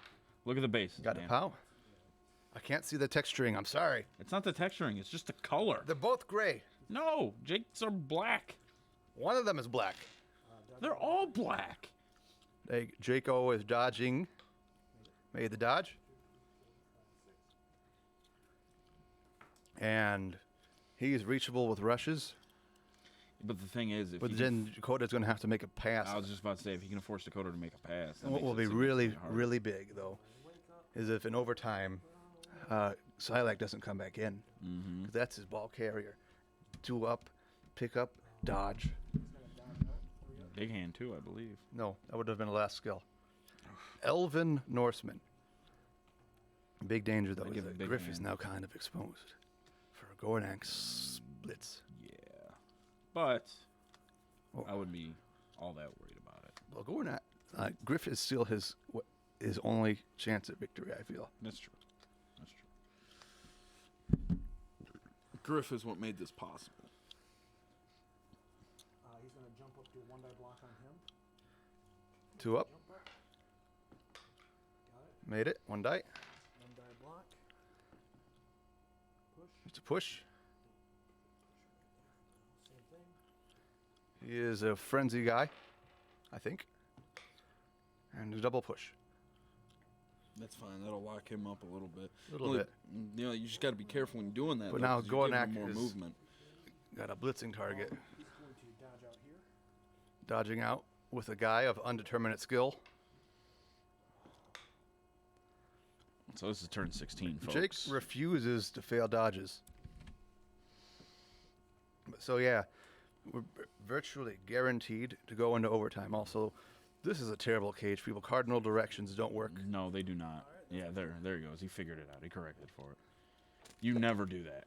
Look at the base. Got it, pal. I can't see the texturing. I'm sorry. It's not the texturing. It's just the color. They're both gray. No, Jake's are black. One of them is black. They're all black. Jaco is dodging. Made the dodge. And he's reachable with rushes. But the thing is, if But he then Dakota's going to have to make a pass. I was just about to say, if he can force Dakota to make a pass, that What will makes be it really, significantly harder. really big, though, is if in overtime, Silak doesn't come back in. Mm-hmm. 'Cause that's his ball carrier. 2 up, pick up, dodge. Big hand too, I believe. No, that would have been the last skill. Elven Norseman. Big danger, though, I is give that big Griff is hand. now kind of exposed for Gornak splits. Yeah, but Oh. I wouldn't be all that worried about it. Well, Gornak, Griff is still his only chance at victory, I feel. That's true. That's true. Griff is what made this possible. he's going to jump up, do a 1-die block on him. 2 up, Jump up. Got it. made it, 1 die. 1-die block. Push. It's a push. Same thing. He is a frenzy guy, I think. And a double push. That's fine. That'll lock him up a little bit. A little bit. You know, you just got to be careful when doing that. But though, now 'cause you're giving him Gornak more is- movement. Got a blitzing target. He's going to dodge out here. Dodging out with a guy of undeterminate skill. So this is turn 16, folks. Jake refuses to fail dodges. So yeah, we're virtually guaranteed to go into overtime. Also, this is a terrible cage. People, cardinal directions don't work. No, they do not. Yeah, there he goes. He figured it out. He corrected for it. You never do that.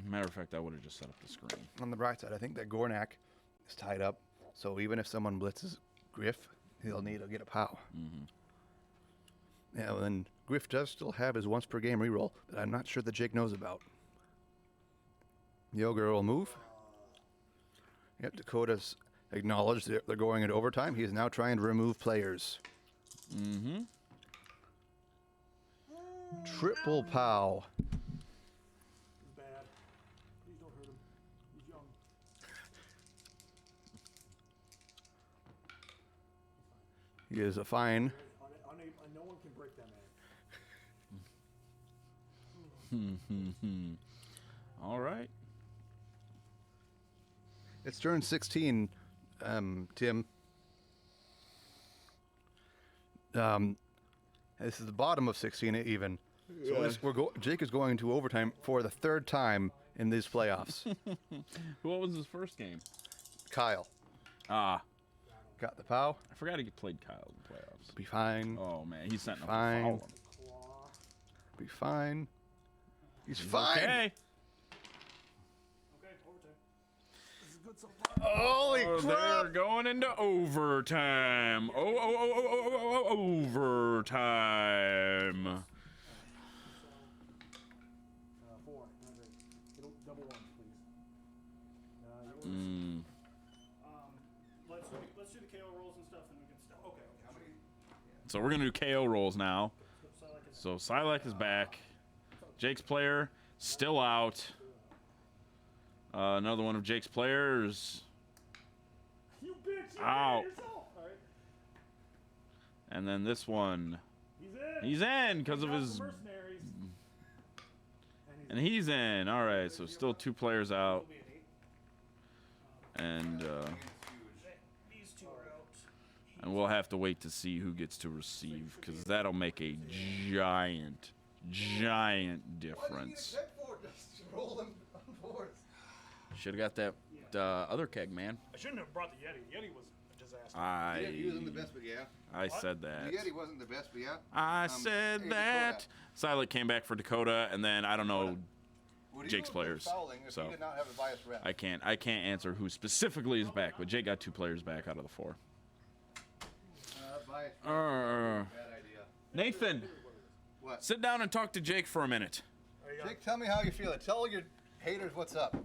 Matter of fact, I would have just set up the screen. On the bright side, I think that Gornak is tied up. So even if someone blitzes Griff, he'll need to get a POW. Yeah, well, then Griff does still have his once per game reroll that I'm not sure that Jake knows about. Yoga will move. Yep, Dakota's acknowledged they're going into overtime. He is now trying to remove players. Triple POW. He's bad. Please don't hurt him. He's young. He is a fine. No one can break that man. All right. It's turn 16, Tim. This is the bottom of 16 even. So Jake is going to overtime for the third time in these playoffs. What was his first game? Kyle. Ah. Got the POW. I forgot he played Kyle in the playoffs. Be fine. Oh, man. He's setting up Fine. a foul. Be fine. He's fine. Okay. Okay, overtime. This is good so far. Holy Oh, crap! they're going into overtime. Overtime. 4. Not great. Double 1, please. Let's do the KO rolls and stuff, and we can stop. Okay. How many? So we're going to do KO rolls now. So Silac is back. Jake's player still out. Another one of Jake's players You bitch! You out. did it yourself. All right. And then this one. He's in. He's in because of Got his... the mercenaries. And he's in. All right, so still 2 players out. And These two are out. and we'll have to wait to see who gets to receive because that'll make a giant difference. Should have got that other keg, man. I shouldn't have brought the Yeti. The Yeti was a disaster. He wasn't the best, but yeah. I said that. The Yeti wasn't the best, but yeah. I said hey, that. Silent came back for Dakota, and then I don't know Would Jake's you have been players. fouling if So he did not have a biased rep? I can't answer who specifically is back, but Jake got 2 players back out of the 4. Biased rep, Uh, bad idea. Nathan, What? sit down and talk to Jake for a minute. Jake, tell me how you feel. Tell your haters what's up.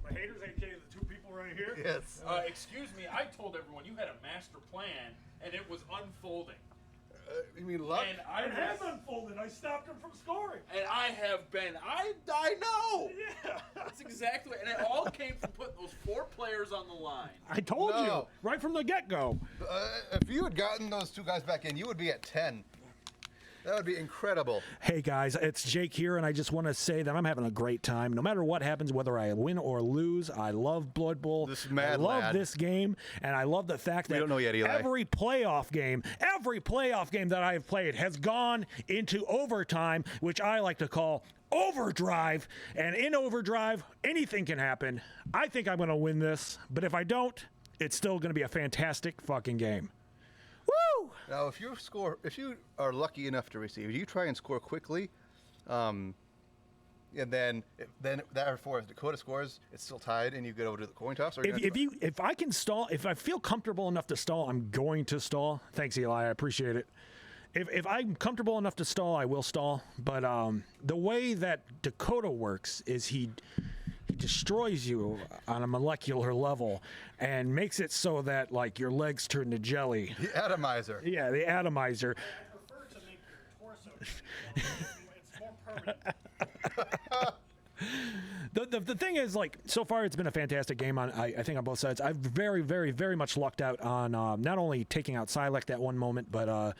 My haters, aka the 2 people right here. Yes. Excuse me, I told everyone you had a master plan, and it was unfolding. You mean luck? And I It has unfolded. I stopped him from scoring. And I have been. I know. Yeah. That's exactly. And it all came from putting those 4 players on the line. I told you No. right from the get-go. If you had gotten those 2 guys back in, you would be at 10. That would be incredible. Hey guys, it's Jake here, and I just want to say that I'm having a great time. No matter what happens, whether I win or lose, I love Blood Bowl. This mad I love lad. this game, and I love the fact that don't know yet, Eli. every playoff game that I have played has gone into overtime, which I like to call overdrive. And in overdrive, anything can happen. I think I'm going to win this, but if I don't, it's still going to be a fantastic fucking game. Woo! Now, if you are lucky enough to receive, you try and score quickly, and then therefore if Dakota scores, it's still tied, and you get over to the coin toss. Or If I can stall, if I feel comfortable enough to stall, I'm going to stall. Thanks, Eli. I appreciate it. If I'm comfortable enough to stall, I will stall. But the way that Dakota works is he destroys you on a molecular level and makes it so that like your legs turn to jelly. the atomizer. Yeah, the atomizer. I prefer to make your torso. It's more permanent. The thing is, like, so far it's been a fantastic game on I think on both sides. I've very much lucked out on not only taking out Silac that one moment, but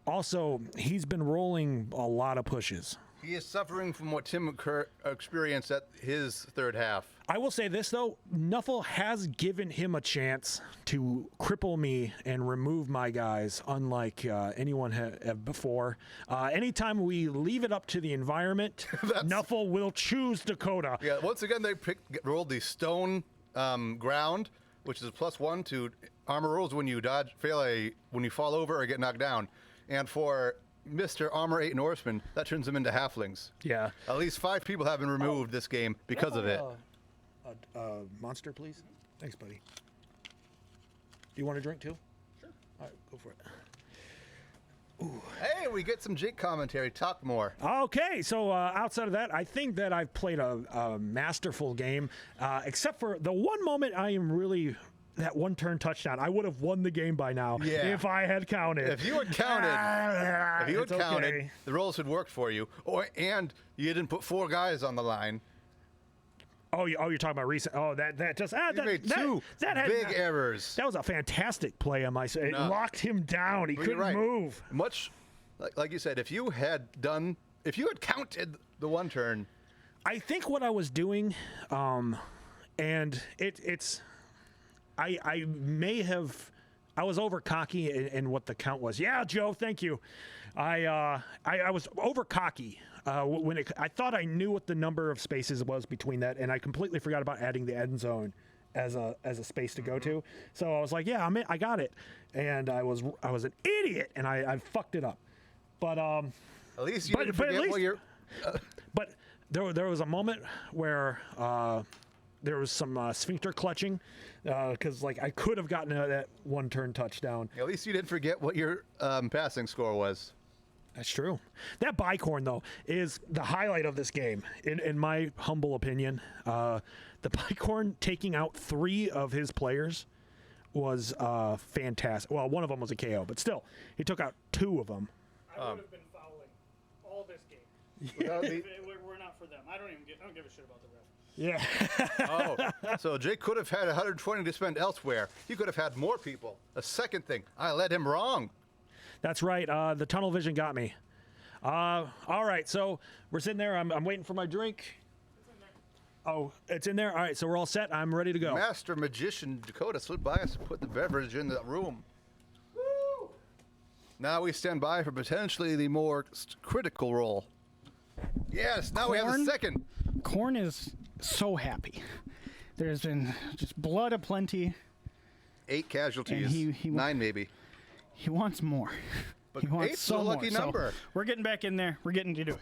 also he's been rolling a lot of pushes. He is suffering from what Tim experienced at his third half. I will say this, though. Nuffle has given him a chance to cripple me and remove my guys, unlike anyone have before. Anytime we leave it up to the environment, Nuffle will choose Dakota. Yeah, once again, they rolled the stone ground, which is +1 to armor rolls when you when you fall over or get knocked down. And for Mr. Armor 8 Norseman, that turns him into halflings. Yeah. At least 5 people have been removed this game because of it. Monster, please. Thanks, buddy. Do you want a drink, too? All right, go for it. Hey, we get some Jake commentary. Talk more. Okay, so outside of that, I think that I've played a masterful game, except for the one moment I am really that one-turn touchdown. I would have won the game by now if I had counted. If you had counted, the rolls had worked for you, and you didn't put 4 guys on the line. Oh, you're talking about recent. Oh, that just You made two big errors. That was a fantastic play on my side. It locked him down. He couldn't move. Much like you said, if you had counted the one turn. I think what I was doing, and it's. I was over cocky in what the count was. Yeah, Joe, thank you. I was over cocky when I thought I knew what the number of spaces was between that, and I completely forgot about adding the end zone as a space to go to. So I was like, yeah, I got it, and I was an idiot, and I fucked it up. But at least you didn't forget what you're. But there was a moment where. There was some sphincter clutching because I could have gotten that one-turn touchdown. At least you didn't forget what your passing score was. That's true. That bicorn, though, is the highlight of this game, in my humble opinion. The bicorn taking out 3 of his players was fantastic. Well, one of them was a KO, but still, he took out 2 of them. I would have been fouling all this game. Yeah. If it were not for them. I don't give a shit about the ref. Yeah. So Jake could have had 120 to spend elsewhere. He could have had more people. A second thing, I led him wrong. That's right. The tunnel vision got me. All right, so we're sitting there. I'm waiting for my drink. It's in there. Oh, it's in there? All right, so we're all set. I'm ready to go. Master Magician Dakota slid by us and put the beverage in the room. Woo! Now we stand by for potentially the more critical roll. Yes, now we have a second. Corn is so happy. There's been just blood aplenty. 8 casualties. He 9 maybe. He wants more. But he wants 8's so a lucky more. number. So we're getting back in there. We're getting to do it.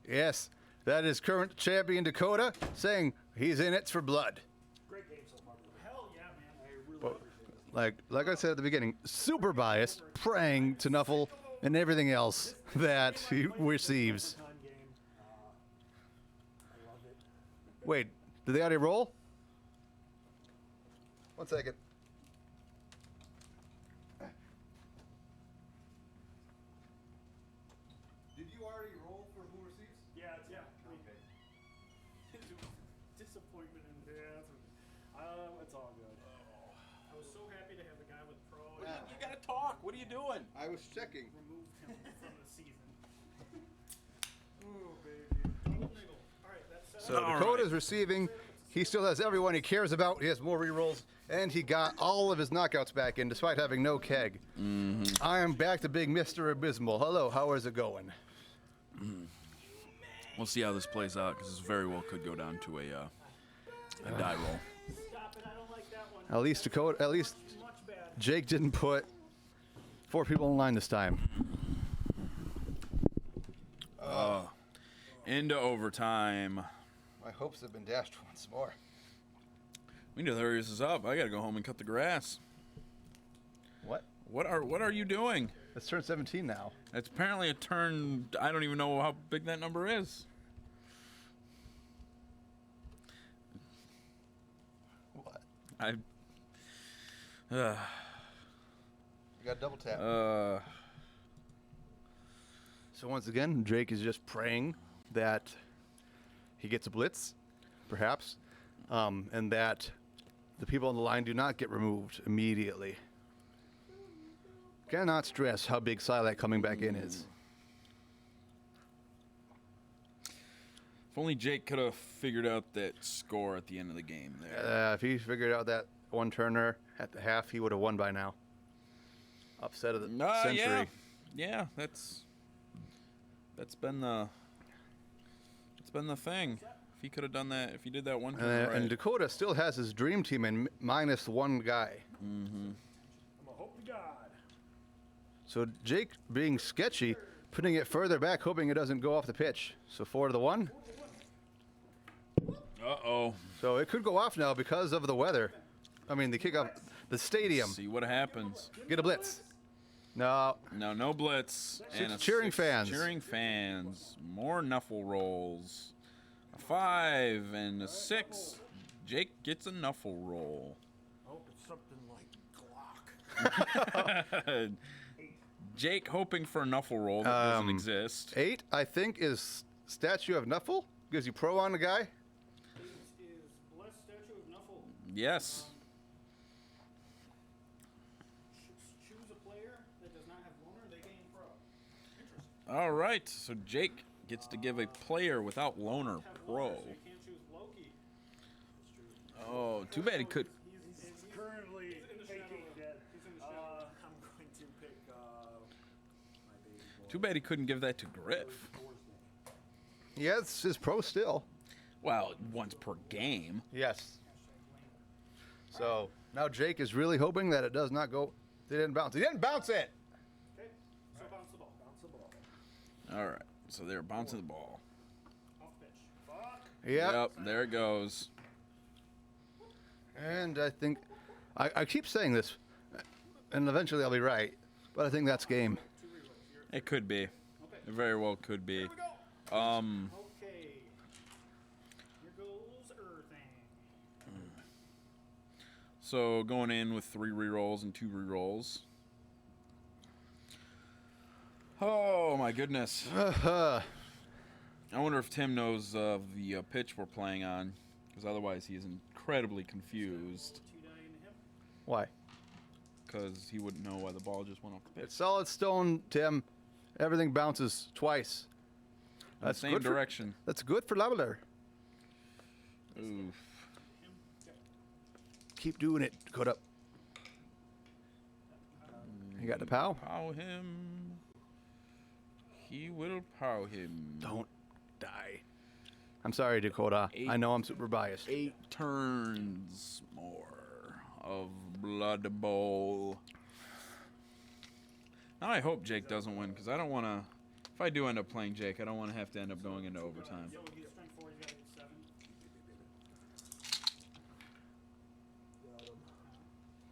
Yes, that is current champion Dakota saying he's in it for blood. Great game so far. Hell yeah, man. I really But, appreciate it. like I said at the beginning, super biased, praying to Nuffle and everything else that he receives. Time game. I love it. Wait, did they already roll? 1 second. Did you already roll for who receives? Yeah, it's Okay. Disappointment in it's all good. I was so happy to have a guy with pro. Yeah. You gotta talk. What are you doing? I was checking. Removed him from the season. Ooh, baby. Double niggle. All right, that's set So up. Dakota's receiving. He still has everyone he cares about. He has more rerolls, and he got all of his knockouts back in despite having no keg. I am back to Big Mr. Abysmal. Hello, how is it going? We'll see how this plays out because this very well could go down to a die roll. Stop it. I don't like that one. At least Much bad. Jake didn't put 4 people in line this time. Into overtime. My hopes have been dashed once more. We need to hurry this up. I gotta go home and cut the grass. What? What are you doing? Let's turn 17 now. It's apparently a turn. I don't even know how big that number is. What? I. You got double tap. So once again, Drake is just praying that he gets a blitz, perhaps, and that the people on the line do not get removed immediately. Cannot stress how big Silac coming back in is. If only Jake could have figured out that score at the end of the game there. If he figured out that one turner at the half, he would have won by now. Upset of the century. Yeah, that's been the thing. If he could have done that, if he did that one turn right. And Dakota still has his dream team in minus 1 guy. I'm a hope to God. So Jake being sketchy, putting it further back, hoping it doesn't go off the pitch. So 4 to the 1. Uh-oh. So it could go off now because of the weather. I mean, they kick off the stadium. See what happens. Get a blitz. No. No blitz. And Cheering fans. Cheering fans. More Nuffle rolls. A 5 and a 6. Jake gets a Nuffle roll. I hope it's something like Glock. Jake hoping for a Nuffle roll that doesn't exist. 8, I think, is Statue of Nuffle. Gives you pro on the guy. 8 is Blessed Statue of Nuffle. Yes. Choose a player that does not have loner, they gain pro. Interesting. All right. So Jake gets to give a player without loner pro. So you can't choose Loki. Oh, too bad he could. He's currently in the taking shadow. dead. He's in the shadow. I'm going to pick my baby boy. Too bad he couldn't give that to Griff. Yes, his pro still. Well, once per game. Yes. So now Jake is really hoping that it does not go. They didn't bounce. He didn't bounce it. Okay, so bounce the ball. Bounce the ball. All right. So they're bouncing the ball. Off pitch. Fuck. Yep. There it goes. And I think I keep saying this, and eventually I'll be right. But I think that's game. It could be. It very well could be. Here we go. Okay. Here goes Earthing. So going in with 3 rerolls and 2 rerolls. Oh my goodness. I wonder if Tim knows of the pitch we're playing on, because otherwise he is incredibly confused. 2 die into him. Why? Because he wouldn't know why the ball just went off the pitch. It's solid stone, Tim. Everything bounces twice. That's Same good direction. That's good for Leveler. Oof. Keep doing it, Dakota. You got the pow? Pow him. He will pow him. Don't die. I'm sorry, Dakota. I know I'm super biased. 8 turns more of Blood Bowl. Now I hope Jake doesn't win, because I don't want to. If I do end up playing Jake, I don't want to have to end up going into overtime. So he's strength 4, he's got to get 7.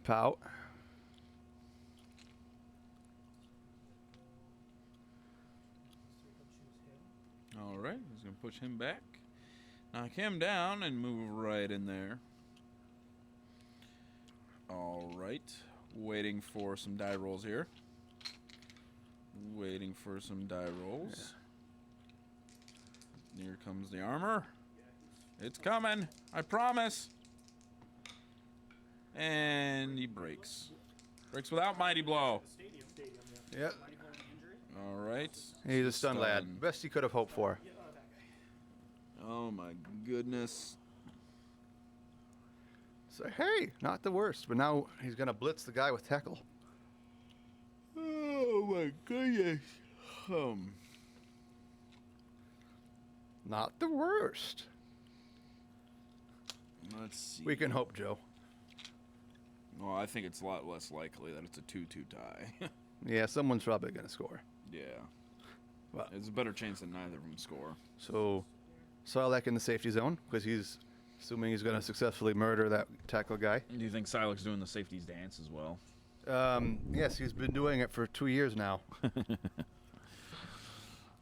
Pow. All right, he's going to push him back. Knock him down and move right in there. All right, waiting for some die rolls here. Waiting for some die rolls. Here comes the armor. It's coming, I promise. And he breaks. Breaks without Mighty Blow. Yep. All right. He's a stun lad. Best he could have hoped for. Oh my goodness. So hey, not the worst. But now he's gonna blitz the guy with tackle. Oh my goodness. Not the worst. Let's see. We can hope, Joe. Well, I think it's a lot less likely that it's a 2-2 tie. Yeah, someone's probably gonna score. Yeah. Well, It's a better chance than neither of them score. so Sarlacc in the safety zone because he's assuming he's gonna successfully murder that tackle guy. Do you think Silex doing the safeties dance as well? Yes, he's been doing it for 2 years now.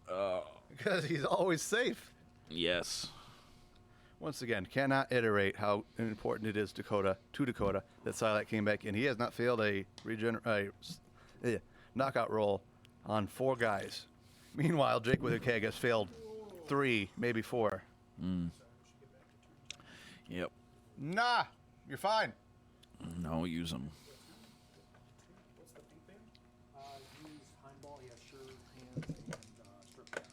Because he's always safe. Yes. Once again, cannot iterate how important it is to Dakota that Sarlacc came back in. He has not failed a knockout roll on 4 guys. Meanwhile, Jake with a keg has failed 3, maybe 4. Yep. Nah, you're fine. No, use them. What's the pink thing? Use handball. He has sure hands and strip back.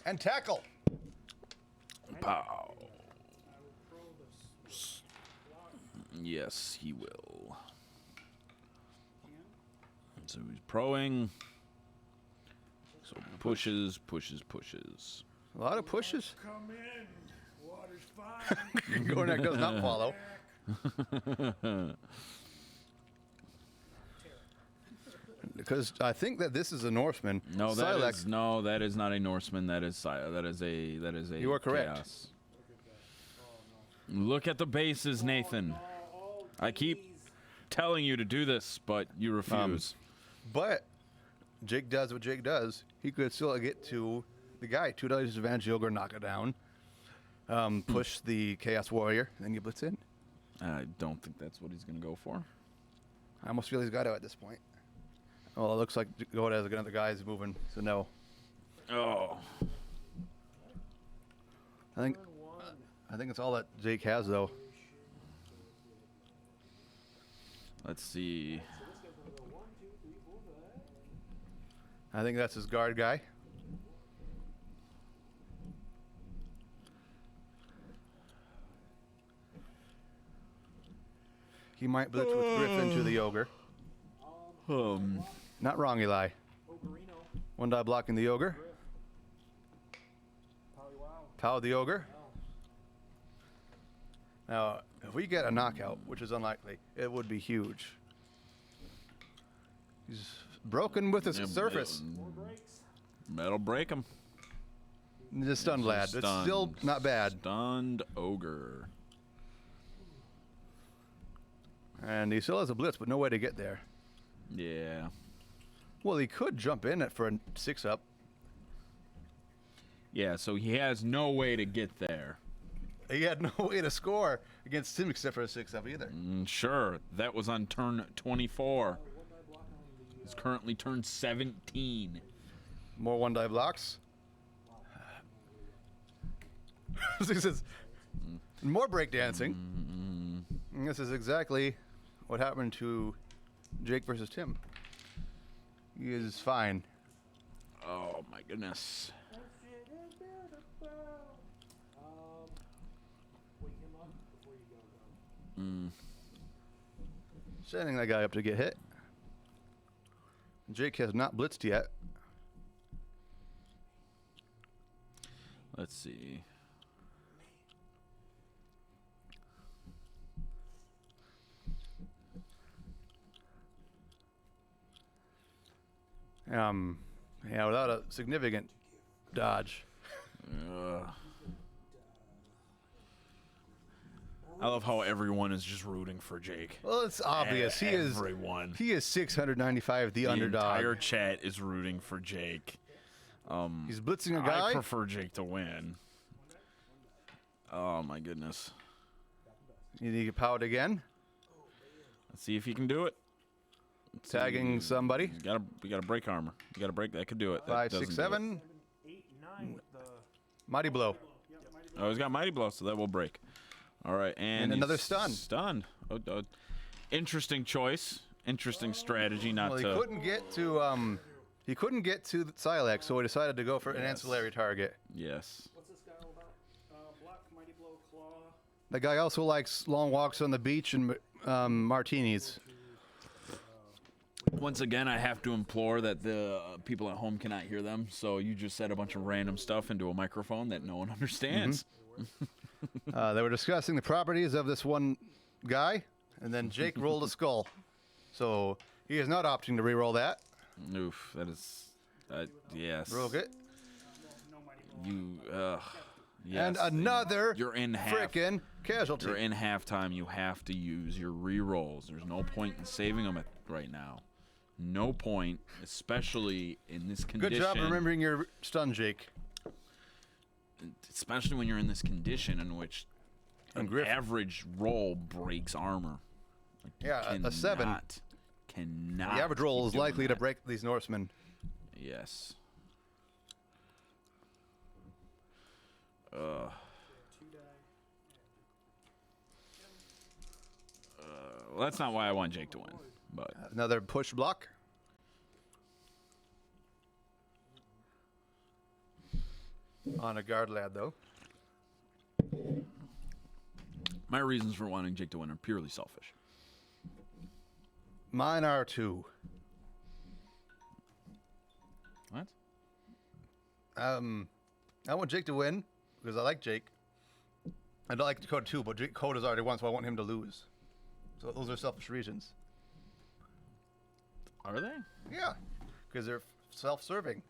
And tackle. Pow. I will pro this. Yes, he will. Can. So he's proing. So pushes. A lot of pushes. Come in. Water's fine. Gornak does not follow. Because I think that this is a Norseman. No, Sarlacc- that is not a Norseman. That is a. You are correct. Chaos. Look at the bases, Nathan. Oh, I keep telling you to do this, but you refuse. But Jake does what Jake does. He could still get to the guy. 2 disadvantage, Ogre, knock it down. Push the Chaos Warrior, and then you blitz in. I don't think that's what he's going to go for. I almost feel he's got to at this point. Well, it looks like Dakota has another guy is moving, so no. Oh. I think it's all that Jake has, though. Let's see. I think that's his guard guy. He might blitz with Griffin to the Ogre. Not wrong, Eli. One die blocking the Ogre. Pow the Ogre. Now, if we get a knockout, which is unlikely, it would be huge. He's broken with his surface. That'll break him. Just stunned lad. It's still not bad. Stunned Ogre. And he still has a blitz, but no way to get there. Yeah. Well, he could jump in it for a 6-up. Yeah, so he has no way to get there. He had no way to score against him except for a 6-up either. Sure, that was on turn 24. It's currently turn 17. More one-die blocks. This is more breakdancing. And this is exactly what happened to Jake versus Tim. He is fine. Oh my goodness. Setting that guy up to get hit. Jake has not blitzed yet. Let's see. Yeah, without a significant dodge. I love how everyone is just rooting for Jake. Well, it's obvious. Everyone. He is 695, the underdog. The entire chat is rooting for Jake. He's blitzing a guy. I prefer Jake to win. Oh my goodness. You need to pout again. Let's see if he can do it. Tagging somebody. We gotta break armor. You gotta break that. Could do it. 5, 6, 7. 8, 9 with the Mighty blow. Oh, he's got mighty blow, so that will break. All right, and another stun. Stunned. Oh, interesting choice. Interesting strategy. Not he to. couldn't get to he couldn't get to the Silex, so he decided to go for an ancillary target. Yes. What's this guy all about? Block, mighty blow, claw. The guy also likes long walks on the beach and martinis. Once again, I have to implore that the people at home cannot hear them. So you just said a bunch of random stuff into a microphone that no one understands. They were discussing the properties of this one guy, and then Jake rolled a skull. So he is not opting to re-roll that. Oof, that is, yes. Broke it. You, yes. And another You're in frickin' casualty. You're in halftime. You have to use your re-rolls. There's no point in saving them right now. No point, especially in this condition. Good job remembering your stun, Jake. Especially when you're in this condition in which an average roll breaks armor. Like, yeah, a 7. Cannot. The average roll is likely to break these Norsemen. Yes. Well, that's not why I want Jake to win. But another push block. On a guard lad, though. my reasons for wanting Jake to win are purely selfish. Mine are too. What? I want Jake to win because I like Jake. I don't like Dakota too, but Dakota's already won, so I want him to lose. So those are selfish reasons. Are they? Yeah, because they're self-serving.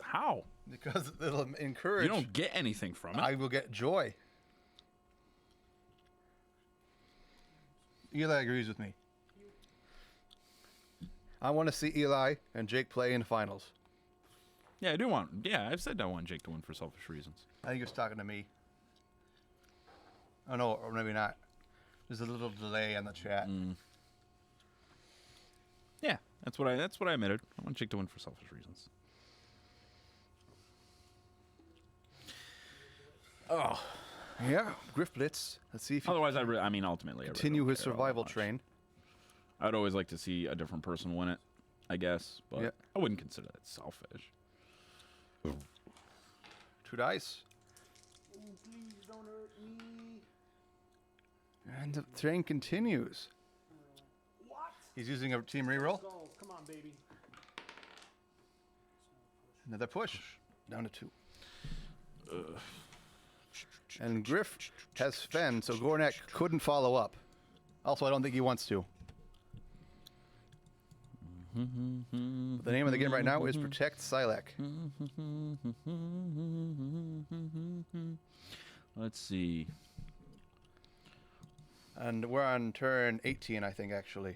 How? Because it'll encourage. You don't get anything from it. I will get joy. Eli agrees with me. I want to see Eli and Jake play in the finals. Yeah, I do want. Yeah, I've said I want Jake to win for selfish reasons. I think he was talking to me. Oh, no, or maybe not. There's a little delay on the chat. Yeah, that's what I admitted. I want Jake to win for selfish reasons. Oh, Yeah, Griff Blitz. Let's see if he otherwise, I mean, ultimately, continue I really his don't care all that survival much. train. I'd always like to see a different person win it, I guess, but Yeah. I wouldn't consider that selfish. 2 dice. Oh, please don't hurt me. And the train continues. What? He's using a team reroll. Skulls. Come on, baby. Another push. Down to 2. And Griff has Fen, so Gornak couldn't follow up. Also, I don't think he wants to. The name of the game right now is Protect Silek. Let's see. And we're on turn 18, I think, actually.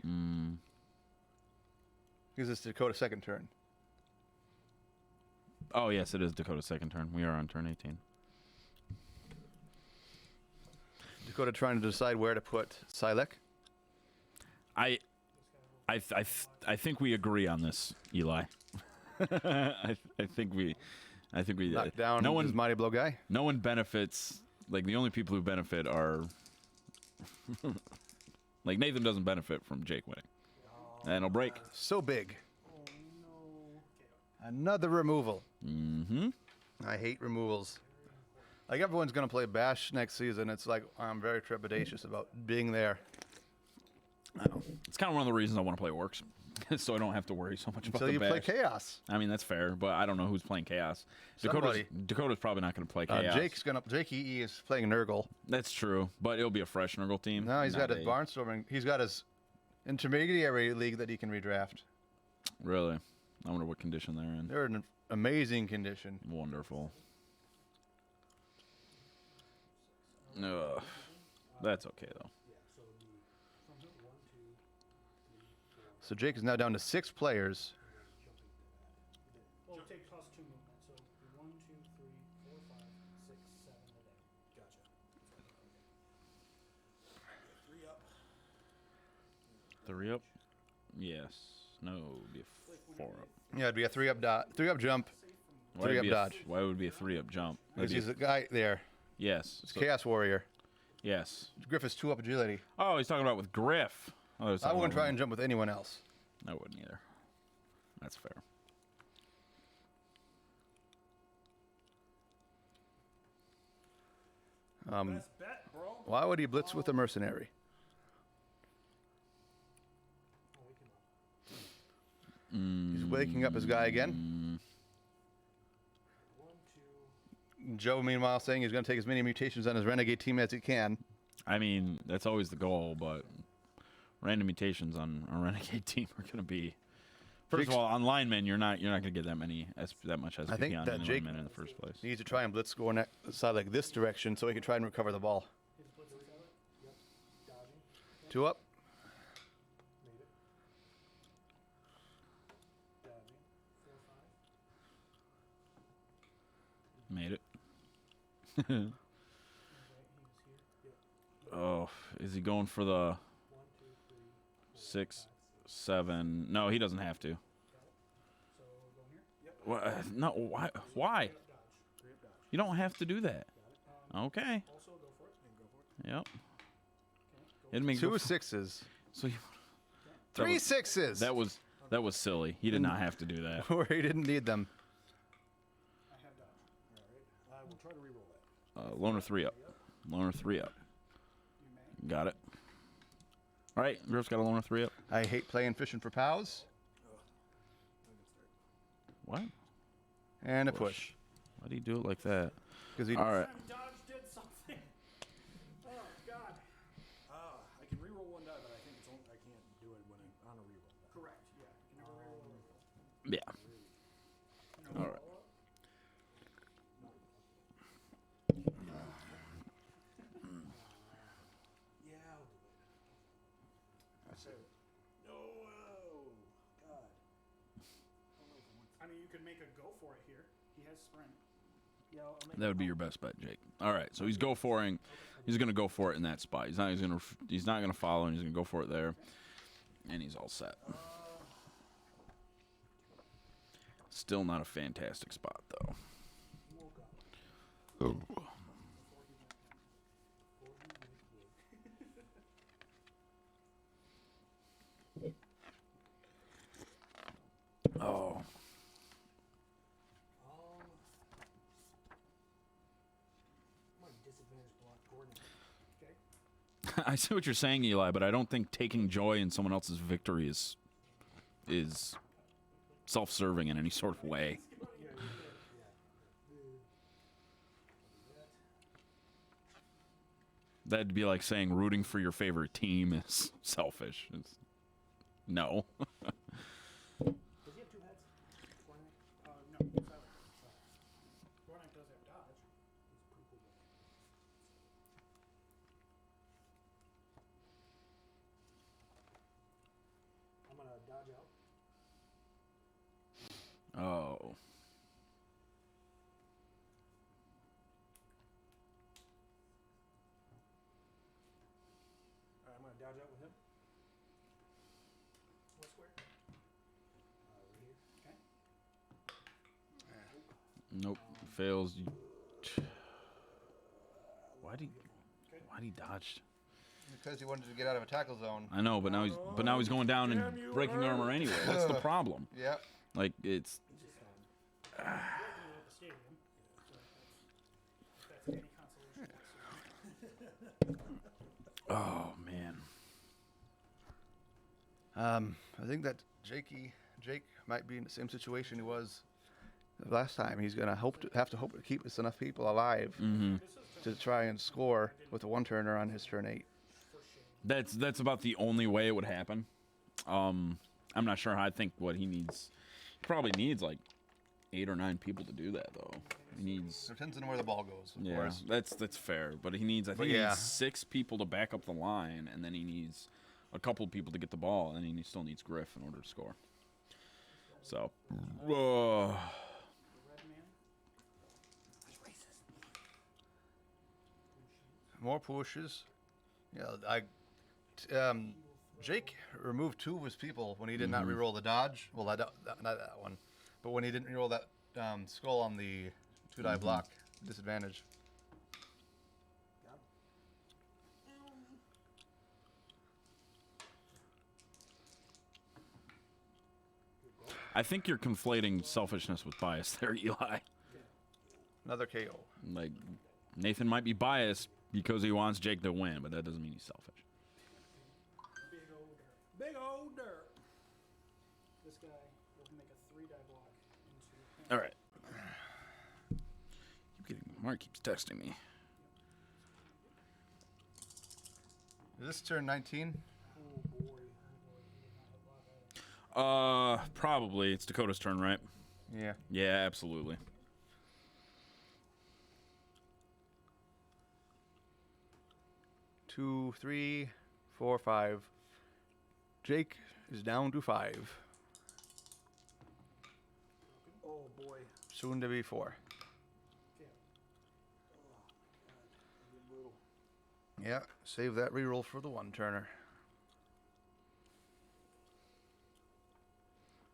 Because it's Dakota's second turn. Oh, yes, it is Dakota's second turn. We are on turn 18. Dakota trying to decide where to put Silek. I think we agree on this, Eli. I think we Knock down no his one Mighty Blow guy. no one benefits. Like, the only people who benefit are like, Nathan doesn't benefit from Jake winning. And it'll break. So big. Oh no. Another removal. Mm-hmm. I hate removals. Like, everyone's going to play Bash next season. It's like, I'm very trepidatious about being there. I know. It's kind of one of the reasons I want to play Orcs. So I don't have to worry so much about Until the you play bash. Chaos. I mean, that's fair, but I don't know who's playing Chaos. Somebody. Dakota's probably not going to play Chaos. Jake EE is playing Nurgle. That's true, but it'll be a fresh Nurgle team. No, he's not got his Barnstorming. He's got his intermediary league that he can redraft. Really? I wonder what condition they're in. They're in an amazing condition. Wonderful. Ugh. That's okay, though. So Jake is now down to 6 players. Well, take plus 2 movement. So 1, 2, 3, 4, 5, 6, 7 a day. Gotcha. 3 up? Yes. No, it would be a 4 up. Yeah, it'd be a 3 up jump. Why would 3 it up be dodge. Why would it be a 3 up jump? Because he's a guy there. Yes. It's Chaos Warrior. Yes. Griff is 2 up agility. Oh, he's talking about with Griff. Oh, I wouldn't try and jump with anyone else. I wouldn't either. That's fair. Best bet, bro. Why would he blitz with a mercenary? He's waking up his guy again. Joe, meanwhile, saying he's going to take as many mutations on his renegade team as he can. I mean, that's always the goal, but random mutations on a renegade team are going to be. First of all, on linemen, you're not going to get that much SPP I think on that any Jake linemen in the first place. needs to try and blitz going side like this direction so he can try and recover the ball. 2 up. Made it. Oh, is he going for the 6, 7? No, he doesn't have to. No, why? Why? You don't have to do that. Okay. Yep. It'd make 2 6s. So you, 3 6s. that was silly. He did not have to do that. Where he didn't need them. I will try to reroll that. Loner 3 up. Loner 3 up. Got it. All right, Griff's got a loner 3 up. I hate playing fishing for pows. What? And a push. Why do you do it like that? Because he. All right. Dodge did something. Oh God. I can reroll 1 die, but I think it's only, I can't do it when I'm on a reroll. Correct. Yeah. You never reroll. Yeah. All right. Yeah, I'll do it. No, God. I mean, you could make a go for it here. He has sprint. Yeah, I'll make That would be your best bet, Jake. All right, so he's go foring. He's gonna go for it in that spot. He's not gonna follow, and he's gonna go for it there, and he's all set. Still not a fantastic spot though. Oh. Oh. disadvantage block Gordon. I see what you're saying, Eli, but I don't think taking joy in someone else's victory is self-serving in any sort of way. That'd be like saying rooting for your favorite team is selfish. No. Does he have two heads? No. Gornak does have dodge. I'm gonna dodge out. Oh. Alright, I'm gonna dodge out with him. What square? Right here. Okay. Nope. Fails. Why'd he dodge? Because he wanted to get out of a tackle zone. I know, but now he's going down and breaking armor anyway. That's the problem. Yeah. Like it's. Working at the stadium. So that's any consolation. Oh man. I think that Jake might be in the same situation he was last time. He's gonna have to hope to keep us enough people alive to try and score with a one-turner on his turn 8. That's about the only way it would happen. I'm not sure how. I think what he needs, he probably needs like 8 or 9 people to do that though. He needs. Depends on where the ball goes. Of Yeah, course. that's fair. But he needs. I think he needs 6 people to back up the line, and then he needs a couple people to get the ball, and he still needs Griff in order to score. So. More pushes. Yeah, Jake removed 2 of his people when he did not reroll the dodge. Well, not that one, but when he didn't reroll that skull on the 2-die block disadvantage. I think you're conflating selfishness with bias there, Eli. Another KO. Like Nathan might be biased because he wants Jake to win, but that doesn't mean he's selfish. Big old dirt. Big old dirt. This guy will make a 3-die block into. All right. Mark keeps texting me. Is this turn 19? Probably. It's Dakota's turn, right? Yeah. Yeah, absolutely. Two, 3, 4, 5. Jake is down to 5. Oh boy. Soon to be 4. Yeah, save that reroll for the one-turner.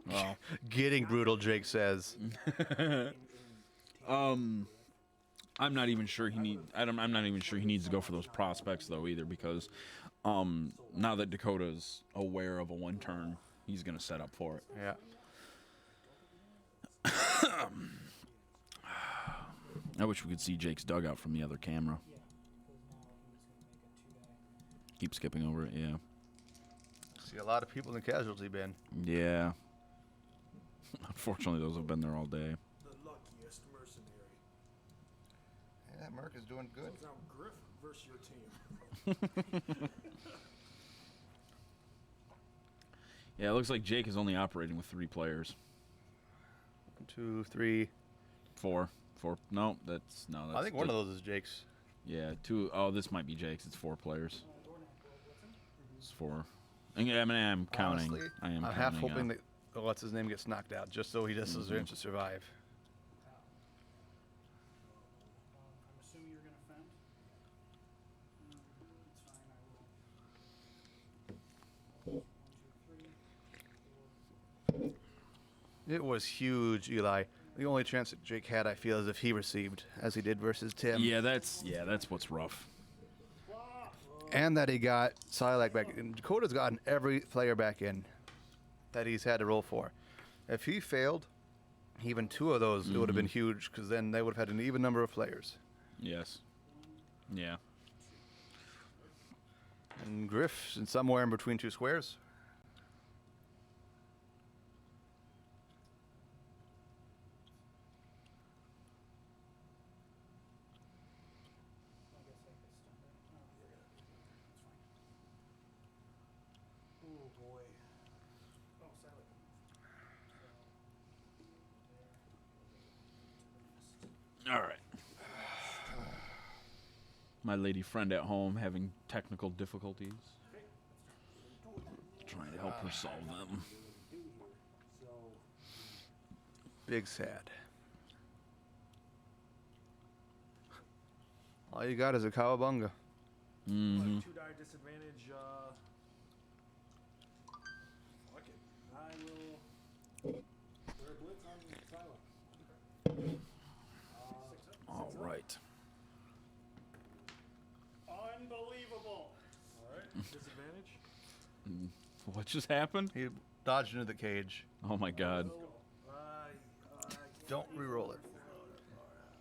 Well, Getting brutal, Jake says. I'm not even sure he need. I'm not even sure he needs to go for those prospects though either, because now that Dakota's aware of a one turn, he's gonna set up for it. Yeah. I wish we could see Jake's dugout from the other camera. Keep skipping over it, yeah. See a lot of people in the casualty bin. Yeah. Unfortunately, those have been there all day. The luckiest mercenary. Yeah, Merc is doing good. So now Griff versus your team. Yeah, it looks like Jake is only operating with 3 players. 2, 3. 4. No, that's I think one of those is Jake's. Yeah, 2. Oh, this might be Jake's. It's 4 players. It's 4. I'm counting. Honestly, I am I'm half counting, hoping that what's his name gets knocked out, just so he just deserves to survive. I'm assuming you're going to fend. It's fine. I will. 1, 2, 3, 4. It was huge, Eli. The only chance that Jake had, I feel, is if he received, as he did versus Tim. Yeah, that's what's rough. And that he got Silac back. And Dakota's gotten every player back in that he's had to roll for. If he failed, even 2 of those, it would have been huge, because then they would have had an even number of players. Yes. Yeah. And Griff's in somewhere in between 2 squares. Oh boy. Oh, Silent. All right. My lady friend at home having technical difficulties. Trying to help her solve them. Big sad. All you got is a cowabunga. Mm-hmm. 2 die disadvantage. Fuck it. I will. Wear a blitz on Silent. All right. Unbelievable. Alright. Disadvantage. What just happened? He dodged into the cage. Oh my God. Don't re-roll it.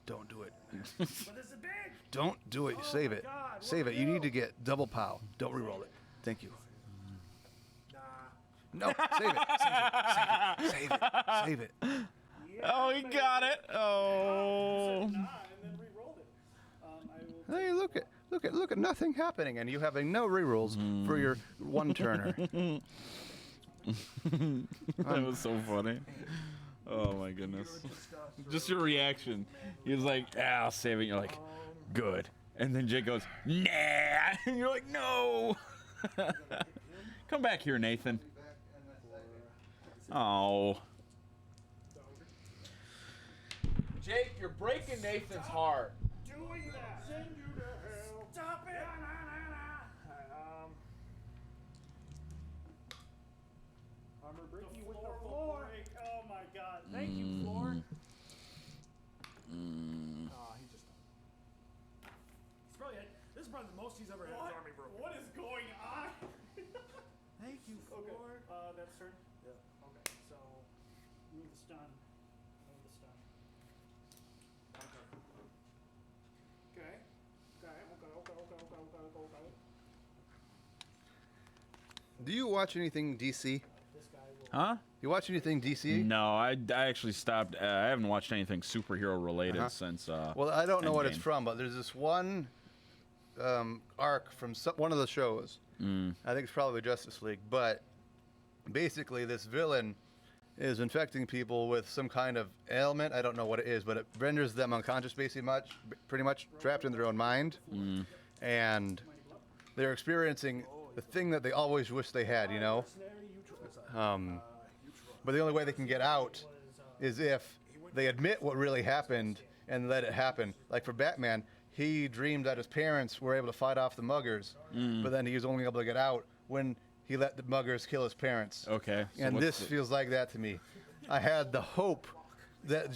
Don't do it. But it's a big. Don't do it. Save it. Save it. You need to get double pow. Don't re-roll it. Thank you. No, save it. Save it. Save it. Oh, he got it. Oh. And then re-rolled it. I will. Hey, look at nothing happening, and you having no re-rolls for your one turner. That was so funny. Oh my goodness. Just your reaction. He was like, I'll save it. You're like, good. And then Jake goes, nah. And you're like, no. Come back here, Nathan. Oh. Jake, you're breaking Nathan's heart. Doing that. Send you to hell. Stop it. Armor breaking The with floor the will floor. break. Oh my God. Thank you, floor. He just. He's probably had, this is probably the most he's ever had his army broken. What is going on? Thank you, floor. Okay. That's turn. Yeah. Okay. So move the stun. Move the stun. Okay. Okay. Do you watch anything DC? This guy will. Huh? You watch anything DC? No, I actually stopped. I haven't watched anything superhero related since. Well, I don't know what it's Endgame. from, but there's this one arc from one of the shows. I think it's probably Justice League, but basically this villain is infecting people with some kind of ailment. I don't know what it is, but it renders them unconscious, pretty much trapped in their own mind, and they're experiencing the thing that they always wish they had, you know. But the only way they can get out is if they admit what really happened and let it happen. Like for Batman, he dreamed that his parents were able to fight off the muggers, but then he was only able to get out when he let the muggers kill his parents. Okay. So And what's this the- feels like that to me. I had the hope that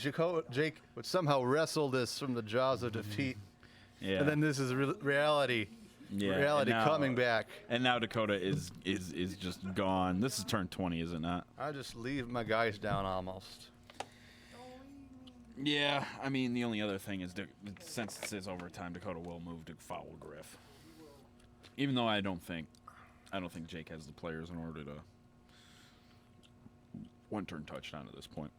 Jake would somehow wrestle this from the jaws of defeat. Yeah. And then this is reality. Yeah, and Reality now- coming back. And now Dakota is just gone. This is turn 20, is it not? I just leave my guys down almost. Yeah, I mean the only other thing is since it says overtime, Dakota will move to foul Griff. Even though I don't think Jake has the players in order to one turn touchdown at this point.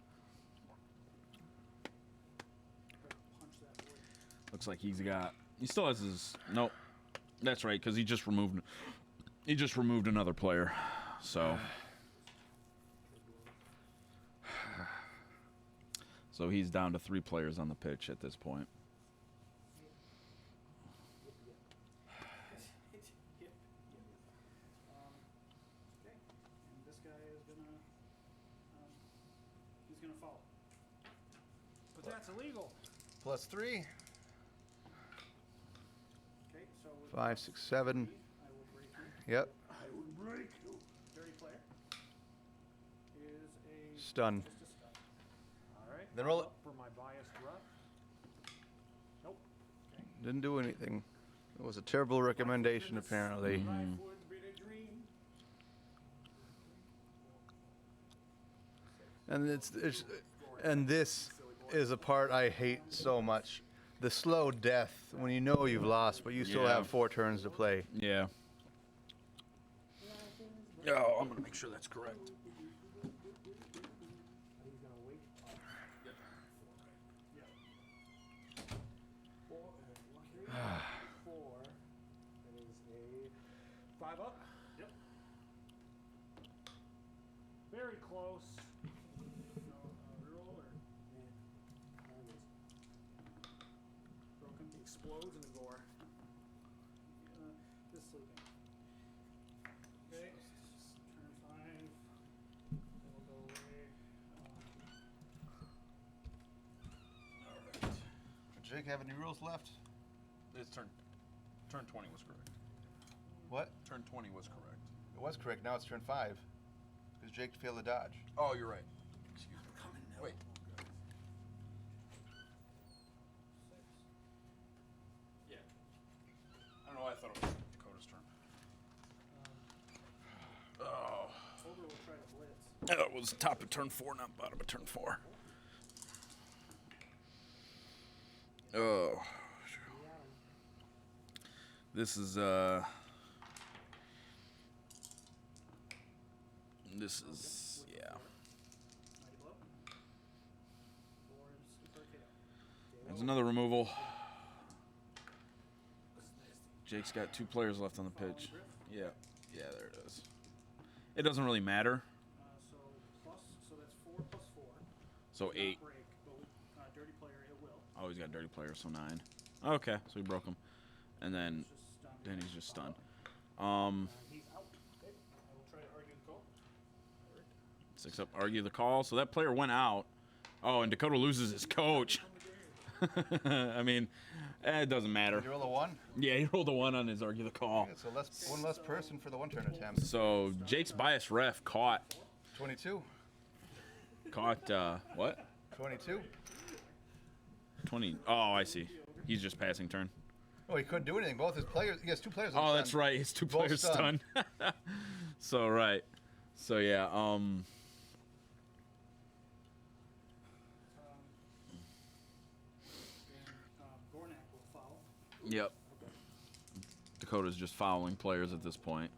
Looks like he still has his nope. That's right, because he just removed another player. So he's down to 3 players on the pitch at this point. he's gonna fall. But that's illegal. Plus 3. Okay, so with 5, 6, 7. I will break you. Yep. I would break you. Dirty player is a Stun. just a stun. All right. Then roll it. Up for my biased rep. Nope. Didn't do anything. It was a terrible recommendation, apparently. Life would be a dream. And this is a part I hate so much. The slow death when you know you've lost, but you still Yeah. have 4 turns to play. Yeah. Oh, I'm gonna make sure that's correct. He's gonna wait. Four, one, 4. That is a 5 up. Yep. Very close. No reroll or broken. Explodes in the gore. This sleeping. Okay. Turn 5. It'll go away. Jake, have any rules left? It's turn 20 was correct. What? Turn 20 was correct. It was correct. Now it's turn 5. Because Jake failed the dodge. Oh, you're right. Excuse me. Coming now. Wait. Yeah. I don't know why I thought it was Dakota's turn. Oh. Over will try to blitz. That was top of turn 4, not bottom of turn 4. Oh. This is yeah. Mighty blow. 4 is for KO. There's another removal. Jake's got 2 players left on the pitch. Yeah. Yeah, there it is. It doesn't really matter. So that's 4 plus 4. So Does not 8. break, but with dirty player it will. Oh, he's got dirty player, so 9. Okay, so he broke him. And then It's just stunned. then he's just stunned. He's out. Okay. I will try to argue the call. 6 up, argue the call. So that player went out. Oh, and Dakota loses his coach. I mean, it doesn't matter. Did you roll a 1? Yeah, he rolled a 1 on his argue the call. Yeah, so one less person for the 1 turn attempt. So Jake's bias ref caught 22. What? 22. 20. Oh, I see. He's just passing turn. Oh, he couldn't do anything. Both his players. He has 2 players. Oh, that's right. His 2 Both players stunned. So right. So yeah. And Gornak will foul. Yep. Dakota's just fouling players at this point.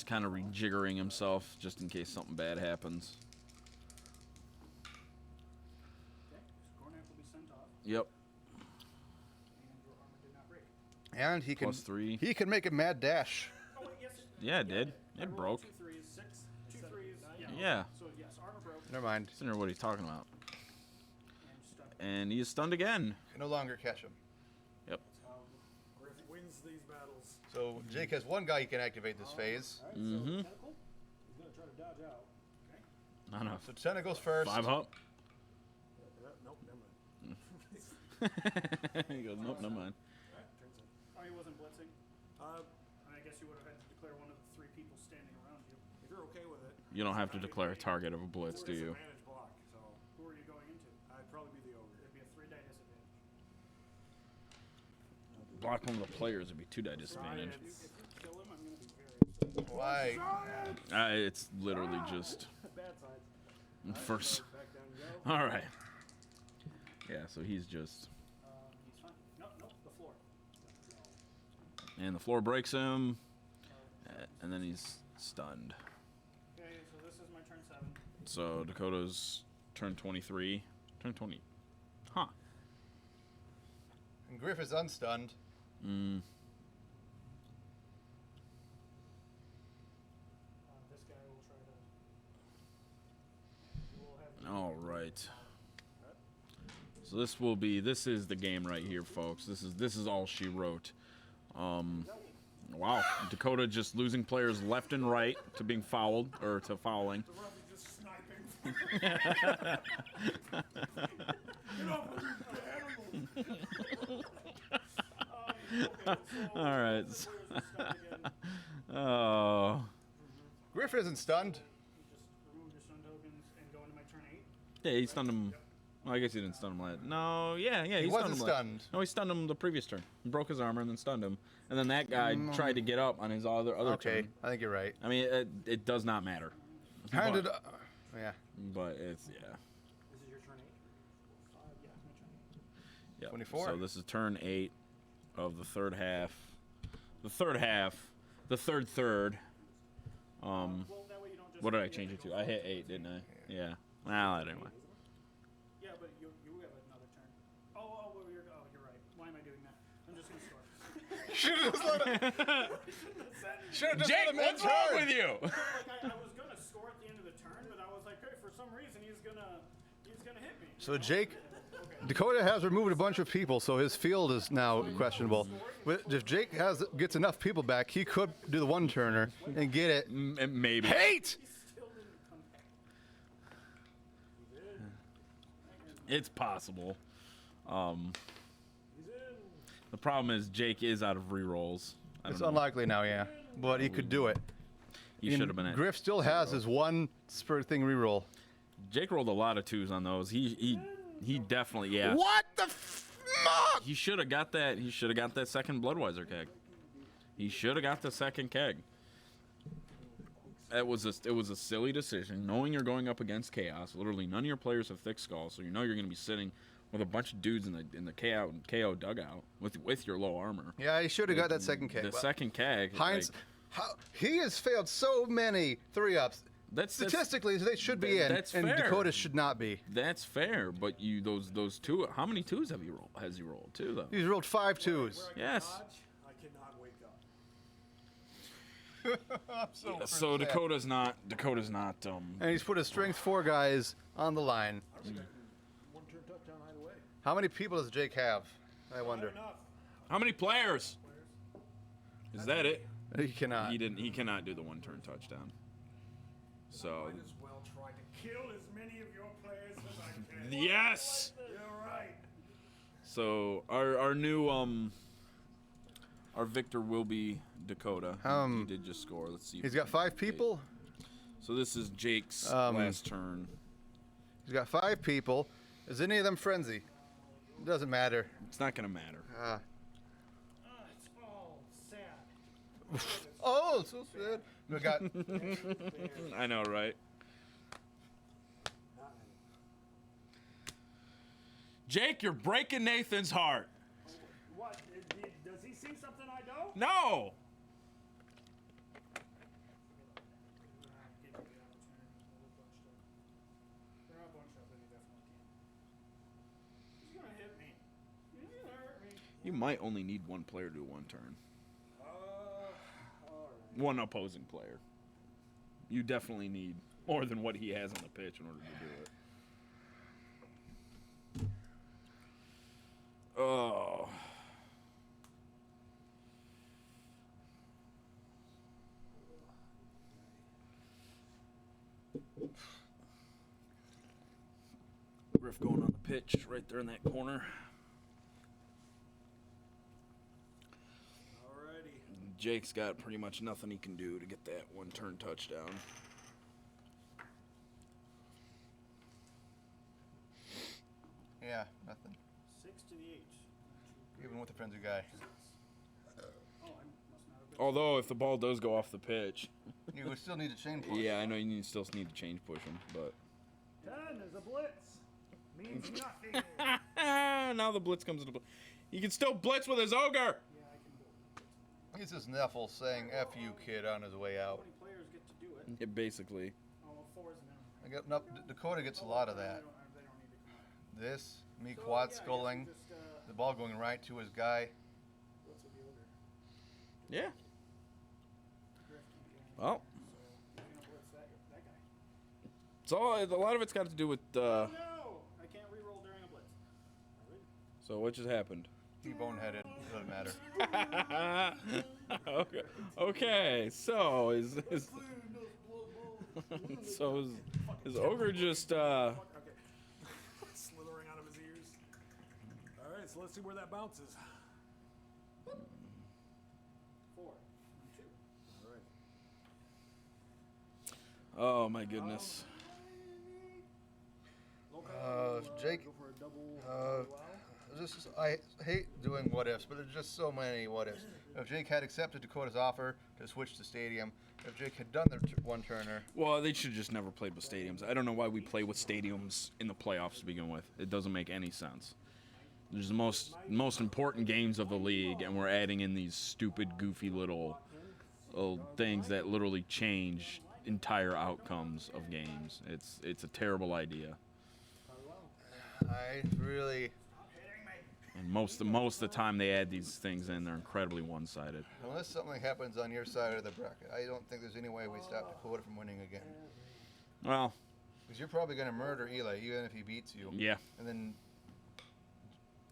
Kind of rejiggering himself just in case something bad happens. Okay. So Gornak will be sent off. Yep. And your armor did not break. And he can. Plus 3. He can make a mad dash. Oh, wait, yes. Yeah, it did. I It rolled broke. 2 3s, 6. 2 3s. Yeah. So yes, armor broke. Never mind. Sitting there, what he's talking about. And stunned. And he is stunned again. Can no longer catch him. Yep. Griff wins these battles. So Jake has 1 guy he can activate this phase. All right, Mm-hmm. so tentacle. He's gonna try to dodge out. No, no. So Tenna goes first. 5 up. Nope, never mind. He goes, nope, never mind. All right, turns in. Oh, he wasn't blitzing. I guess you would have had to declare one of the 3 people standing around you. If you're okay with it. You don't have to declare a target of a blitz, do you? Disadvantage block, so Who are you going into? I'd probably be the ogre. It'd be a 3-die disadvantage. Block one of the players would be 2-die disadvantage. If you kill him, I'm going to be very upset. Why? It's literally just Bad sides. first. Back down you go. All right. Yeah, so he's just, He's fine. No, the floor. and the floor breaks him, and then he's stunned. Okay, so this is my turn 7. So Dakota's turn 23, turn 20. Huh. And Griff is unstunned. This guy will try to. We'll have All right. So this is the game right here, folks. This is all she wrote. Wow, Dakota just losing players left and right to being fouled or to fouling. The ref is just sniping. Get off of these animals. All right. Oh. Griff isn't stunned. Just remove your stun tokens and go into my turn 8. Yeah, he stunned him. Well, I guess he didn't stun him last. No, yeah, he stunned wasn't him. stunned. No, he stunned him the previous turn. He broke his armor and then stunned him. And then that guy tried to get up on his other Okay, turn. I think you're right. I mean, it does not matter. How But- did? Yeah. But it's, yeah. This is your turn 8? Yeah, my turn 8. Yep. 24. So this is turn 8 of the third half. The third half. The third. Well, that way you don't just What did I change it to? I hit 8, didn't I? Yeah. Well, anyway. Yeah, but you have another turn. Oh, you're right. Why am I doing that? I'm just gonna store. Should have just let him. Should have just Jake, let him what's turn. wrong with you? Like I was gonna score at the end of the turn, but I was like, hey, for some reason he's gonna hit me. So Jake, Dakota has removed a bunch of people, so his field is now questionable. If Jake gets enough people back, he could do the one turner and get it. Maybe. Hate. Still didn't come back. It's possible. The problem is Jake is out of rerolls. I It's don't know. unlikely now, yeah, but he could do it. He should have been at. Griff still has his one spur thing reroll. Jake rolled a lot of 2s on those. He definitely, yeah. What the fuck? He should have got that. He should have got that second Bloodweiser keg. He should have got the second keg. It was a silly decision, knowing you're going up against Chaos. Literally, none of your players have thick skulls, so you know you're going to be sitting with a bunch of dudes in the KO dugout with your low armor. Yeah, he should have got that second keg. The second keg. Heinz, like, he has failed so many 3-ups. Statistically, they should be in, that's and fair. Dakota should not be. That's fair, but those 2. How many 2s have you rolled? Has he rolled 2 though? He's rolled 5 2s. Yes. I cannot wake up. I'm So Dakota's not. And he's put his strength 4 guys on the line. One turn touchdown either way. How many people does Jake have? I wonder. Enough. How many players? Is that it? He cannot. He cannot do the 1-turn touchdown. So Might as well try to kill as many of your players as I can. yes. You're right. So our new our victor will be Dakota. He did just score. Let's see. He's got 5 people. So this is Jake's last turn. He's got 5 people. Is any of them frenzy? It doesn't matter. It's not gonna matter. It's all sad. Oh, so sad. We got. I know, right? Jake, you're breaking Nathan's heart. What? Does he see something I don't? No. They're not bunched up, and he definitely can. He's gonna hit me. He's gonna hurt me. You might only need one player to do 1 turn. All right. One opposing player. You definitely need more than what he has on the pitch in order to do it. Oh. Griff going on the pitch right there in that corner. Alrighty. Jake's got pretty much nothing he can do to get that 1-turn touchdown. Yeah, nothing. 6 to the 8. Even with the frenzy guy. Oh, I must not have been. Although if the ball does go off the pitch, You would still need a chain push. yeah, I know you still need to change push him, but 10 is a blitz. Means nothing. now the blitz comes into play. He can still blitz with his ogre. Yeah, I can do it. He's just Neffel saying "F you, kid" on his way How out. many players get to do it? Yeah, basically. Oh, well, 4 is an I got no, Dakota gets a lot of that. They don't need to come out. This, me So, quad yeah, I guess sculling, we just, the ball going right to his guy. what's with the ogre? Yeah. Griff can't get Well, so he's gonna blitz that guy. it's all. A lot of it's got to do with. No! I can't reroll during a blitz. So what just happened? He boneheaded. Doesn't matter. Okay. Okay. So is so is ogre just Okay. Slithering out of his ears. All right, so let's see where that bounces. 4 and 2. All right. Oh my goodness. Jake, Go for a double. I hate doing what ifs, but there's just so many what ifs. If Jake had accepted Dakota's offer to switch to stadium, if Jake had done the one-turner, Well, they should just never played with stadiums. I don't know why we play with stadiums in the playoffs to begin with. It doesn't make any sense. There's the most important games of the league, and we're adding in these stupid, goofy little things that literally change entire outcomes of games. It's a terrible idea. I really, And most of the time they add these things in, they're incredibly one-sided. unless something happens on your side of the bracket, I don't think there's any way we stop Dakota from winning again. Well, Because you're probably going to murder Eli, even if he beats you. yeah. And then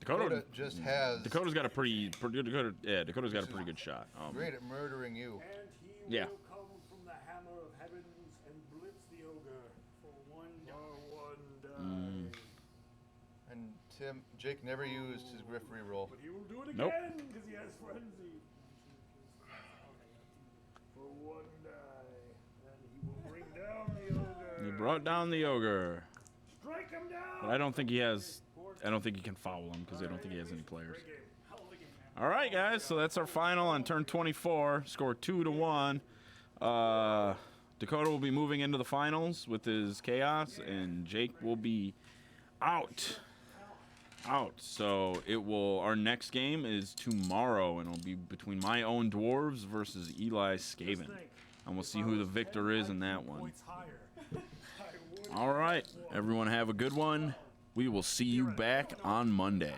Dakota just has Dakota's got a Dakota's got a pretty good shot. great at murdering you. And he Yeah. will come from the hammer of heavens and blitz the ogre For 1 for 1 die. Mm. And Jake never used his Griff reroll. But he will do it Nope. again because he has frenzy. For 1 die. And he will bring down the ogre. He brought down the ogre. Strike him down. But I don't think he can foul him because I don't think he has any players. Great game. All right, guys. So that's our final on turn 24. Score 2-1. Dakota will be moving into the finals with his chaos, and Jake will be out. So our next game is tomorrow, and it'll be between my own dwarves versus Eli Skaven, and we'll see who the victor is in that one. Points higher. All right, everyone, have a good one. We will see you back on Monday.